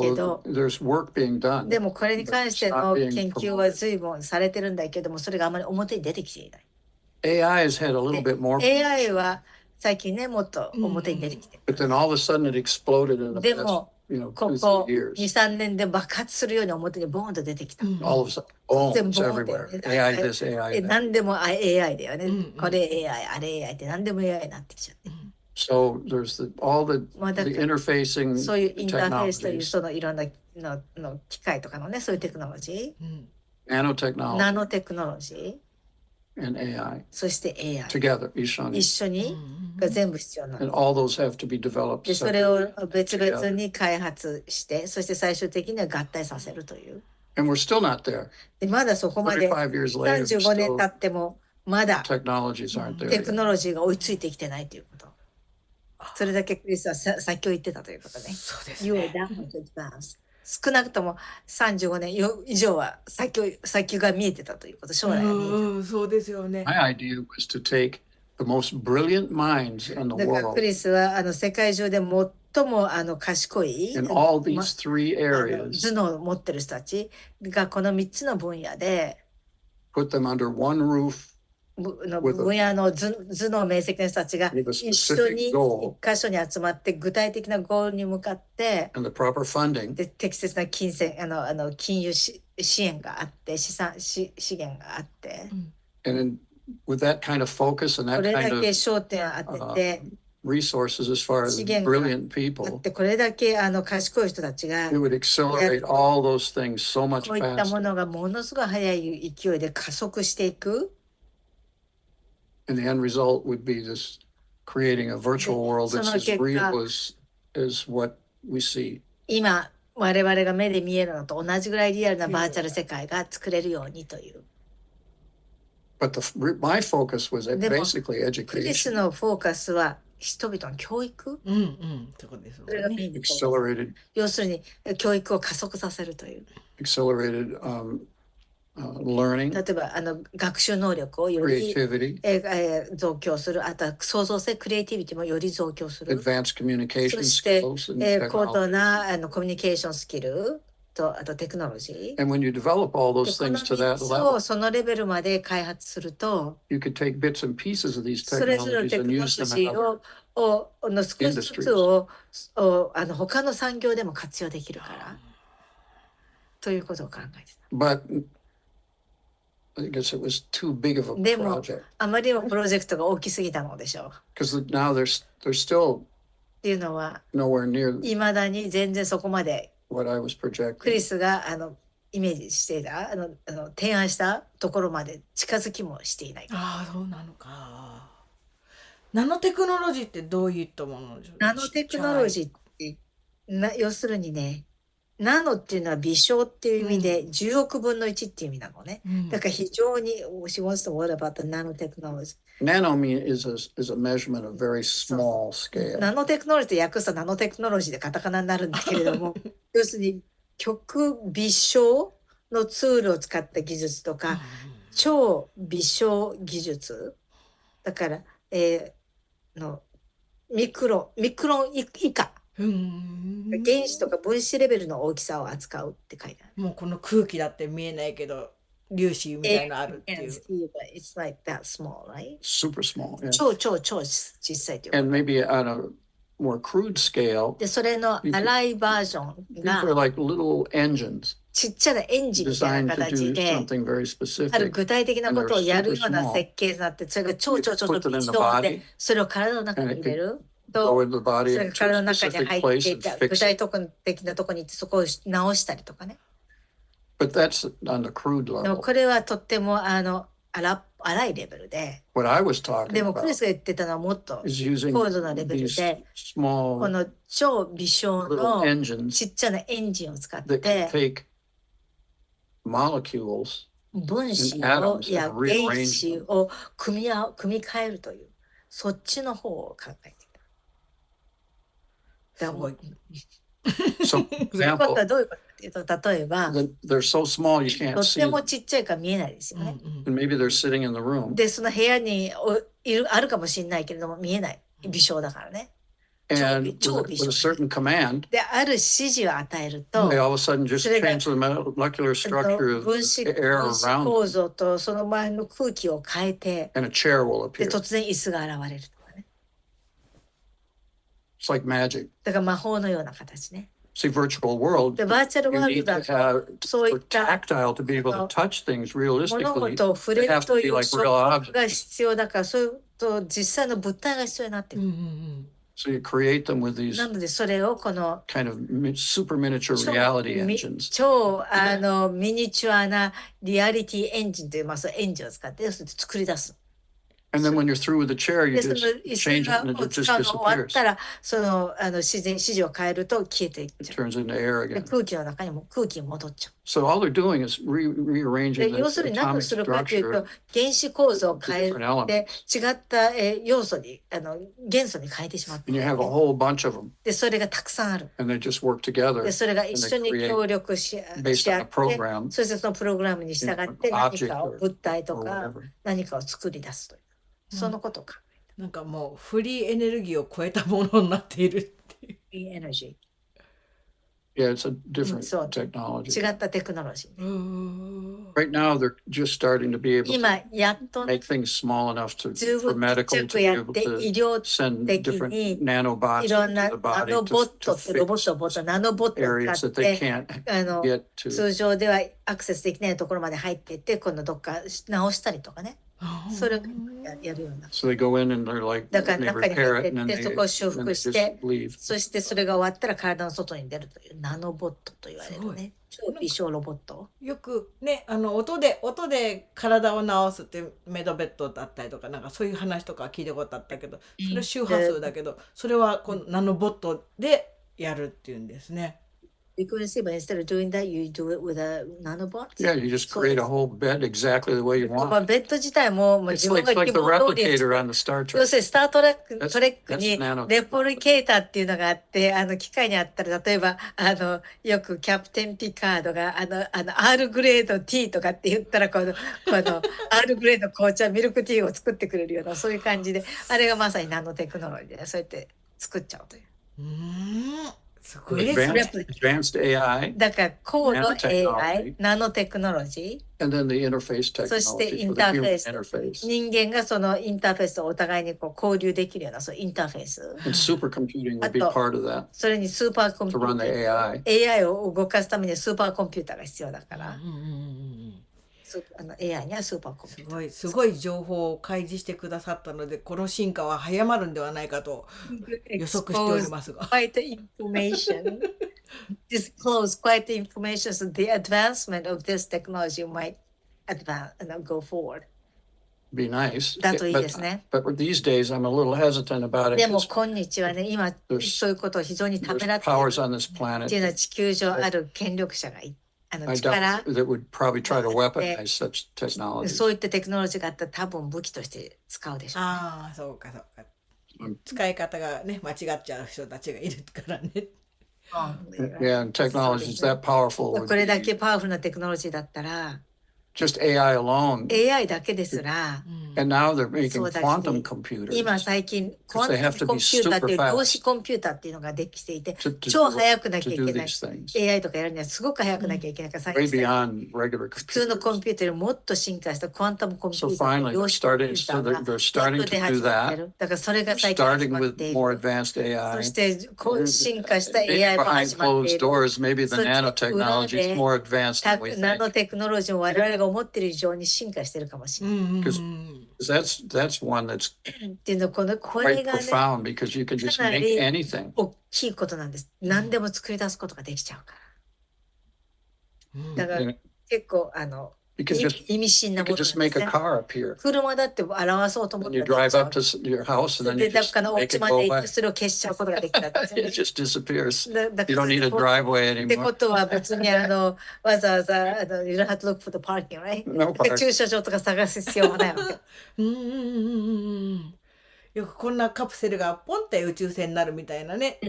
けど、there's work being done. でもこれに関しての研究は随分されてるんだけども、それがあまり表に出てきていない。AI has had a little bit more. AI は最近ね、もっと表に出てきてる。But then all of a sudden it exploded in the で past, も、こ 2, こ 3 years. 2、3年で爆発するように表にボーンと出てきた。All of a sudden, oh, 全部 it's ボーン everywhere. って AI this, AI that. 何でも AI だよね。これ AI、あれ AI って何でも AI になってきちゃって。So there's all the だから interfacing そういうインターフェースという technologies, そのいろんなの機械とかのね、そういうテクノロジー、ナ nanotechnology ノテクノロジー、 and AI そして AI、 together, 一一緒にが全部必要な and の。 all those have to be developed で、それ separately. を別々に開発して、そして最終的には合体させるという。And we're still not there. で、まだそこまで35 years later, 35年経 still ってもまだ technologies aren't there テク yet. ノロジーが追いついてきてないということ。それだけクリスは先を言ってたということね。そうです You ね are down to advance. 少なくとも35年以上は先が見えてたということ、将来が見えてそうですよね。 My idea was to take the most brilliant minds in the た。だからク world リスは世界中で最も賢い in all these three 頭 areas, 脳を持ってる人たちがこの3つの分野で put them under one roof 分野の頭脳明晰な人たちが with a 一緒に specific goal 一箇所に集まって具体的なゴールに向かって and the proper funding. で適切な金融支援があって資源があって、 And with that kind of focus and こ that れ kind だ of け焦点を当てて resources as far as 資源が brilliant あっ people, てこれだけ賢い人たちが it would accelerate all those things so much こういったも faster. のがものすごい速い勢いで加速していく。 And the end result would be this creating a virtual world that's as real as what we see. 今我々が目で見えるのと同じぐらいリアルなバーチャル世界が作れるようにという。 But my focus was でも basically クリス education, のフォーカスは人々の教育、そうですそれがメね。インでフォーカス。 accelerated 要するに教育を加速させるという。 learning, 例えば学習能力をより creativity, 増強する、あとは創造性、クリエイティビティもより増強する。 advanced communication そして skills, and 高度 technology. なコミュニケーションスキルとあとテクノロジー。 And when you develop all で those この things to 3 that つ level, をそのレベルまで開発すると、 you could take bits and pieces of these それぞれの technologies テク and ノロ use ジ them ー in other. の少しずつを他の産業でも活用できるからということを考えてた。 But I guess it was too big of a でも project あまりにもプロジェクトが大きすぎたのでしょう。 because now they're still っていうのは nowhere near いまだに全然そこまで what I was クリ projecting. スがイメージしていた提案したところまで近づきもしていない。ああ、そうなのか。ナノテクノロジーってどういったものでしょう。ナノテクノロジーって要するにね、ナノっていうのは微小っていう意味で10億分の1っていう意味なのね。だから非常に She wants to what about the nanotechnology. Nano is a measurement of very small scale. ナノテクノロジーって訳すとナノテクノロジーでカタカナになるんだけれども要するに極微小のツールを使った技術とか、超微小技術だから、ミクロン以下、原子とか分子レベルの大きさを扱うって書いてある。もうこの空気だって見えないけど粒子みたいなあるっていう。It's like that small, right? Super small. Yeah. 超小さいという。 And maybe on a more crude scale, でそれの粗いバージョン these が are like little engines ちっちゃなエンジンみたい designed な to 形 do で something very ある specific. 具体的なことをやるような設計になって、それが超微小でそれを体の中に入れる Go と in the そ body れが into 体 a の中に specific 入って place い and た具 fix 体 it. 的なところに行ってそこを直したりとかね。 But that's on the crude でも level. これはとっても荒いレベルで、 What I was talking でもクリ about スが言ってたのはもっと is using 高度なレベル these で、こ small の超微小 little の engines ちっちゃなエンジンを使っ that can て take molecules 分子 and atoms をや and 原 rearrange 子 them. を組み替えるというそっちの方を考えていた。すごい。 So, ということ example, はどういうことかというと、例えば they're so small you と can't っ see ても them. ちっちゃいから見えないですよね。 And maybe they're sitting in the room. でその部屋にあるかもしれないけれども見えない微小だからね。And with 超 a ビジョ certain command, で、ある指示を与えると、 they all of a sudden just それが change the molecular structure of 分子 the air 分子 around 構 them, 造とその周りの空気を変えて、 and a chair will で、 appear. 突然椅子が現れるとかね。 It's like magic. だから魔法のような形ね。 See, virtual world, で、バーチャル you ワール need ド to だ have と、そうい for った tactile to be able to touch things 物 realistically. 事を触れ They る have と to い be う like 触 real 覚 objects. が必要だから、そういうと実際の物体が必要になってくる。So you create them with these なので、それをこの kind of super miniature 超 reality engines. 超ミニチュアなリアリティエンジンという、まあ、そうエンジンを使ってそれで作り出す。 And then when you're through with the chair, you で、その just 椅子 change it が and it を just 使うの終わっ disappears. たら、その指示を変えると消えていっちゃ Turns into air う。で、 again. 空気の中にも空気に戻っちゃう。 So all they're doing is で、 rearranging 要 the するに何を atomic するかという structure と、原子構造を変え to different て elements. 違った要素に元素に変えてしまって、 And you have a whole bunch of them, で、それがたくさんある。 and they just work together で、それが一緒に協力し based 合 on っ a て、 program そしてそのプログラムに従って何かを物体と or か whatever. 何かを作り出すという、そのことか。なんかもうフリーエネルギーを超えたものになっているっていう。いいエナジ Yeah, it's a different そう technology. ー、違ったテクノロジー。 Right now, they're just starting to be able to 今、やっと make things small enough to 十 for 分ちっち medical ゃ to く be やっ able て、医 to 療 send 的 different に nanobots いろん into な the ナ body ノボッ to トってロボ fix ット、ナノボットを areas 使っ that they て、 can't あの get to. 通常ではアクセスできないところまで入っていって、今度どっか直したりとかね、それをやるような。 So they go in and they're like, だか they ら中に repair 入 it って and い then って、そ they, こを修 then they 復し just て、 leave. そしてそれが終わったら体の外に出るというナノボットと言われるね、超微小ロボット。よくね、音で体を治すってメドベッドだったりとか、なんかそういう話とか聞いたことあったけど、それ周波数だけど、それはこのナノボットでやるっていうんですね。Frequency, but instead of doing that, you do it with a nanobot. Yeah, you just create a whole bed exactly the way you まあ want. ベッド自体も、まあ、 It's 自分 like, が it's 希 like the 望通りに replicator on the Star 要 Trek. するにスタートレック That's- トレック that's に nano レプリケーターっていうのがあって、機械にあったら、例えばよくキャプテンピカードがR グレード T とかって言ったらこのR グレード紅茶ミルクティーを作ってくれるような、そういう感じで、あれがまさにナノテクノロジーで、そうやって作っちゃうという。すごいですね。 Advanced AI, だから高度 Nanotechnology AI ナノテクノロジ and then the interface ー、そして technology イン for タ the ーフェ human ース、 interface. 人間がそのインターフェースとお互いにこう交流できるような、そうインターフェース、 And supercomputing would be あと part of that それにスーパーコンピ to ュ run ー the タ AI. ー AI を動かすためにスーパーコンピューターが必要だから、AI にはスーパーコンピューター。すごい情報を開示してくださったので、この進化は早まるんではないかと予測しておりますが。 Quite the information. Disclose quite the information. So the advancement of this technology might advance and go forward. Be nice. だといいですね。 But these days, I'm a little hesitant about it でも because 今日はね、今 There's- そういうことを非常にためら there's っている powers on this っていうのは planet. 地球上ある権力者がI 力 doubt that would probably try to Yeah. weaponize such technologies. そういったテクノロジーがあったら多分武器として使うでしょうね。ああ、そうかそうかうん。使い方がね、間違っちゃう人たちがいるからね。 Yeah, and technology is that powerful. こ would れだ be けパワフルなテクノロジーだったら just AI alone. AI だけですら And now they're making そうだし quantum computers 今最近クワン they タ have to ムコン be ピューターっていう super fast 量子コンピューターっていうのができていて to 超速くなきゃい do けない these things. AI とかやるにはすごく速くなきゃいけないから最 Way 近 beyond regular 普通のコン computers. ピューターよりもっと進化したクワンタムコンピュ So ーター finally, 量 they're 子コンピュ starting. ータ So ーが they're や starting っと出 to 始 do めて that. る。だからそれが最近始 Starting まっ with てい more る。 advanced そ AI. してこう進化した Maybe AI も behind 始まってい closed る。 doors, maybe the そして nanotechnology is 裏で more advanced than we ナ think. ノテクノロジーを我々が思っている以上に進化してるかもしれない Because that's one that's っていうのこれ quite がね profound because you can just かな make り anything. 大きいことなんです。何でも作り出すことができちゃうから。だから And 結構 you can just 意味深 you なも can のなん just で make す a ね。 car appear. 車だって表そうと思っ And た you らでき drive ちゃう up to your house and then で you だ just からお make 家 it ま go で行っ away. てそれを消しちゃうことができたんですよ It ね。 just disappears. だか You ら don't need a こ driveway ってこ anymore. とは別にわざわざyou don't have to look for the parking, right? No parking. 駐車場とか探す必要もないわけ。いよくこんなカプセルがポンって宇宙船になるみたいなね、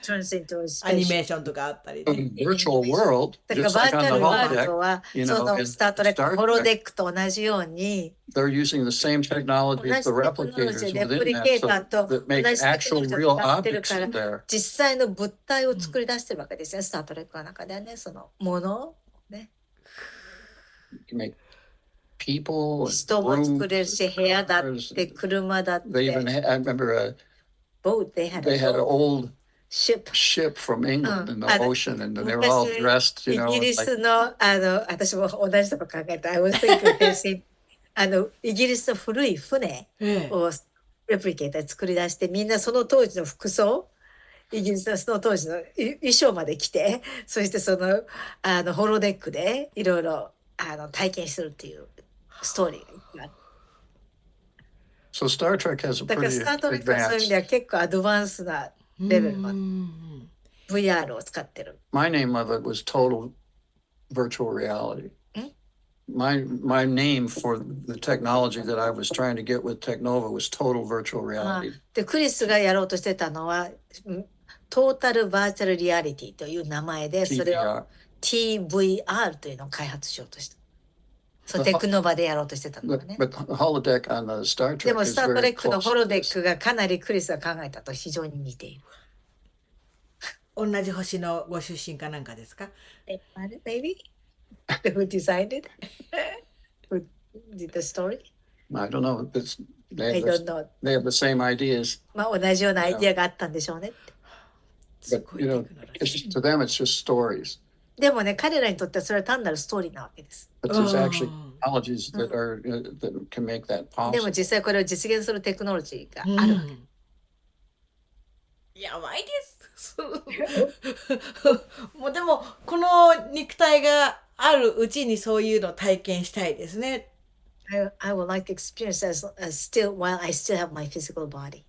turns into a アニ spaceship メーションとかあったり The ね。 virtual world, だから just バー like チ on ャ the ルワール holodeck, ドは you そ know, の in スタートレック Star ホロ Trek, デックと同じように they're using the same 同 technology じ as テ the クノロジ replicators ーレプ within リ that, ケー so ターと that 同 make じテクノ actual ロジー real を使ってる objects から in there. 実際の物体を作り出してるわけですね、スタートレックの中ではね、そのものをね。 You can make people and 人も作れる rooms し、 and 部屋だっ cars. て、車だっ They even て、 I remember boat, they had they had an a old ship. ship from England in the あの ocean, and they were all 昔 dressed, you イ know, ギリ like スの私も同じとこ考えた。I was thinking the same. イギリスの古い船ええ、をレプリケーターで作り出して、みんなその当時の服装、イギリスのその当時の衣装まで着て、そしてそのホロデックでいろいろ体験するっていうストーリーがある。 so. Star Trek has a だから pretty スタートレックはそういう意味 advanced. では結構アドバンスなうんレベルの VR を使ってる。 My name of it was total virtual reality. Hmm? My name for the technology that I was trying to get with Technova was total virtual あ reality. でクリスがやろうとしてたのはトータルバーチャルリアリティという名前でそれを TVR. TVR というのを開発しようとした。そうテクノバでやろうとしてたのは But, ね。 but holodeck on the Star で Trek も is スタート very レックの close ホ to ロデッ this. クがかなりクリスが考えたと非常に似ている。同じ星のご出身かなんかですか？ Maybe? Who designed it? Who did the story? I don't know. It's, I don't know. they have the same ideas, まあ同じようなアイディアがあったんでしょうねって。す but ごい you テ know, クノロ it's ジ just, to them it's just stories. でもね、彼らにとってはそれは単なるストーリーなわけです。 But ー。 there's actually うん technologies that are that can make that でも possible. 実際これを実現するテクノロジーがうあるわけ。ん、やばいです。もうでもこの肉体があるうちにそういうのを体験したいですね。I would like to experience as still while I still have my physical body.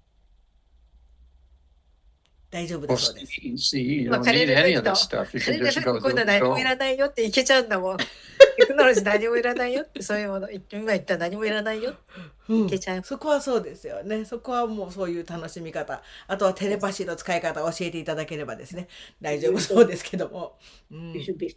大丈夫だ Well, そうです。 see, you まあ don't カレ need ルエフ any ェ of クト、 this stuff. You カレ can ルエ just フェク go トこういうの do 何も it. いらないよっていけちゃうんだもん。テクノロジー何もいらないよってそういうもの、今言った何もいらないよ。うんいけちゃう。そこはそうですよね。そこはもうそういう楽しみ方。あとはテレパシーの使い方を教えていただければですね。大丈夫そうですけども。うん You should be fine.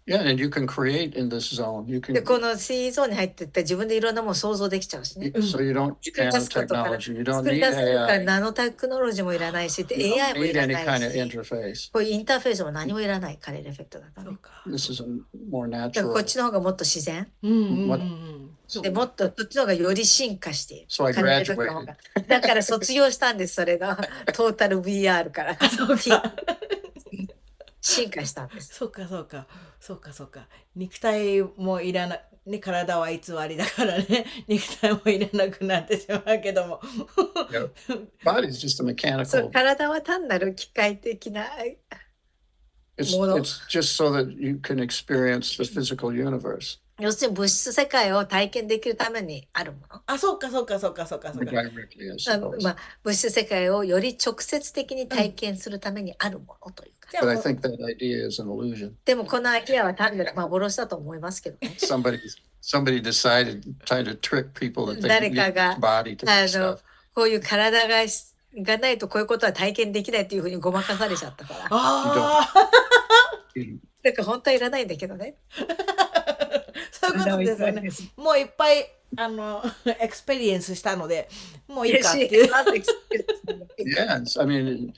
Yeah, and you can create in this zone. You で、 can, この C ゾーンに入っていって自分でいろんなもの想像できちゃうしね。 so you don't 作り出すことから、 nanotechnology. You don't 作り need 出せるから AI. ナノテクノロジーもいらないし、で You AI don't もい need ら any ない kind of し、 interface. こういうインターフェースも何もいらないカレルエフェクトだからね。そう。か。 This is a more だからこ natural. っちの方がもっと自然。うんうんうんうん。そうでもっとこっちの方がより進化している。 So I カレルエフェクトの方がだから卒業したんです、それが。トータル VR から。そうか。進化したんです。そうかそうかそうかそうか。肉体もいらなね、体は偽りだからね、肉体もいらなくなってしまうけども。 Yeah. Body's just a そう mechanical. 体は単なる機械的な It's もの。 it's just so that you can experience the physical universe 要するに物質世界を体験できるためにあるもの。あ、そうかそうかそうかそうかそうか。 directly, I suppose. まあ、物質世界をより直接的に体験するためにあるものというか。じゃあ But も I う think that idea is an illusion. でもこのアイデアは単なる幻だと思いますけどね。 Somebody decided trying to trick people that they 誰 need かが their body to do こ stuff. ういう体がないとこういうことは体験できないっていうふうにごまかされちゃったから。ああ、だから本当はいらないんだけどね。そういうことですよね。もういっぱいエクスペリエンスしたので、もういいかっていう。 Yes, I mean,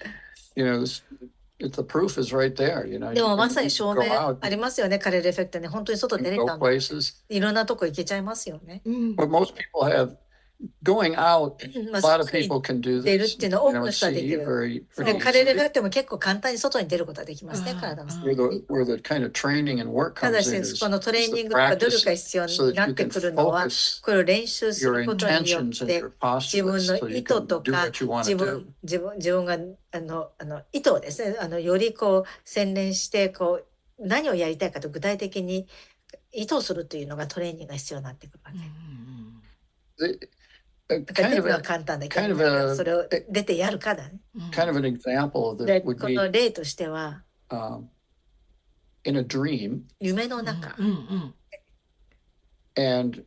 you know, the proof is right there. You know, で you も can まさに go 証明 out, ありますよね、カレルエフェクトね。本当に外 you 出 can れ go たんだ。 places. いろんなとこ行けちゃいますよね。うん But most people have going out. ま A あ lot of people can do 出る this. っていう You のは多く know, の and 人はでき see る。 very で pretty カレルエ easily フェクトも結構簡単に外に出ることができますね、体の。 where the kind of training and work ただ comes in し、 is このトレーニ the ングとか努 practice 力が必要 so に that なっ you て can くるのは、 focus これを練習す your ることによっ intentions and て、 your 自 postulates 分の so 意 you 図 can と do か what you want to do. 自分が意図をですね、よりこう洗練してこう何をやりたいかと具体的に意図するというのがトレーニングが必要になってくるわけ。 だから Kind 出 of るのは a 簡単だけ kind of ど、 a それを出てやるかだね。 kind of an example of で this would こ be の例としては、 in a dream, 夢の中、うんうん。 and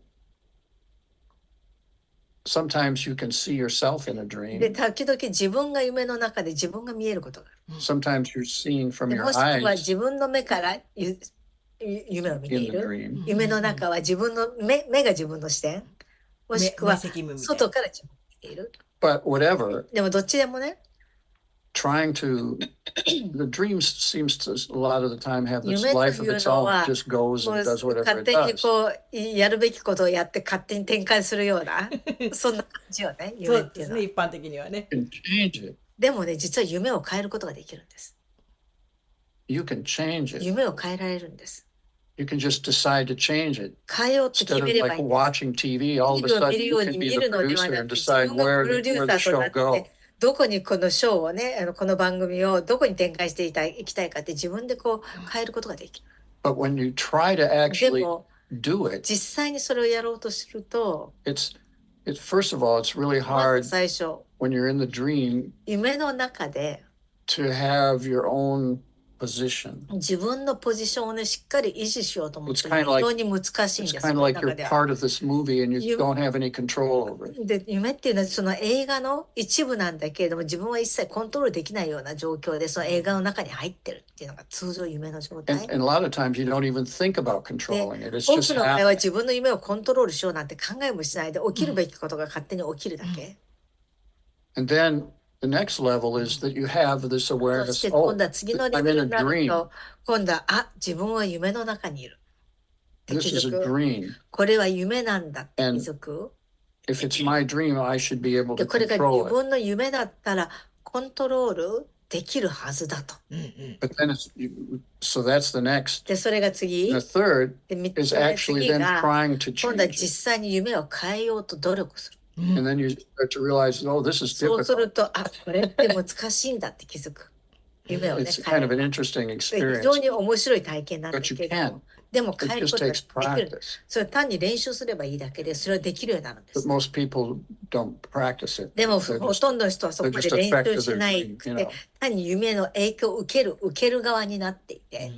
sometimes you can see yourself in a で、 dream. 時々自分が夢の中で自分が見えることがあ Sometimes you're seeing る。 from で your もしくは eyes 自分の目から夢を見て in い the る。 dream. 夢の中は自分の目が自分の視点。もしくは明晰夢みたいな外から自分を見ている。 But whatever, でもどっちでもね、 trying to, the dream seems to a lot of the time have this 夢と life of いう its の own, は just goes もう and does whatever 勝 it 手に does. こうやるべきことをやって勝手に展開するようなそんな感じよね、そ夢っていうのは。うですね、一般的にはね。 You can change it. でもね、実は夢を変えることができるんです。 You can change it. 夢を変えられるんです。 You can just decide to change it. 変えようって Instead 決 of めれば like いいんです。 watching TV, all of a テレビを sudden 見る you よう can に be 見 the るのでは producer な and く、自 decide 分がプ where ロデュー the サーとな show っ go. て、どこにこのショーをね、この番組をどこに展開していきたいかって自分でこう変えることができる。 But when you try to で actually も do it, 実際にそれをやろうとすると、 it's first of all, it's really ま hard ず最初、 when you're in the dream 夢の中で to have your own position. 自分のポジションをね、しっかり維持しようと思って It's kind 非 of like- 常に難しいん It's です。 kind of 夢の like 中 you're では。 part of this movie and you You- don't have any control over it. で、夢っていうのはその映画の一部なんだけれども、自分は一切コントロールできないような状況で、その映画の中に入ってるっていうのが通常夢の状態。 And a lot of times you don't even think about controlling it. It's 多 just くの場合は happening. 自分の夢をコントロールしようなんて考えもしないで、起きるべきことが勝手に起きるだけ。 And then the next level is that you have this そし awareness. て Oh, 今度は次のレ I'm ベ in ル a になる dream. と、今度は、自分は夢の中にいる。って This 気 is づ a く。 dream. これは夢なんだって気 And づく。 if it's my dream, I should be able で、 to これが control 自 it. 分の夢だったらコントロールできるはずだと。うんうん。 But then so that's the next. で、それが次。 The third で、3 is つ目、 actually 次 then が、 trying to 今度は change 実 it. 際に夢を変えようと努力する。And then you start to realize, oh, this is そうす difficult. ると、これって難しいんだって気づく。夢をね、 It's 変え kind of る。 an interesting で experience. 非常に面白い体験なんだ But you けど can. も、でも It 変える just ことが takes できる。 practice. それは単に練習すればいいだけで、それはできるようになるんで But す。 most people don't practice it. でも、 They're ほ just, とんどの人はそ they're こで just 練 affected 習し their ない dream, く you て know.、単に夢の影響を受ける側になっていて、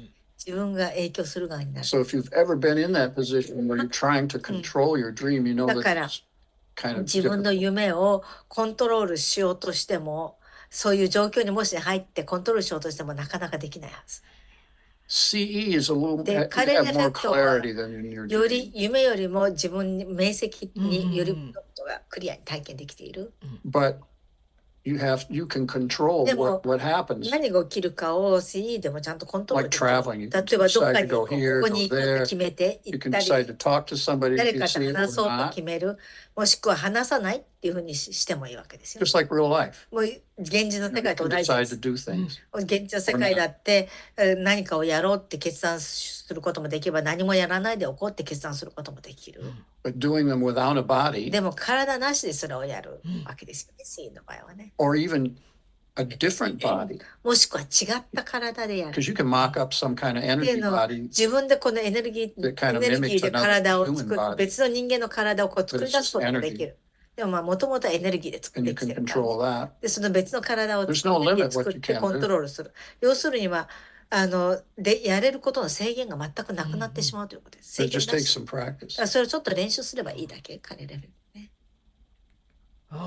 自分が影響する側になる。 So if you've ever been in that position where you're trying to control your dream, you know だ that から、 it's kind of 自分の difficult. 夢をコントロールしようとしても、そういう状況にもし入ってコントロールしようとしてもなかなかできないはず。 CE is a little, で、 you カレル have エフ more ェクトは clarity than in your よ dream. り夢よりも自分に明晰によりことがクリアに体験できている。 But you can control でも、 what happens. 何が起きるかを CE でもちゃんとコントロール Like できる。 traveling, you 例 can えばどっか decide に to こ go here, こに go 行くって there. 決めて You 行っ can た decide り、 to talk to somebody 誰 if you かと see it 話 or そうと not. 決める、もしくは話さないっていうふうにしてもいいわけですよ。 Just like real life. もう現実の You 世界と can 同じで decide す to。do things. 現実の世界だって何かをやろうって決断することもできれば、何もやらないでおこうって決断することもできる。 But doing them without a body でも体なしでそれをやるわけですよね、シーンの場合はね。 or even a different body, もしくは違った体でやる。 because you can mock up some kind of っていう energy のは body 自分でこのエネルギ that kind ー of エネルギー mimics で another 体を human 作る body. 別の人間の体をこう作り出すことができ But it's る。でももともとはエネルギーで作っ and て you きて can るから、 control that. でその別の体を There's no エネルギー limit で作 what っ you て can コントロールする。要するにはでやれることの制限が全くなくなってしまうということです。制 It 限 just な takes し。 some practice. それをちょっと練習すればいいだけ、彼レベルね。おー、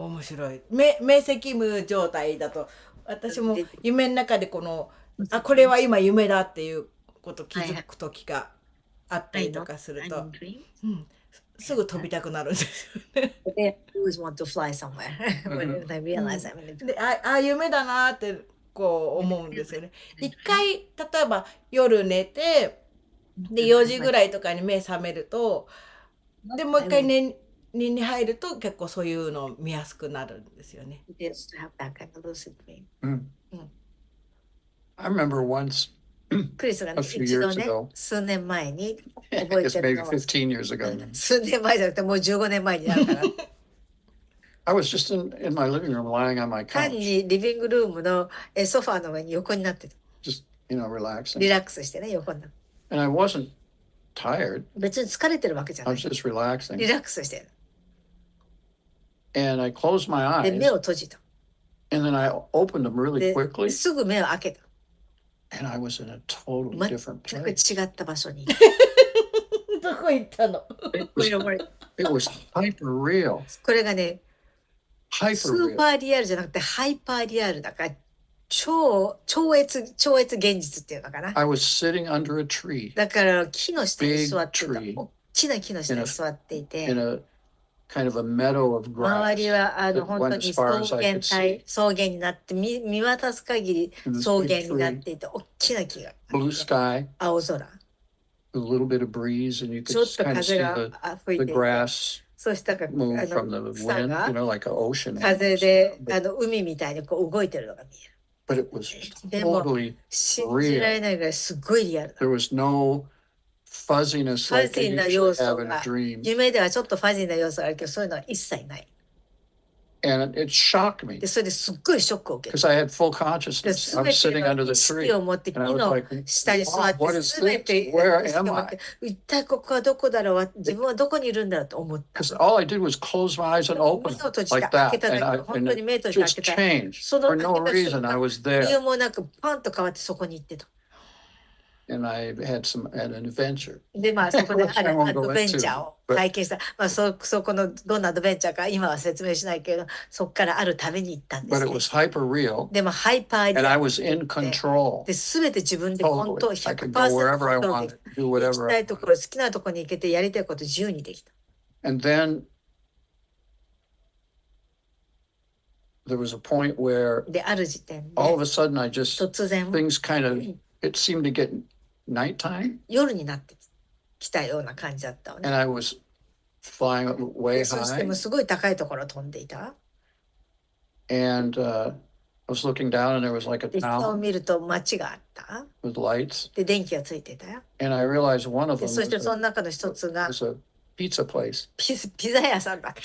面白い。明晰夢状態だと、私も夢の中でこれは今夢だっていうこと気づく時があったりとかすると、すぐ飛びたくなるんですよね。They always want to fly somewhere when they realize I'm in a dream. で、夢だなってこう思うんですよね。一回例えば夜寝てで4時ぐらいとかに目覚めると、でもう一回寝に入ると結構そういうのを見やすくなるんですよね。It is to have that kind of lucid dream. I remember once, クリスがね、 A few 一度 years ね ago. 数年前に I 覚え guess てる maybe のは、 15 years ago. 数年前じゃなくてもう15年前になるから、 I was just in my living room lying on my 単 couch, にリビングルームのソファーの上に横になってた。 just, relaxing. リラックスしてね、横になって。 And I wasn't tired. 別に疲れてるわけじゃ I ない。 was just relaxing. リラックスしてる。 And I closed my で、 eyes 目を閉じた。 and then I opened them really で、 quickly すぐ目を開けた。 and I was in a totally 全 different く place. 違った場所に。どこ行ったの？ It It was hyper real. これがね、ス Hyper ーパ real. ーリアルじゃなくてハイパーリアルだから、超越現実っていうのかな。I was sitting under a tree だから木の下に Big 座ってた。 tree 大きな木の下に座っていて、 in a kind of a meadow of 周 grass りは that 本 went 当 as に far 草 as I 原 could see. 草原になって見渡す限り And this 草 big 原になっ tree, ていて、大きな木が blue sky, 青空、 a little bit of breeze, and you ち could ょっと kind of 風 see が吹 the いていて、 grass そうしたら move from the 草 wind, が like an ocean. 風で海みたいにこう動いてるのが見える。 But it was でも totally 信じられないぐらいすごいリアルだ。 there was no fuzziness like you Fuzzy な usually 要素 have in a が dream. 夢ではちょっとファジーな要素があるけど、そういうのは一切ない。 And it shocked me で、それですっごいショックを受け because I had full て、 consciousness. I 全 was て sitting の under the 意識 tree. を持って And I 木 was の like, 下に座 wow, っ what て、 is 全て this? Where 意識を am 持っ I? て、一体ここはどこだろう、自分はどこにいるんだろうと思った。 Because all I did was close my eyes and 目 open を them 閉じて like 開け that. ただ And, け、本当に it 目閉じて開 just けた。 changed. その For 開 no けた reason, 瞬 I 間、 was 理 there. 由もなくパンと変わってそこに行ってと。 And I had an adventure. で、まあそこで Which I ア won't ド go ベンチャー into. を But 体験した。まあそこのどんなアドベンチャーか今は説明しないけど、そこからある旅に行ったんで but す it ね。 was hyper real. でもハイパーリ And ア I ル was in control. で、すべて自分でコントロール Totally. I could 100% go wherever I コントロールで wanted, き do 行き whatever た I いとこ wanted. ろ、好きなところに行けてやりたいこと自由にできた。 And then there was a point where で、ある時点 all of で a sudden I just, 突然 things kind of, it seemed to get nighttime. 夜になってきたような感じだったの And ね。 I was flying で way そしても high. すごい高いところを飛んでいた。 And I was looking down and there was like a で、下を town 見ると街があった。 with lights. で、電気がついてたよ。 And I realized one of で、 them そして was その中の一つが a pizza place. ピザ屋さんだった。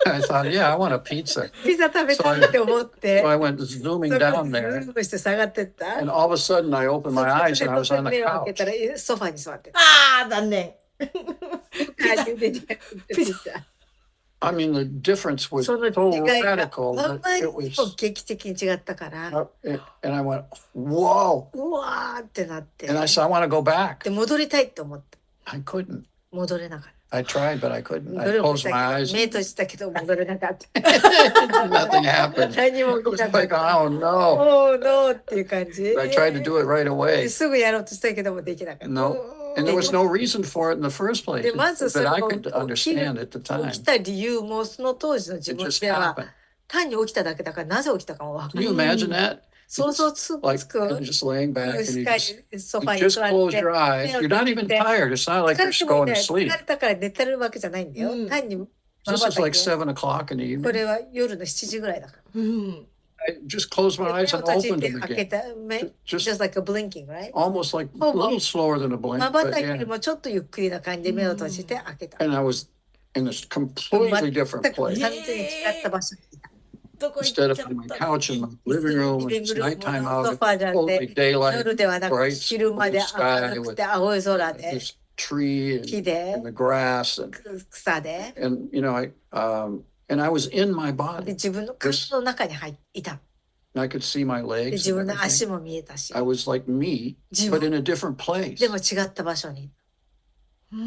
I thought, yeah, I want a pizza. ピザ食べたいって思って、 So I went zooming そこ down に there. ズームして下がってった。 And all of a sudden I opened my eyes and I was on the 目を開け couch. たらソファに座ってた。ああ、残念。ピザ I mean, the difference was その so 違いが radical あ that んまり it にも was, 劇的に違ったから、 and I went, whoa. うわーってなって、 And I said, I want to go back. で戻りたいって思った。 I couldn't. 戻れなかっ I tried, but I couldn't. た。 I 努力し closed た my け eyes. ど、目閉じたけど戻れなかった。 Nothing happened. 何も It 起き was なかっ like, た。 oh no. おー、ノーっていう感じ。 I tried to do it right で away. すぐやろうとしたけどもできなかった。 No. And there was no reason for it in the first place で、まずそ that れ I が could 起き understand at the 起 time. きた理由もその当時の自 It 分 just では happened. 単に起きただけだからなぜ起きたかも分か Can ら you ない。 imagine that? 想像 It's つ like く you're just laying back and ス you カイ just, ソファ you に just 座っ close て your eyes. 目を You're not 閉 even じて tired. It's not like 疲 you're れ just てもい going な to い。疲 sleep. れたから寝てるわけじゃないんだよ。単に This is like 瞬き。 7 o'clock in the こ evening. れは夜の7時ぐらいだから。うん。 I just closed で my 目を eyes and 閉じ opened て them 開け again. た目、 Just just like a blinking, right? almost like a ほぼ little slower than a blink, 瞬 but きより yeah. もちょっとゆっくりな感じで目を閉じて開けた。 And I was in this completely 全 different く完 place. 全に違った場所にいた。どこ行 Instead っ of ちゃっ on my た couch in my living room, リビン it's グルーム nighttime の out, ソ it's ファーじゃなく totally て、 daylight, 夜ではなく bright, 昼間 blue で sky 明るく with て青い空で、 this tree 木 and, で and the grass草で、 and you know, and I was in my で body. 自分の体の中にいた。 And I could see my で legs 自 and 分の足 everything. も見えたし、 I was like me, 自 but 分 in a different place. でも違った場所に。うーん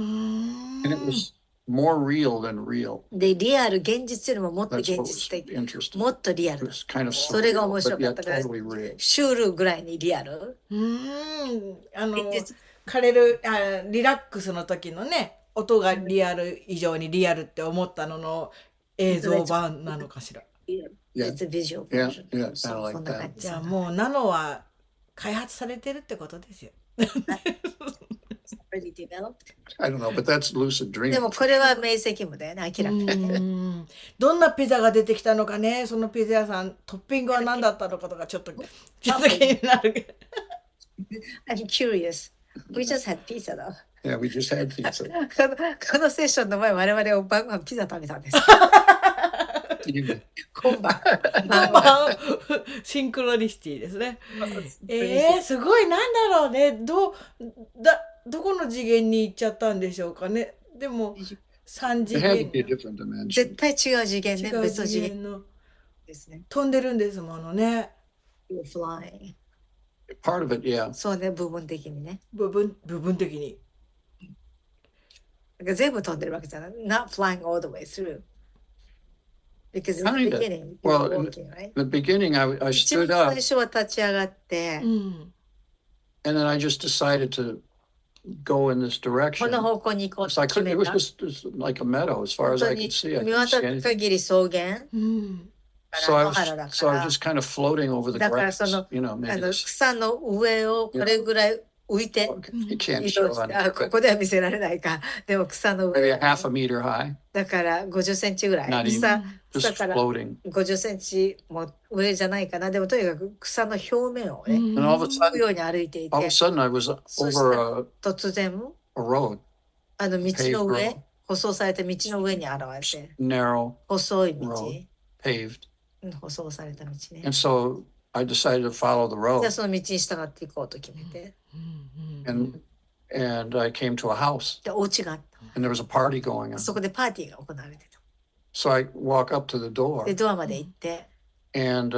And it was more real than real. で、リアル、現実よりももっと That's 現 what 実 was 的。 interesting. もっとリア It ル。 was kind of それが面 surreal, 白 but かっ yet たから、 totally real. シュールぐらいにリアル。うーん。現実リラックスの時のね、音がリアル以上にリアルって思ったのの映像版なのかしら。Yeah. It's a visual Yeah, version. yeah, そ kinda う like そんな that. 感じ。じゃあもうナノは開発されてるってことですよ。 Already developed. I don't know, but that's lucid で dreaming. もこれは明晰夢だよね、明らかにね。うんどんなピザが出てきたのかね、そのピザ屋さん、トッピングは何だったのかとかちょっと気になるけど。I'm curious. We just had pizza だ。Yeah, we just had pizza. このセッションの前、我々お晩ご飯ピザ食べたんです。今晩。今晩シンクロニシティですね。すごい、なんだろうね、どこの次元に行っちゃったんでしょうかね。でも3 It 次 had to be a 元 different dimension. 絶対違う次元ね、違う別の次元次元のですね。飛んでるんですものね。 You're flying. Part of it, yeah. そうね、部分的にね。部分的に。から全部飛んでるわけじゃない。Not flying all the way through. Because in the Kinda. beginning, you Well, were in walking, right? the beginning, I 一 stood 番 up 最初は立ち上がって、うん。 and then I just decided to go in this こ direction. の方向に行こう So と I 決 could, め it was た。 just like a meadow as far 本 as 当 I に could see. I 見 couldn't 渡 see す anything. 限り草原うん。か So ら I 野原だ was, か so I was ら、 just kind of floating over the だから grass, その you know, maybe 草 this. の上をこれぐらい浮いて You can't 移 show 動し on て、 it, こ but こでは見せられないか。でも草の maybe 上 a half a meter high, だから50センチぐらい。 not even, 草 just から floating. 50センチも上じゃないかな。でもとにかく草の表面をね、 And all of a 浮く sudden, ように歩いてい all of a て、 sudden, I was そし over たら突然 a road, 道の paved 上 road, 舗装された道の上に現れて narrow, 細い道、 road. paved. 舗装された道ね。 And so I decided to follow the じゃあ road, その道に従っていこうと決めて、 and I came to a house, でお家があっ and there was a party going た。 on. そこでパーティーが行われてた。 So I walk up to the で door, ドアまで行って、 and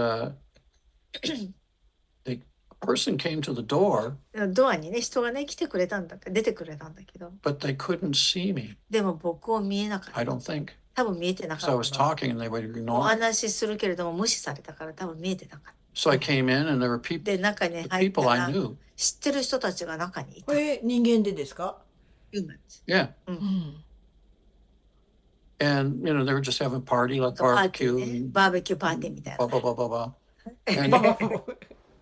the person came to the door, ドアにね人がね来てくれたんだ出てくれたんだけど、 but they couldn't see me. でも僕を見えなかっ I た。 don't think. 多分見えてな So I か was ったの。 talking, and they would お ignore. 話しするけれども無視されたから多分見えてなかっ So I came in, and there were た。 people, で中に the 入った people I ら knew. 知ってる人たちが中にいた。これ人間でですか？ Humans Yeah, うん。 and you know they were just having a party, like パーティ barbecue, ーね、 and バーベキューパーティーみたい blah な。 blah blah blah blah. And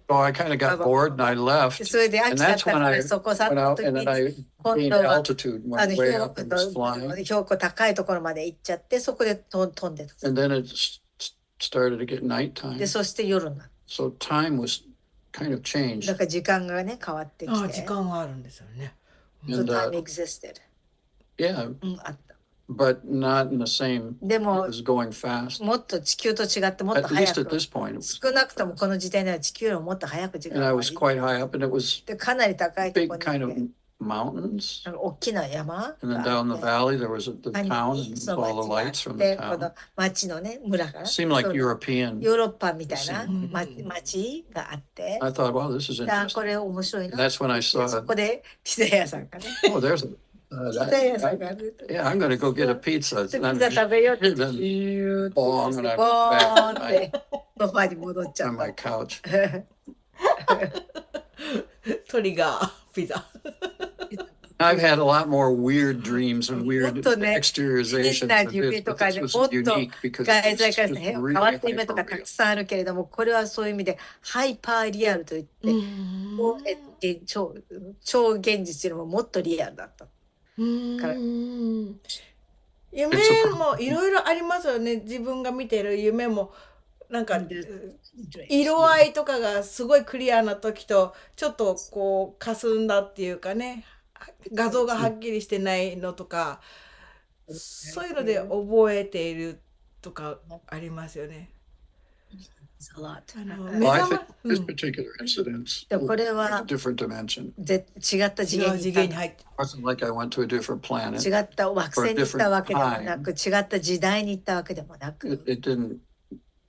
so I kind of got bored, and I left. それで飽きちゃったか And that's when ら I そこ去っ went た out, 時 and に then I 今 gained 度は altitude, went way up, and was flying. 標高高いところまで行っちゃってそこで飛んでた。 And then it started to get で nighttime. そして夜になった。 So time was kind of だ changed. から時間がね変わってきああ、て。時間はあるんですよね。 So And time existed. yeah, あった。 but not in the same. で It も was going fast. もっと地球と違ってもっと At 早 least at く。 this point, it was, 少なくともこの時点では地球よりももっと早く時間 and が I 回 was り quite high up, and it was でかなり高いと big ころ kind に of いて mountains. 大きな山 And then があ down っ the て valley, there was the 谷 town に and その all the 町があっ lights from て the この town. 町のね村から Seemed like そう European. ヨーロッパみたいなうん町があって I thought, wow, this is こ interesting. れ面白い And な。 that's when I そ saw, こでピザ屋さんがね oh, there's a, ピザ屋さん I- がある。 yeah, I'm going to go get a pizza. で And ピザ then 食べようって then ジューッとボーンボ and I'm ーン back ってソファに戻っちゃ on っ my た。 couch. トリガーピザ。 I've had a lot more weird dreams and weird もっとね、 exteriorizations 変な than 夢 this, と but か this ね、 was もっと unique because 外 it 在 was から just 変 really わった夢とか hyper た real. くさんあるけれども、これはそういう意味でハイパーリアルといって、超現実よりももっとリアルだった。夢もいろいろありますよね。自分が見てる夢もなんか色合いとかがすごいクリアな時とちょっとこう霞んだっていうかね、画像がはっきりしてないのとか、そういうので覚えているとかありますよね。It's a lot. 目 Well, I 覚 think ま this particular incident でもこれ was は a different dimension. 違った次違う元に行った次元に入って。 It wasn't like I went to a different planet. 違った惑星に行ったわけでもなく、違った時代に行ったわけでもなく、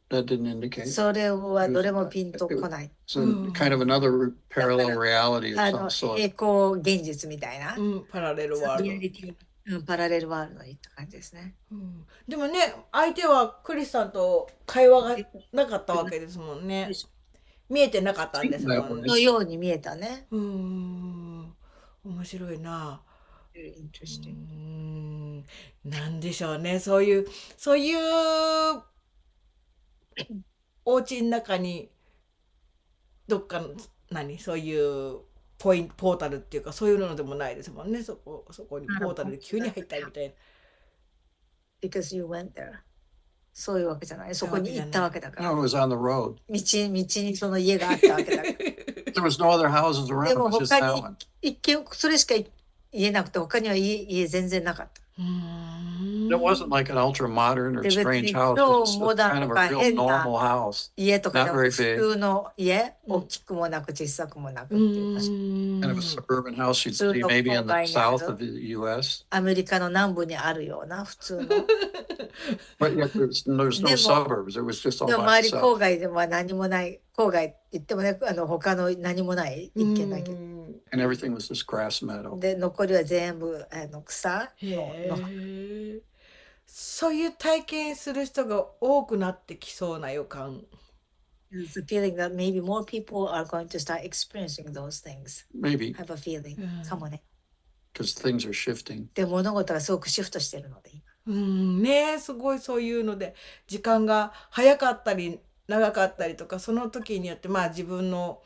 That didn't indicate. それはどれもピンとこない。 So kind of another parallel reality あ of の some sort. 平行現実みたいな、パラレルワールド。パラレルワールドに行った感じですね。でもね、相手はクリスさんと会話がなかったわけですもんね。見えてなかったんですもんね。のように見えたね。面白いな。なんでしょうね、そういうお家の中にどっかのそういうポータルっていうかそういうのでもないですもんね。そこにポータルで急に入ったみたいな。Because you went there. そういうわけじゃない。そこに行ったわけだから。 No, it was on the road. 道にその家があったわけだから。 There was no other houses で around. も It was just 他 that に one. 一見それしか言えなくて、他には家全然なかった。It wasn't like an ultra modern or で別 strange に house. 超 It was モダ kind ン of と a か real 変 normal な house. 家とか Not でも very 普 big. 通の家、大きくもなく小さくもなくっていうか、 Kind of a suburban house you'd So see the maybe in the combine south house. of the U.S. アメリカの南部にあるような普通の。 But yet there's no suburbs. It was just all でも by 周り itself. 郊外では何もない。郊外って言ってもね、他の何もない一軒だけ。And everything was this grass meadow. で、残りは全部草への。え。そういう体験する人が多くなってきそうな予感。It's a feeling that maybe more people are going to start experiencing those things. Maybe Have a feeling. かもね。because things are shifting. で、物事がすごくシフトしてるので、ねえ、すごいそういうので時間が早かったり長かったりとか、その時によってまあ自分の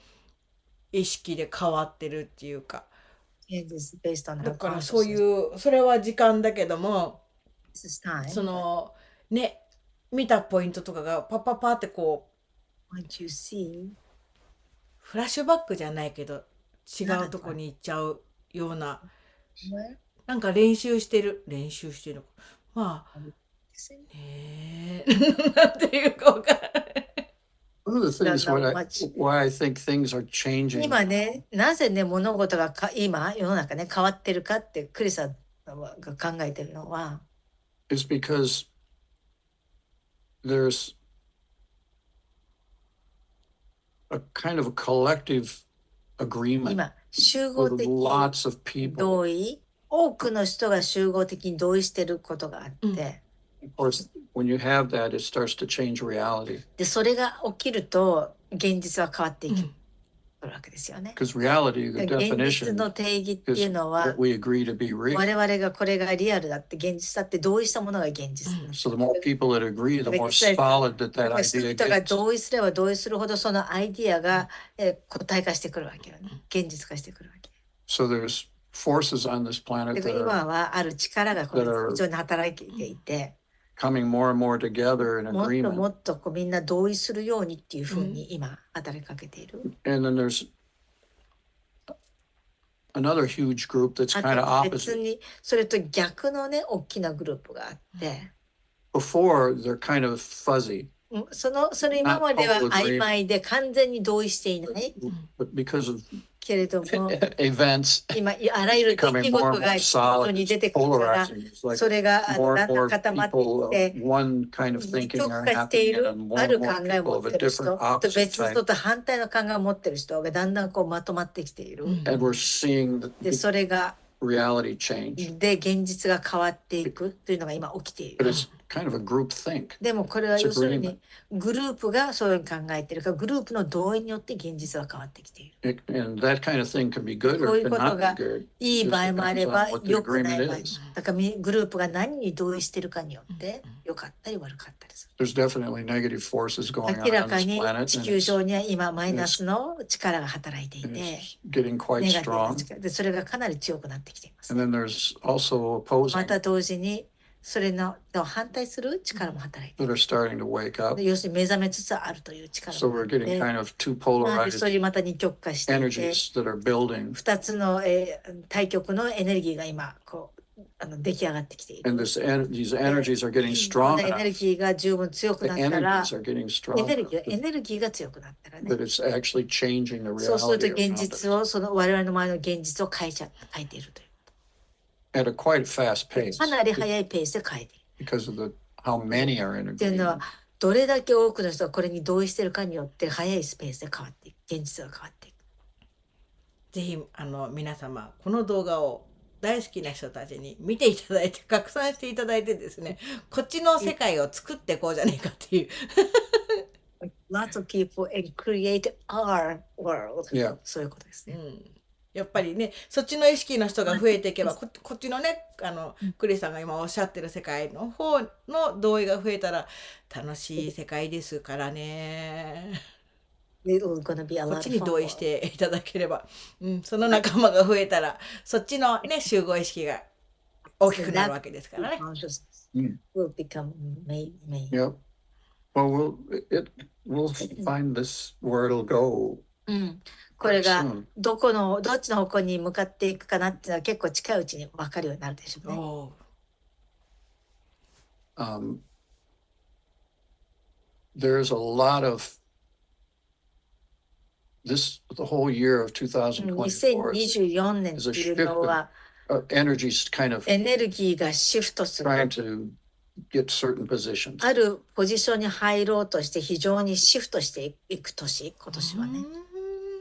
意識で変わってるっていうか、changes based on だ her からそうい consciousness. うそれは時間だけども、This is time. そのね、見たポイントとかがパッパッパってこう Once you see, フラッシュバックじゃないけど違うとこに行っちゃうような、 where なんか練習してるまあ is it? ねえなんていうかわからない。One of the things Don't know what much. why I think things are changing 今ね、なぜね、物事が今、世の中ね、変わってるかってクリスさんが考えてるのは、is because there's a kind of a collective agreement 今、集合 with 的 lots of people. 同意、多くの人が集合的に同意してることがあって、Of course, when you have that, it starts to change reality で、それが起きると、現実は変わっていくわけですよね。 because reality, the 現実 definition の定義ってい is うのは what、we agree to be 我 real. 々がこれがリアルだって現実だって同意したものが現実なの。 So the more people that agree, the more Exactly. solid that だから idea 人が gets. 同意すれば同意するほどそのアイディアが、固体化してくるわけよね。現実化してくるわけ。 So there's forces on this だ planet から that are 今はある力がこの非常に働いていて、 coming more and more together in もっと agreement. もっとこうみんな同意するようにっていうふうに今働きかけている。 And then there's another huge group that's あ kind of と別 opposite. にそれと逆のね、大きなグループがあって、 Before, they're kind of fuzzy, それ今までは曖昧で完全に同意していない but because of けれども、 events 今あらゆる出 becoming 来 more 事 and が more 人 solid, に出 it's てくるから、 polarizing. It's like それが more だ and んだん more 固まって people いって of one kind of 二 thinking 極 are 化してい happening, る and more あ and る more 考えを people 持 of っ a てる人 different と opposite 別 type. 人と反対の考えを持ってる人がだんだんこうまとまってきている。 And we're seeing で、 the それが reality change. で現実が変わっていくというのが今起きてい But る。 it's kind of a group think. でもこれは It's 要する agreement. にグループがそういうふうに考えているから、グループの同意によって現実が変わってきている。 And that kind of thing can be good こ or う it いう can こと not が be good. いい Just 場合もあ depends れ on ば what the 良くない agreement 場合も。 is. だからグループが何に同意しているかによって良かったり悪かったりする。 There's definitely negative forces going 明ら on on か this に planet, 地 and 球 it's, 上には今マイナスの力が働いてい and て、 it's getting quite ネガティブな strong. 力でそれがかなり強くなってきています。 And then there's also ま opposing た同時にそれの反対する力も働いてい that る。 are starting to wake up. 要するに目覚めつつあるという力 So もあ we're っ getting て、 kind of two まあ、そ polarized れまた二極化していて、 energies that are building. 二つの、対極のエネルギーが今こう出来上がってきている。 And these energies are getting こ strong のエネル enough. ギーが十分強く The なったら、 energies are getting エ strong ネルギ enough ー、エネルギーが強くなったらね that。it's actually changing the そうすると reality 現 around 実 us を、その我々の前の現実を変えているという。 at a quite fast pace かなり速いペースで変えている。 because of how many are in っていうの agreement. は、どれだけ多くの人がこれに同意しているかによって速いスペースで変わっていく。現実が変わっていく。ぜひ皆様この動画を大好きな人たちに見ていただいて拡散していただいてですね、こっちの世界を作っていこうじゃねえかっていう。Lots of people and create our world. Yeah. そういうことですね。やっぱりね、そっちの意識の人が増えていけば、こっちのね、クリスさんが今おっしゃってる世界の方の同意が増えたら楽しい世界ですからね。It's gonna be a こ lot っ of ちに fun. 同意していただければ、その仲間が増えたら、そっちのね、集合意識が大きくなるわけですからね。Consciousness Mm. will become main. Yep. Well, we'll find this where it'll go これ pretty が soon. どっちの方向に向かっていくかなっていうのは結構近いうちに分かるようになるでしょうね。おう There's a lot of the whole year of 2024 2024年っていうのは energies kind of エネルギーがシフトする。 trying to get certain positions. あるポジションに入ろうとして非常にシフトしていく年、今年はね。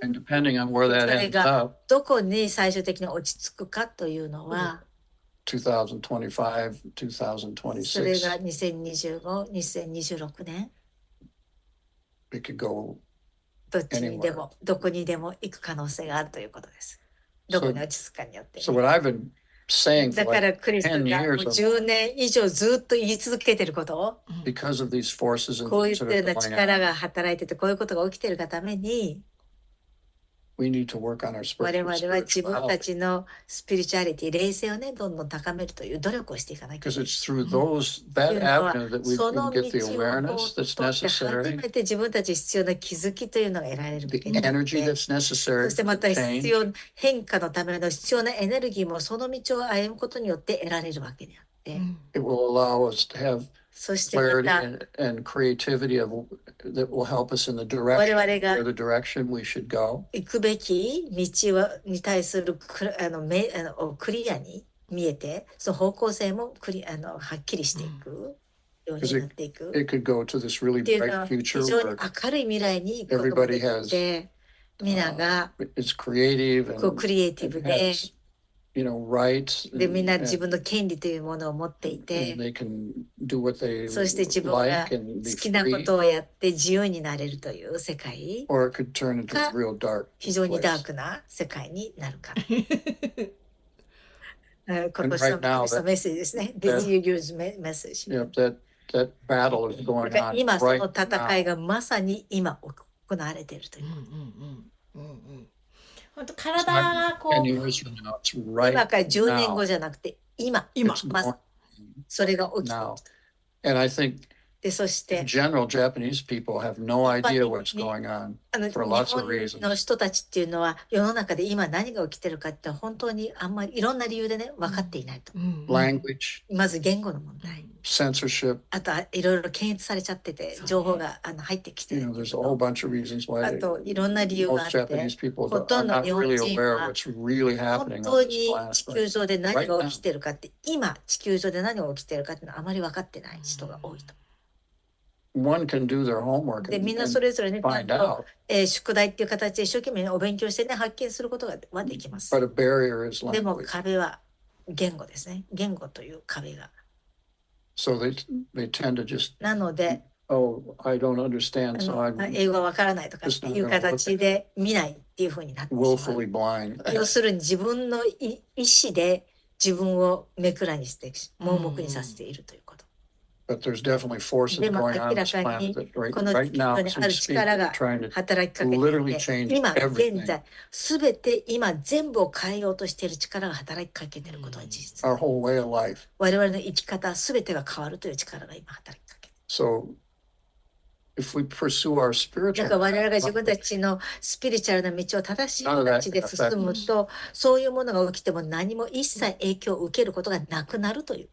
And depending on where そ that れ ends が up, どこに最終的に落ち着くかというのは、 2025, それが2026, 2025、2026年、 it could go. どっちにでも、どこにでも行く可能性があるということです。どこに落ち着くかによってね。 So what I've been saying だ for から like クリスト 10がもう years of, 10年以上ずっと言い続けてることを、 because of these forces and こうい things う that よ are うな going 力 on, が働いてて、こういうことが起きてるがために、 we need to work on our 我 spiritual 々は自分た spirituality. ちのスピリチュアリティ、霊性をね、どんどん高めるという努力をしていかなきゃい Because けない。 it's through that avenue that we その can 道 get the を awareness 通 that's って初 necessary, めて自分たち必要な気づきというのが得られるわ the けであっ energy て、 that's そ necessary してま for た必 change, 要、変化のための必要なエネルギーもその道を歩むことによって得られるわけであって、 it will allow us to have そしてま clarity た and creativity that will help us in the 我 direction, 々が or the direction we should go. 行くべき道に対するクリアに見えて、その方向性もはっきりしていくようになっていく。 It could go to this really っていうの bright は future 非常に where 明るい未来に行くことがで everybody きて、皆が it's creative こう and クリエイティ it ブで、 has, rights で and, みんな自 and, 分の権利というものを持ってい and て、 they can do what they そして自分が like and be 好きなこ free, とをやって自由になれるという世界、 or it could turn into a real dark 非常にダー place. クな世界になるか。 今 And 年 right の now メッセージですね。Did you use メッセージ？ Yep, that battle is だ going から on 今その right 戦い now. がまさに今行われているという。本当 It's 体 not がこ 10 う years from now, it's right 今から10年後 now. じゃなくて今、 It's まず going それが起きている now. And I think で、そして in general, Japanese people have no やっぱり idea what's going on 日 for lots 本 of reasons. の人たちっていうのは世の中で今何が起きてるかって本当にあんまりいろんな理由でね分かっていないと。Language, まず言語の問題、 censorship, あとはいろいろ検閲されちゃってて情報が入ってきてる there's a whole bunch of reasons あ why といろんな理由があっ most て Japanese people ほと are んど not 日本 really 人 aware は of what's really 本 happening 当 on this に planet. 地球上で何 Right が now. 起きてるかって今地球上で何が起きてるかっていうのはあまり分かってない人が多いと。 One can do their homework で and, みんな and それぞれね、ちゃ find んと out, 宿題っていう形で一生懸命ねお勉強してね発見することがはできます。 but a barrier is でも language. 壁は言語ですね。言語という壁が。 So they tend to just, なので、oh, I don't understand, so I'm 英語がわからないとかっていう形で見ないっていうふうになってしまう。 willfully blind. 要するに自分の意思で自分をめくらにして盲目にさせているということ。 But there's definitely forces でも going 明 on ら this かに planet that この right 地球 now, 上に as あ we る speak, 力 are が trying to 働きかけてい literally て change 今現 everything. 在すべて今全部を変えようとしている力が働きかけていることは事実。 Our whole way of life. 我々の生き方すべてが変わるという力が今働きかけている。 So if we pursue our だ spiritual から我々が自 path, 分たちのスピリチュアルな道を正しい形で進むと、そういうものが起きても何も一切影響を受けることがなくなるという。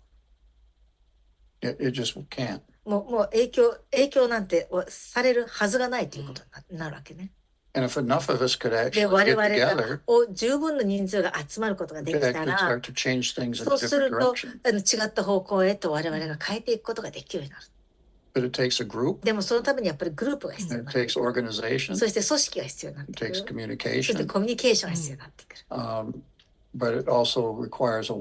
it just can't. もう影響なんてされるはずがないということになるわけね。 And if enough of us could で、 actually 我 get 々 together が十分の人数が集まることがで to きた actually ら、 start to change things in そう a する different と direction. 違った方向へと我々が変えていくことができるようになる。 But it takes a group, でもそのためにやっぱりグループが必要に it なって takes organization, そして組織が必要になって it くる。 takes そして communication, コミュニケーションが必要になってくる。 but it also requires で、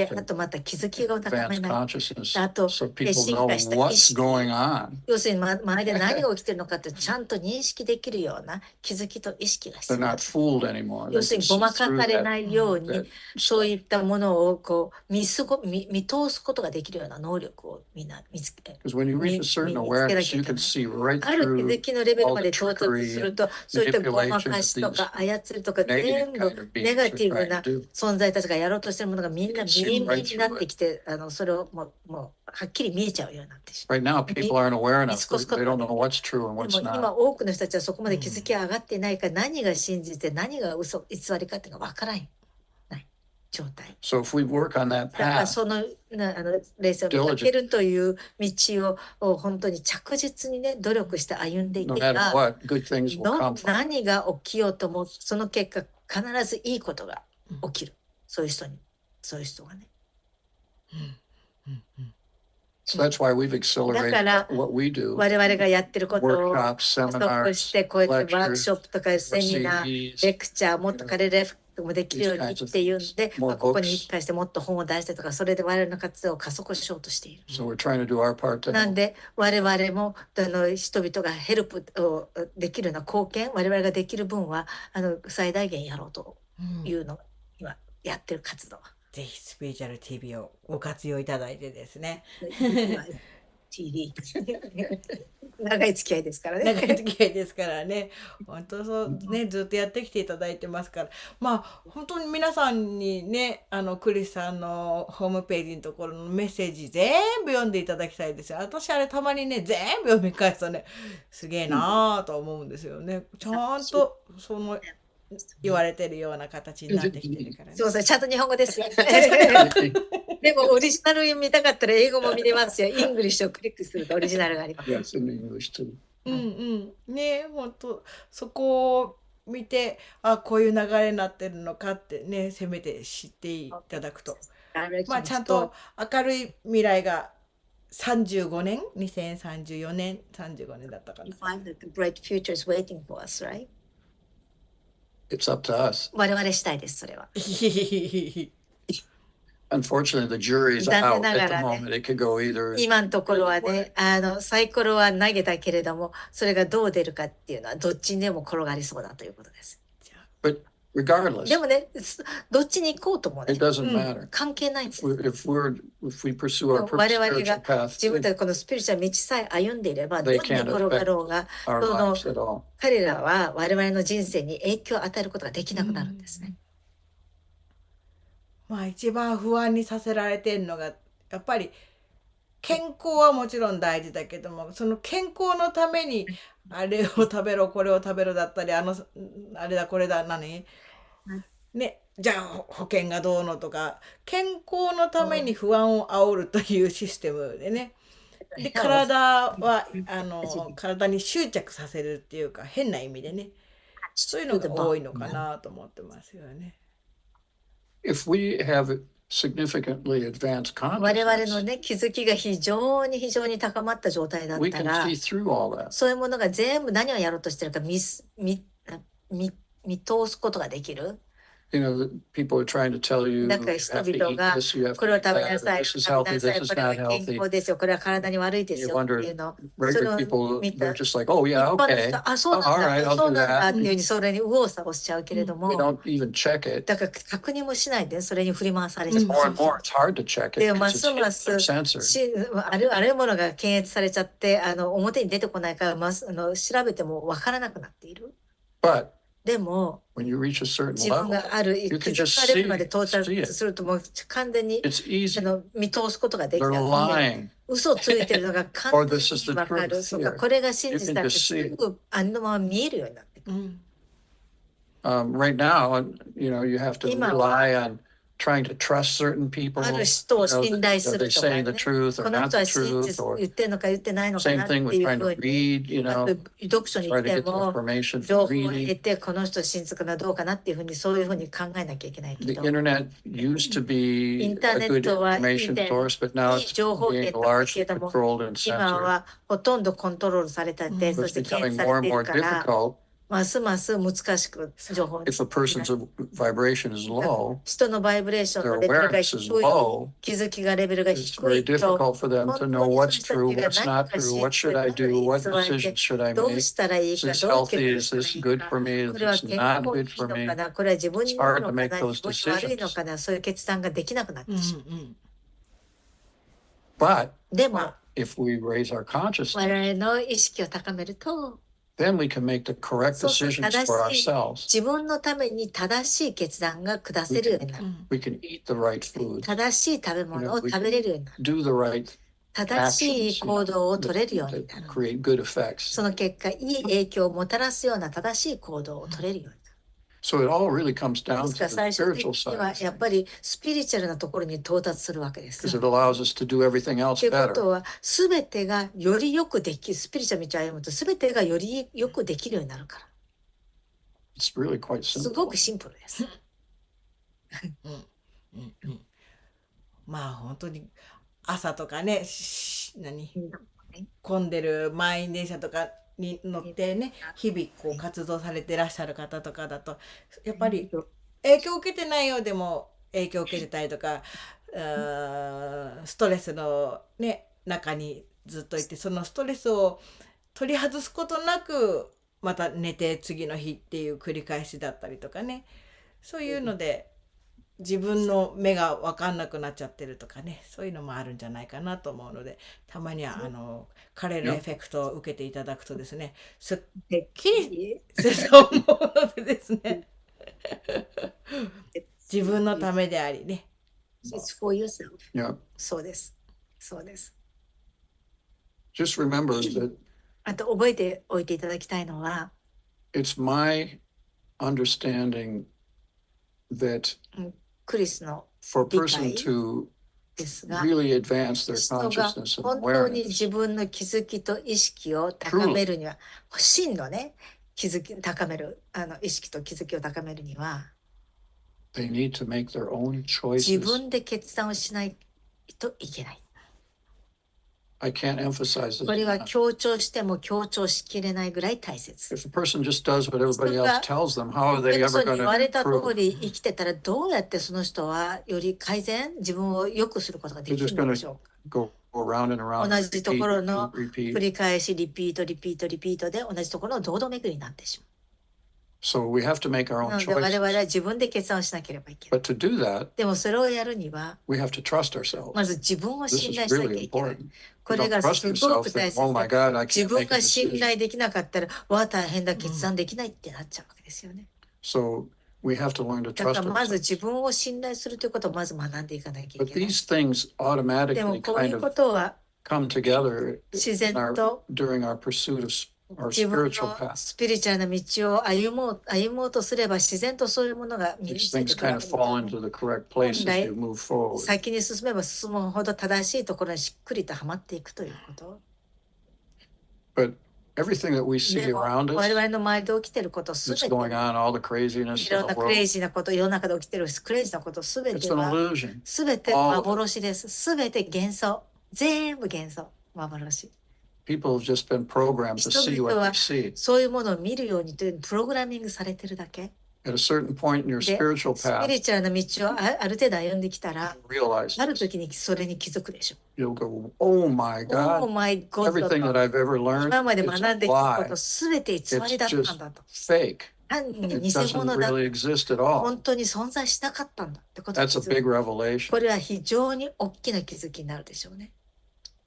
awareness あ and とまた気づきが高め advanced ない。 consciousness あと so people 進 know 化した意 what's 識。 going on. 要するに周りで何が起きてるのかってちゃんと認識できるような気づきと意識が必 They're 要にな not ってくる。 fooled anymore. 要 They する can にご see まか through され that, ないように that そう stuff. いったものをこう見通すことができるような能力をみんな見つけて Because when you reach a certain awareness, you can see right ある気 through づきのレベルまで all 到 the 達す trickery る and とそういったごま manipulation か that しと these か操りとか negative 全部 kind of ネガ beings ティ are ブ trying な to do. 存在たちがやろうとしてるものがみんな You can see 見え見 right えにな through ってきてそれをもうはっきり見えちゃうようになってしまう。 Right now, people aren't aware enough. 見過ごすこと They don't know what's true and で what's も not. 今多くの人たちはそこまで気づきが上がっていないから何が真実で何が嘘偽りかっていうのが分からない状態。 So if we work on that だから path, その冷静を見かけるという道を本当に着実にね努力して歩んでい no け matter ば what, good things will come from it. 何が起きようともその結果必ずいいことが起きる。そういう人がね。So that's why we've だ accelerated から what we do. 我々がやってることを Workshops, 加速し seminars, てこうやってワークショッ lectures, プとかセミナー、 CDs, レクチャー、もっと彼らもできるようにっていうんで、 more ここに books. 一回してもっと本を出してとか、それで我々の活動を加速しようとしている。 So we're trying to do our part to なん help. で我々も人々がヘルプをできるような貢献、我々ができる分は最大限やろうというのが今やってる活動。ぜひスピリチュアル TV をご活用いただいてですね。TV 長い付き合いですからね。長い付き合いですからね。本当そうね、ずっとやってきていただいてますから。まあ本当に皆さんにね、クリスさんのホームページのところのメッセージ全部読んでいただきたいですよ。私あれたまにね、全部読み返すとね、すげえなぁと思うんですよね。ちゃんとその言われてるような形になってきてるからね。そうそう、ちゃんと日本語ですよ。でもオリジナル見たかったら英語も見れますよ。イングリッシュをクリックするとオリジナルがあります。Yes, in English too. うんうん。ね、本当そこを見て、あ、こういう流れになってるのかってね、せめて知っていただくと。まあちゃんと明るい未来が35年、2034年、35年だったかな。Find that the bright future is waiting for us, right? It's up to us. 我々したいです、それは。Unfortunately, the jury's out 残念な at が the らね、 moment. It could go either. 今のところはね、サイコロは投げたけれども、それがどう出るかっていうのはどっちにでも転がりそうだということです。 But regardless, でもね、どっちに行こうともね、 it doesn't matter. 関係ないんです。 If we pursue our 我々 spiritual が path, 自分たちこのスピリチュアル道さえ歩んでいれば、ど They んなに転がろうが、 our その lives at all. 彼らは我々の人生に影響を与えることができなくなるんですね。まあ一番不安にさせられてるのがやっぱり健康はもちろん大事だけども、その健康のためにあれを食べろこれを食べろだったり、あれだこれだ何ね、じゃあ保険がどうのとか、健康のために不安を煽るというシステムでね。で体は体に執着させるっていうか、変な意味でね、そういうのが多いのかなと思ってますよね。If we have significantly advanced 我々の consciousness, ね、気づきが非常に高まった状態だっ we た can ら、 see through all that. そういうものが全部何をやろうとしてるか見通すことができる。You know, people are trying to tell you, なんか you 人 have to 々 eat が this, you have こ to れを eat 食べな that, さい、 this is 食べ healthy, なさ this い、 is これは not 健 healthy. 康ですよ、これは体に悪いです You よって wonder, いうの。 regular people, 見た they're just like, oh yeah, 一般の okay. 人、あ、そう Oh, なん all だ、 right, あ I'll そう do なんだって that. いうふうにそれに右往左往しちゃうけれど We も、 don't even check it. だから確認もしないでそれに振り回されちゃう。 More and more, it's hard to check it で、 because ま it's すま hidden す or censored. あるものが検閲されちゃって、表に出てこないから、調べてもわからなくなっている。 But でも、 when you reach a certain 自分 level, がある you 気 can づ just かれるまで到 see 達 it. するともう完全に It's easy. 見通すことができ They're た。 lying. 嘘ついてるのが完 Or 全 this is に the わかる。 truth そうか、 here. これが真 You 実 can だって just す see it. ぐあのまま見えるようになってくる。Right now, you know, you have to 今は rely on trying to trust certain people. あ You る人を know, 信頼す are る they とか saying ね。 the truth こ or の not 人は the 真 truth? 実 Or 言ってるのか言ってないのか same なって thing with いう trying ふう to に。 read, you あ know, と読書に行 try っ to て get the も information 情 from 報を得 reading. てこの人真実かなどうかなっていうふうにそういうふうに考えなきゃいけないけ The ど、 internet used to イ be ンター a ネッ good トはいい information 点、 source, but now いい it's 情報 being 源だったけ largely れども、 controlled and 今 censored. はほとんどコントロールされたて、 So そ it's して検 becoming 閲さ more れ and ている more から、 difficult ますます難しく情報に if a person's vibration is low, 人のバイブレーション their のレベルが awareness 低 is い、 low. 気づきがレベルが It's 低 very いと、 difficult for them 本 to 当 know に what's そ true, の人たち what's が何 not か true, 信 what じ should て I 何 do, に what 偽られ decision て、 should I どう make? したらいい Is か、 this どう決 healthy? 断 Is したらい this い good か、 for me? こ Is れは this 健 not 康 good にいい for のか me? な、これは自分 It's にいいの hard to か make な、 those 自分に悪いの decisions. かな、そういう決断ができなくなってしまう。But でも、 if we raise our 我 consciousness, 々の意識を高めると、 then we can make the correct そうすると decisions 正 for しい、 ourselves. 自分のために正しい決断が下せるようになる。We can eat the right food, 正しい食べ物を食べれるようになる。 do the right 正しい actions, 行動を取れるよう to になる。 create good effects. その結果、いい影響をもたらすような正しい行動を取れるようになる。So it all really comes で down すから to the 最終的 spiritual に side は of やっ things, ぱりスピリチュアルなところに到達するわけです。 because it allows us to do everything と else いうこ better. とは、すべてがよりよくできる、スピリチュアルの道を歩むと、すべてがよりよくできるようになるから。It's really quite す simple. ごくシンプルです。まあ本当に朝とかね、混んでる満員電車とかに乗ってね、日々こう活動されてらっしゃる方とかだと、やっぱり影響を受けてないようでも影響を受けてたりとか、ストレスのね中にずっといて、そのストレスを取り外すことなくまた寝て次の日っていう繰り返しだったりとかね、そういうので自分の目が分かんなくなっちゃってるとかね、そういうのもあるんじゃないかなと思うので、たまにはカレルエフェクトを受けていただくとですね、すっきりすると思うのでですね自分のためでありね。It's for yourself. Yeah. そうです。そうです。Just remember that あと覚えておいていただきたいのは、it's my understanding that クリスの for a 理 person 解 to ですが、 really advance their 人が consciousness and 本当に awareness, 自分の気づきと意識を高めるには、真のね、気づき高める意識と気づきを高めるには、 they need to make their own 自 choices. 分で決断をしないといけない。I can't emphasize this これは enough. 強調しても強調しきれないぐらい大切。 If a person just does what everybody else tells them, how are 他 they の ever 人に going 言われ to た通 improve? り生きてたらどうやってその人はより改善、自分を良くすることがで They're き just るの going でしょう to か。 go around and around, 同じところの repeat, 繰 repeat. り返しリピートリピートリピートで同じところの堂々巡りになってしま So we have to make our う。 own なので我々 choices. は自分で決断をしなければいけない。 But to do that, でもそれをやるには we have to trust ourselves. まず自分を This 信 is 頼しなきゃ really いけない。 important. こ You れ don't が trust すごく yourself, 大 then, 切 oh my で、 God, I 自 can't 分 make a が信 decision. 頼できなかったらわ大変だ決断できないってなっちゃうわけですよね。 So we have to learn to だか trust らまず ourselves. 自分を信頼するということをまず学んでいかなきゃい But けない。 these things でも automatically こうい kind うこ of とは come together 自然 during と our pursuit of our 自分 spiritual の path. スピリチュアルな道を歩もうとすれば自然とそういうものが身に These ついて things くる kind わ of けです fall よね。 into the correct place as Right. you move forward. 先に進めば進むほど正しいところにしっくりとはまっていくということ。 But everything that we see でも around 我 us 々の周りで起きてることすべ that's て、 going on, all the い craziness ろ in ん the なクレイ world, ジーなこと、世の中で起きてるクレイジーなことすべ it's て an は illusion. すべて All of it. 幻です。すべて幻想。全部幻想。幻。 People have just been programmed to 人 see 々 what は they see. そういうものを見るようにというプログラミングされてるだけ。 At a certain point in your で、 spiritual スピ path, リチュアルな道をある程度歩んできたら、 you realize ある this. 時にそれに気づくでしょ You'll go, oh my う。God, Oh my God everything that I've ever learned, 今まで it's 学 a んできたこ lie. とすべて偽 It's りだったん just だと。 fake. 単に It 偽 doesn't 物だ。 really exist at all. 本当に存在しなかったんだってことに That's 気 a づ big く。 revelation. これは非常に大きな気づきになるでしょうね。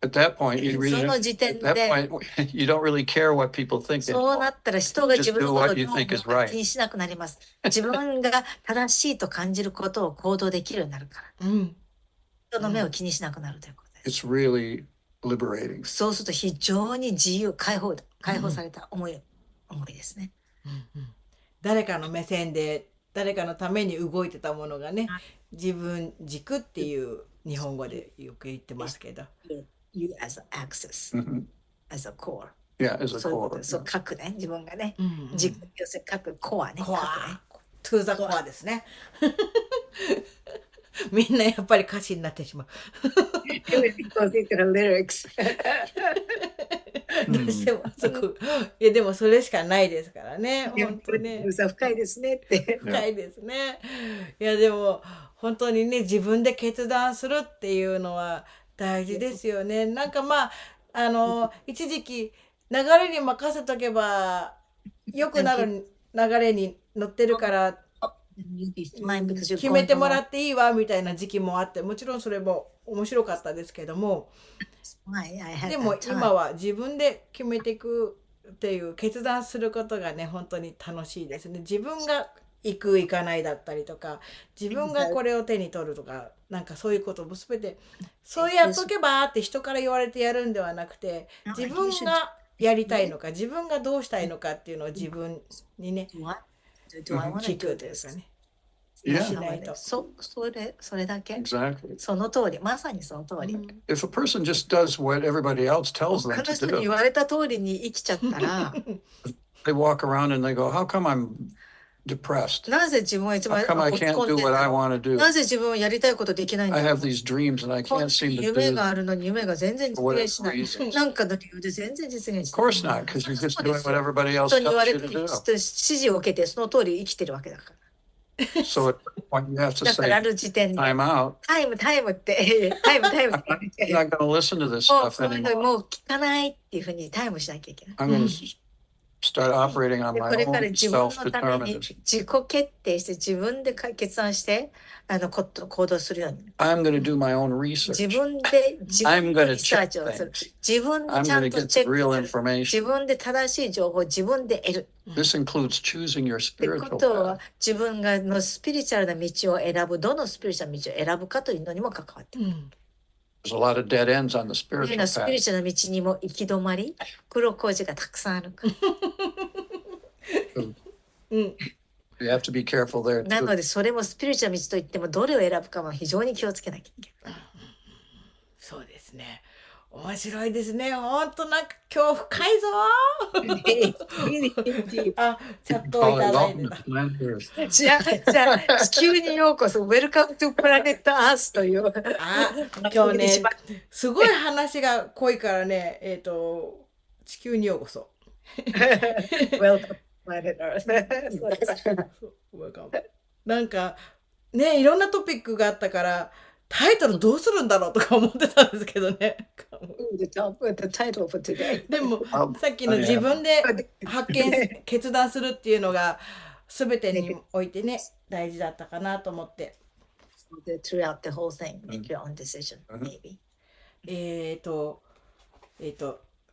At that point, you そ really, の時点 at that で、 point, you don't really care what people think そうな anymore. ったら人が自分のことを Just do ど what う you 思う think is か right. 気にしなくなります。自分が正しいと感じることを行動できるようになるから。うん。人の目を気にしなくなるということです。 It's really liberating. そうすると非常に自由、解放された思いですね。誰かの目線で誰かのために動いてたものがね、自分軸っていう日本語でよく言ってますけど、 You as an access, Mhm. as a core. Yeah, as a そういうこ core. と、そう、核ね、自分がね、うんうん、軸、要するに核、コアね、コ核ね。ア、トゥーザコアですね。みんなやっぱり歌詞になってしまう。Because it's the lyrics. どうしてもそこ、いやでもそれしかないですからね。本当ね。深いですねって。深いですね。いやでも本当にね、自分で決断するっていうのは大事ですよね。なんかまあ一時期流れに任せとけば良くなる流れに乗ってるから決めてもらっていいわみたいな時期もあって、もちろんそれも面白かったですけども、でも今は自分で決めていくっていう決断することがね、本当に楽しいですね。自分が行く行かないだったりとか、自分がこれを手に取るとか、なんかそういうことも全てそうやっとけばって人から言われてやるんではなくて、自分がやりたいのか、自分がどうしたいのかっていうのを自分にね、聞くというかね。しないと。それだけ。Exactly. その通り、まさにその通り。If a person just does what everybody else tells them 他の to 人に言 do, われた通りに生きちゃったら、 they walk around and they go, how come I'm depressed? なぜ自分はいつも How come I 落ち can't 込ん do でる what I の？ want to do? なぜ自分はやりたいことできないん I だろ have う？ these dreams and I こん can't な seem to 夢 do があるのに夢が全然実 for 現し whatever ない。 reason. なんかの理由で全然実現 Of しない。 course not, because you're そ just うで doing す what よ。 everybody 人 else に言わ tells れ you て to 指 do. 示を受けてその通り生きてるわけだから。So at that point you have to だからあ say, る時点で time out. タイムタイムってタイムタイムっ I'm て not, 言って I'm not going to listen to this もう stuff こういうの anymore. もう聞かないっていうふうにタイムしなきゃいけない。 I'm going to start operating on で my これから own 自分のために self-determination. 自己決定して自分で決断して行動するように。 I'm going to do my own 自 research. 分で自 I'm 分で going to リサー check チをする。 things. 自分で I'm ちゃ going ん to と get チェ the ッ real クする。自 information. 分で正しい情報を自分で得る。 This includes choosing your ってこ spiritual とは path. 自分がのスピリチュアルな道を選ぶ、どのスピリチュアルな道を選ぶかというのにも関わってくる。There's a lot of dead ends on the というの spiritual はスピリ path. チュアルな道にも行き止まり、黒工事がたくさんあるから。You have to be careful there な too. のでそれもスピリチュアルな道といってもどれを選ぶかも非常に気をつけなきゃいけない。そうですね。面白いですね。ほんとなんか今日深いぞー。あ、チャットをい Call た it だい welcome て to た。 Planet Earth. じゃあ地球にようこそ Welcome to Planet Earth というあ、今日ね、すごい話が濃いからね、地球にようこそ。Welcome to Planet Earth そうですなんかね、いろんなトピックがあったからタイトルどうするんだろうとか思ってたんですけどね。The title for today でもさっきの自分で決断するっていうのが全てにおいてね大事だったかなと思って。Throughout the whole thing, make your own decision, maybe.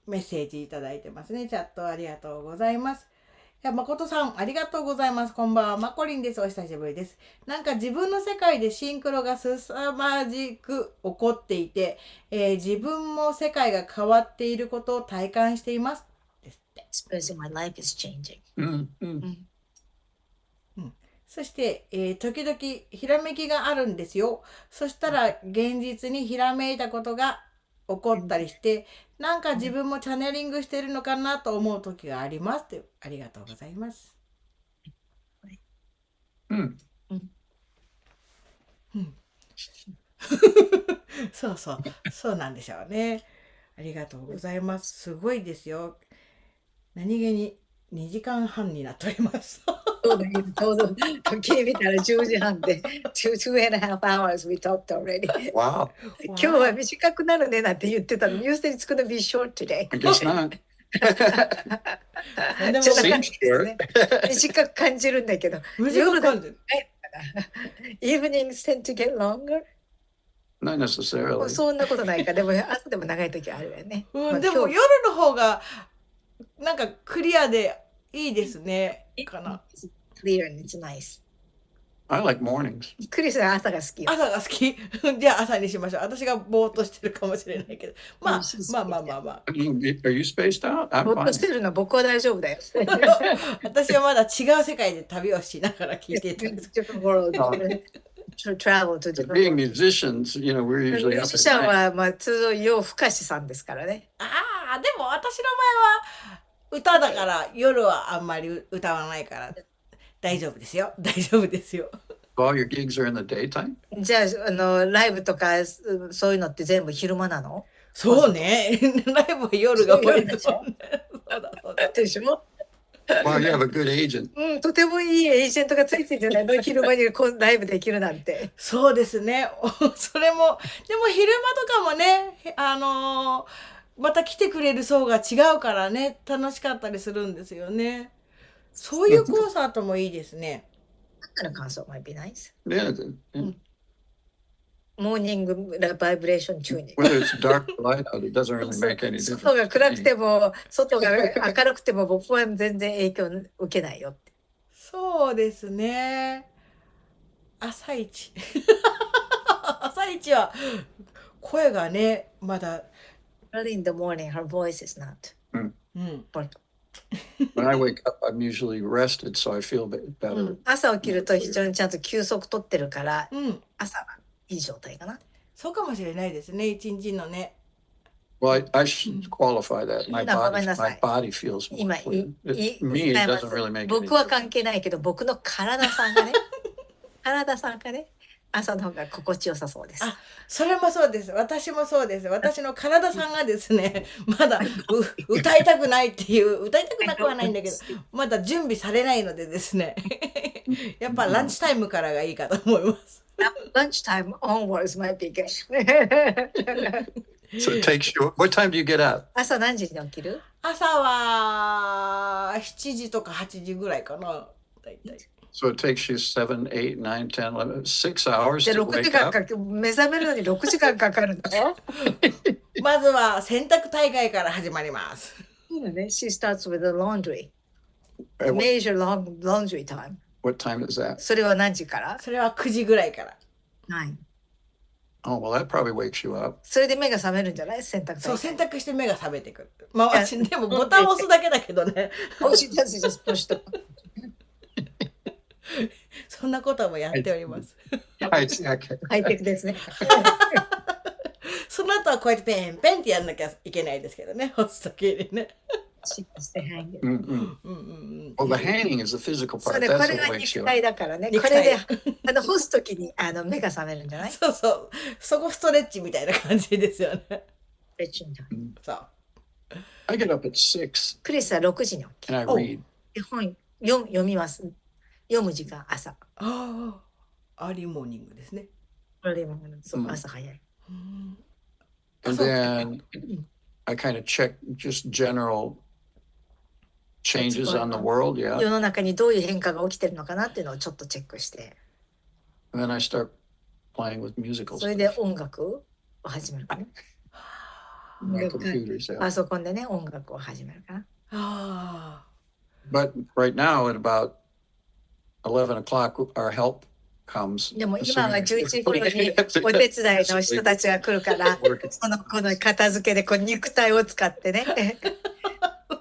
メッセージいただいてますね。チャットありがとうございます。誠さん、ありがとうございます。こんばんは。マコリンです。お久しぶりです。なんか自分の世界でシンクロが凄まじく起こっていて、自分も世界が変わっていることを体感しています。ですって。Expressing my life is changing. そして、時々ひらめきがあるんですよ。そしたら現実にひらめいたことが起こったりして、なんか自分もチャネリングしてるのかなと思う時がありますって。ありがとうございます。そうそう、そうなんでしょうね。ありがとうございます。すごいですよ。何気に2時間半になっております。そうだよ、ちょうど時計見たら10時半で 2.5 hours we talked already. Wow. 今日は短くなるねなんて言ってたの。You said it's gonna be short today. I guess not. でもちょっとね、短く感じるんだけど、短く感じる。Evenings tend to get longer? Not necessarily. そんなことないか。でも朝でも長い時あるよね。でも夜の方がなんかクリアでいいですね。かな。Clear and it's nice. I like mornings. クリスは朝が好きよ。朝が好き。じゃあ朝にしましょう。私がぼーっとしてるかもしれないけど。まあ。Are you spaced out? ぼ I'm ーっとして fine. るの僕は大丈夫だよ。私はまだ違う世界で旅をしながら聞いていたんです。Different world. Travel to But different being world. musicians, you know, we're ミュ usually ー up ジ at シャン night. はまあ通常夜更かしさんですからね。ああ、でも私の場合は歌だから夜はあんまり歌わないから大丈夫ですよ。大丈夫ですよ。All your gigs are in the daytime? じゃあライブとかそういうのって全部昼間なの？そうね。ライブは夜が多いですもんね。そうだそうだ。でしょ？Well, you have a good agent. うん、とてもいいエージェントがついてるじゃないの。昼間にライブできるなんて。そうですね。それもでも昼間とかもね、また来てくれる層が違うからね、楽しかったりするんですよね。そういうコンサートもいいですね。だから感想 might be nice. Yeah. Yeah. モーニングバイブレーション中に。 Whether it's dark or light out, it doesn't really make any 外が difference. 暗くても、外が明るくても僕は全然影響受けないよって。そうですね。朝一。朝一は声がね、まだ。Early in the morning, her voice is not. うん。When I wake up, I'm usually rested, so I feel better. 朝起きると非常にちゃんと休息取ってるから、うん。朝はいい状態かな。そうかもしれないですね、一日のね。Well, I should qualify that. My ごめん body, なさ my い。body feels more 今 clear. い Me, it 使いま doesn't す。 really make any 僕は difference. 関係ないけど、僕の体さんがね、体さんがね、朝の方が心地よさそうです。あ、それもそうです。私もそうです。私の体さんがですね、まだ歌いたくないっていう、歌いたくなくはないんだけど、まだ準備されないのでですね、やっぱランチタイムからがいいかと思います。Lunchtime onwards might be good. So it takes you, what time do you get up? 朝何時に起きる？朝は7時とか8時ぐらいかな、大体。So it takes you 7, 8, 9, 10, 11, 6 hours で、 to 6時 wake 間 up. か目覚めるのに6時間かかるんだよ。まずは洗濯大会から始まります。そうだね。She starts with the laundry. What, Major laundry time. what time is that? それは何時から？それは9時ぐらいから。9。Oh, well, that probably wakes you up. それで目が覚めるんじゃない？洗濯そう、洗大会。濯して目が覚めてくる。まあ私でもボタンを押すだけだけどね。Oh, she does just push the button. そんなこともやっております。はい、okay. ハイテクですね。その後はこうやってペンペンってやんなきゃいけないですけどね、干すときにね。She does the hanging. Well, the hanging is the physical そ part. れ、こ That's れ what が wakes 肉 you 体 up. だからね。肉体これで干すときに目が覚めるんじゃない？そうそう。そこストレッチみたいな感じですよね。そう。I get up at 6クリスは6時に起き and I お read. 本読みます。読む時間、朝。ああ、アーリーモーニングですね。そう朝早い。And then I kind of check just general changes on the world, yeah. 世の中にどういう変化が起きてるのかなっていうのをちょっとチェックして。And then I start playing with musicals. それで音楽を始めるかな。My computers, yeah. パソコンでね、音楽を始めるかな。ああ。 But right now at about 11 o'clock, our help comes. でも今は11時頃にお手伝いの人たちが来るから、この片付けでこう肉体を使ってね。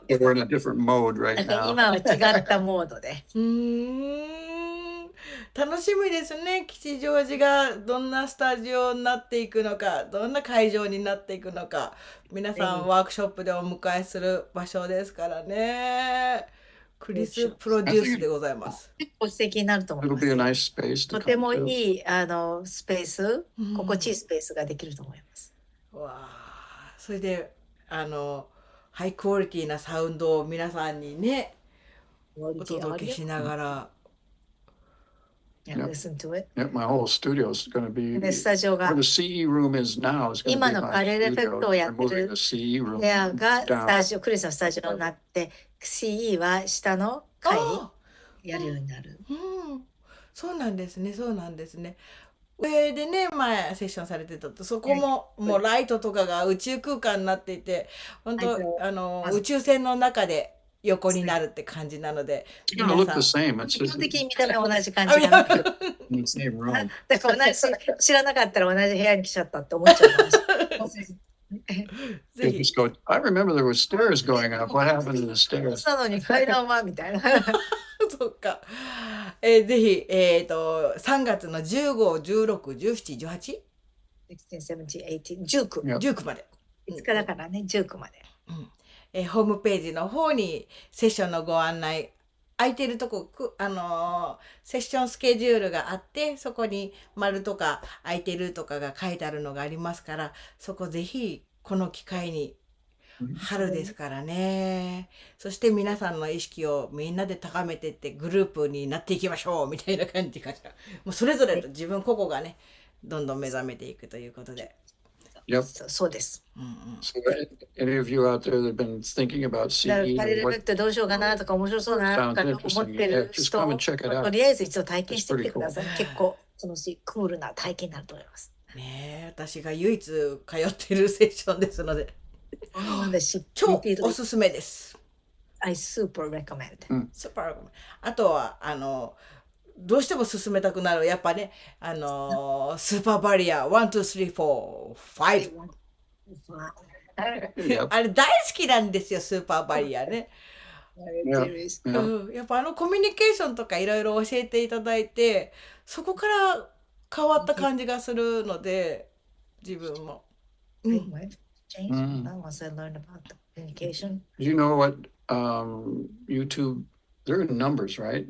We're in a different mode right だから now. 今は違ったモードで。楽しみですね。吉祥寺がどんなスタジオになっていくのか、どんな会場になっていくのか、皆さんワークショップでお迎えする場所ですからね。クリスプロデュースでございます。結構素敵になると思い It'll ま be a す。 nice space to とて come も to. いいスペース、心地いいスペースができると思います。わあ、それでハイクオリティなサウンドを皆さんにねお届けしながら。Yeah, listen to it. Yeah, my whole studio is going to be で、スタジオが where the CE room is now is going to 今 be の my カレルエフェ studio. クトをや We're って moving る the CE 部 room 屋がス down. タジオ、クリスのスタジオになって、CE は下の階やるようになる。そうなんですね、そうなんですね。上でね、前セッションされてたと、そこももうライトとかが宇宙空間になっていて、本当宇宙船の中で横になるって感じなので、 It's going to 皆 look さん the same. It's 基本 just 的に見た目は同じ感じがなくて、 in the same room. だから同じ知らなかったら同じ部屋に来ちゃったって思っちゃうかもしれない。ぜ They ひ just go, I remember there were stairs going up. What happened to the stairs? なのに階段はみたいな。そっか。ぜひ3月の15、16、17、18、 16、17、18、19。 19まで。いつからからね、19まで。ホームページの方にセッションのご案内、空いてるとこ、セッションスケジュールがあって、そこに丸とか空いてるとかが書いてあるのがありますから、そこぜひこの機会に、春ですからね。そして皆さんの意識をみんなで高めてってグループになっていきましょうみたいな感じかしら。もうそれぞれと自分個々がね、どんどん目覚めていくということで。Yep. そうです。 So any of you out there that have been thinking about だから CE カレ or ルエフェ what クトどうしようかなとか面白そうだなとか思ってる Just 人 come and check it out. とりあえず一度体験してみてください。結構楽しいクールな体験になると思います。ねえ、私が唯一通っているセッションですので、超おすすめです。I super recommend. スーパー。あとはどうしても進めたくなるやっぱねスーパーバリア1、2、3、4、5。Yep. あれ大好きなんですよ、スーパーバリアね。やっぱコミュニケーションとかいろいろ教えていただいて、そこから変わった感じがするので、自分も。changed once I learned about the communication. Do you know what YouTube? There are numbers, right?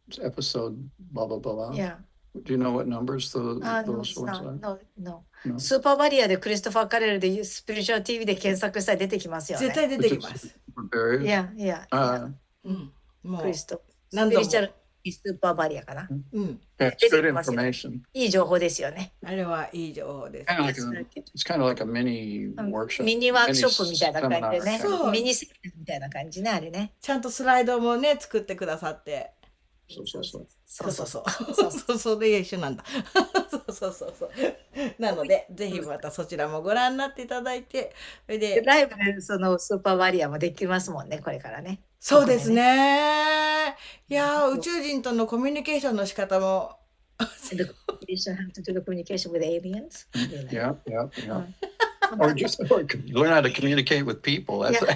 It's episode blah blah blah. Yeah. Do you know what numbers No, those it's ones not. are? No, no. No. スーパーバリアでクリストファー・カレルでスピリチュアル TV で検索したら出てきますよね。絶対出てきます。Barriers? いやいや。もうクリスト。ス何度もピリチュアルスーパーバリアかな。うん、 Yeah, it's good information. いい情報ですよね。あれはいい情報です。 It's kind of like a mini workshop. ミニワークショップみたいな感じでね Mini seminar. そう。ミニセミナーみたいな感じね、あれね。ちゃんとスライドもね作ってくださって。そうそうそう。そうそうそうそれ一緒なんだ。そうなのでぜひまたそちらもご覧になっていただいて、それでライブでそのスーパーバリアもできますもんね、これからね。そうですね。いやー宇宙人とのコミュニケーションの仕方も。The communication, how to do the communication with aliens. Yeah. Or just learn how to communicate with people. That's a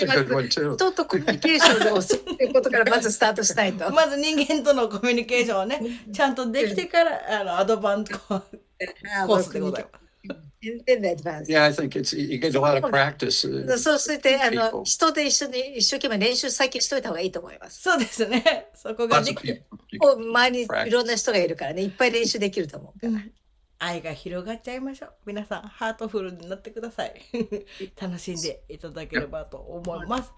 good one too. 人とコミュニケーションをするっていうことからまずスタートしたいと。まず人間とのコミュニケーションをねちゃんとできてからアドバンスコースでございます。Yeah, I think you get a lot of practice. そうして人で一生懸命練習先しといた方がいいと思います。そうですね。そこが Lots で of きて people. 周りにいろんな人がいるからね、いっぱい練習できると思うから。愛が広がっちゃいましょう。皆さんハートフルになってください。楽しんでいただければと思います。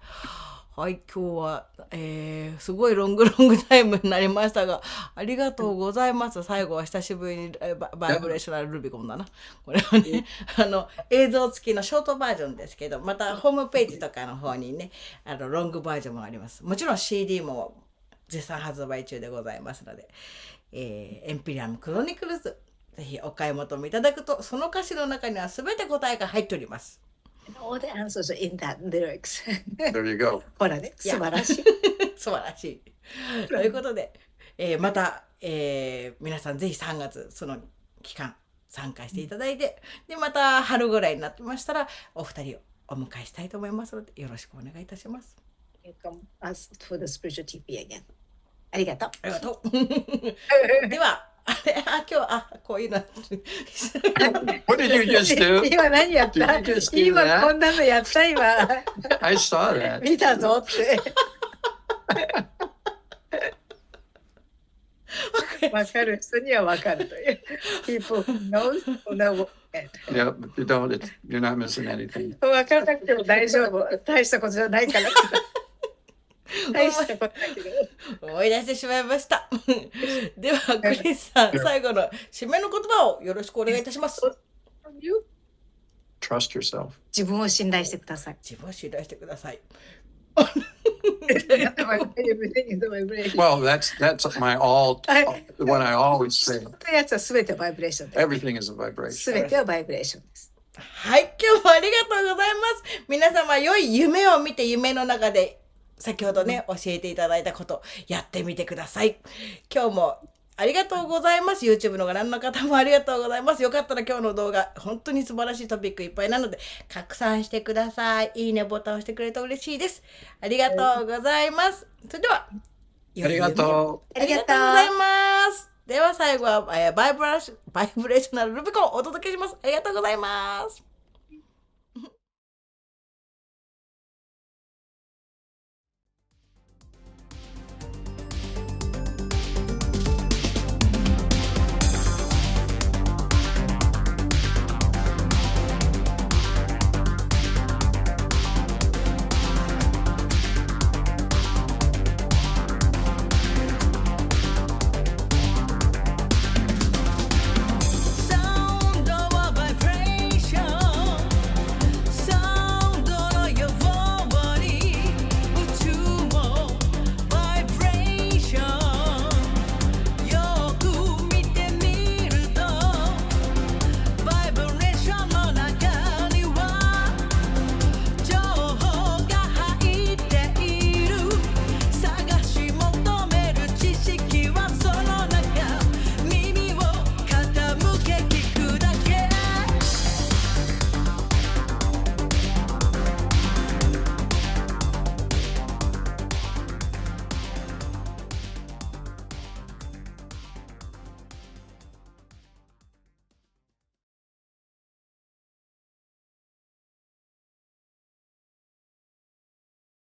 はい、今日は、すごいロングタイムになりましたが、ありがとうございます。最後は久しぶりにバイブレーショナルルビコンだな。これはね、映像付きのショートバージョンですけど、またホームページとかの方にね、ロングバージョンもあります。もちろん CD も絶賛発売中でございますので、エンピリアンクロニクルズ、ぜひお買い求めいただくと、その歌詞の中には全て答えが入っております。All the answers are in that lyrics. There you go. ほらね、素晴らしい。素晴らしい。ということで、また、皆さんぜひ3月その期間参加していただいて、でまた春ぐらいになってましたらお二人をお迎えしたいと思いますのでよろしくお願いいたします。Welcome us for the spiritual TV again. ありがとう。ありがとう。では。今日こういうの。What did you just do? 今何やった？ Did you just do 今 that? こんなのやった今。I saw that. 見たぞって。わかる人にはわかるという。People who know Yeah, but you don't. You're not missing anything. わからなくても大丈夫。大したことじゃないから。大したことだけど。思い出してしまいました。ではクリスさん、最後の締めの言葉をよろしくお願いいたします。Trust yourself. 自分を信頼してください。自分を信頼してください。Well, that's my one I always say. やつはすべてバイブレーションです。 Everything is a vibration. すべてはバイブレーションです。はい、今日もありがとうございます。皆様良い夢を見て夢の中で先ほどね、教えていただいたことやってみてください。今日もありがとうございます。YouTube のご覧の方もありがとうございます。よかったら今日の動画本当に素晴らしいトピックいっぱいなので拡散してください。いいねボタンを押してくれると嬉しいです。ありがとうございます。それではありがとう。ありがとうございます。では最後はバイブレーショナルルビコンをお届けします。ありがとうございます。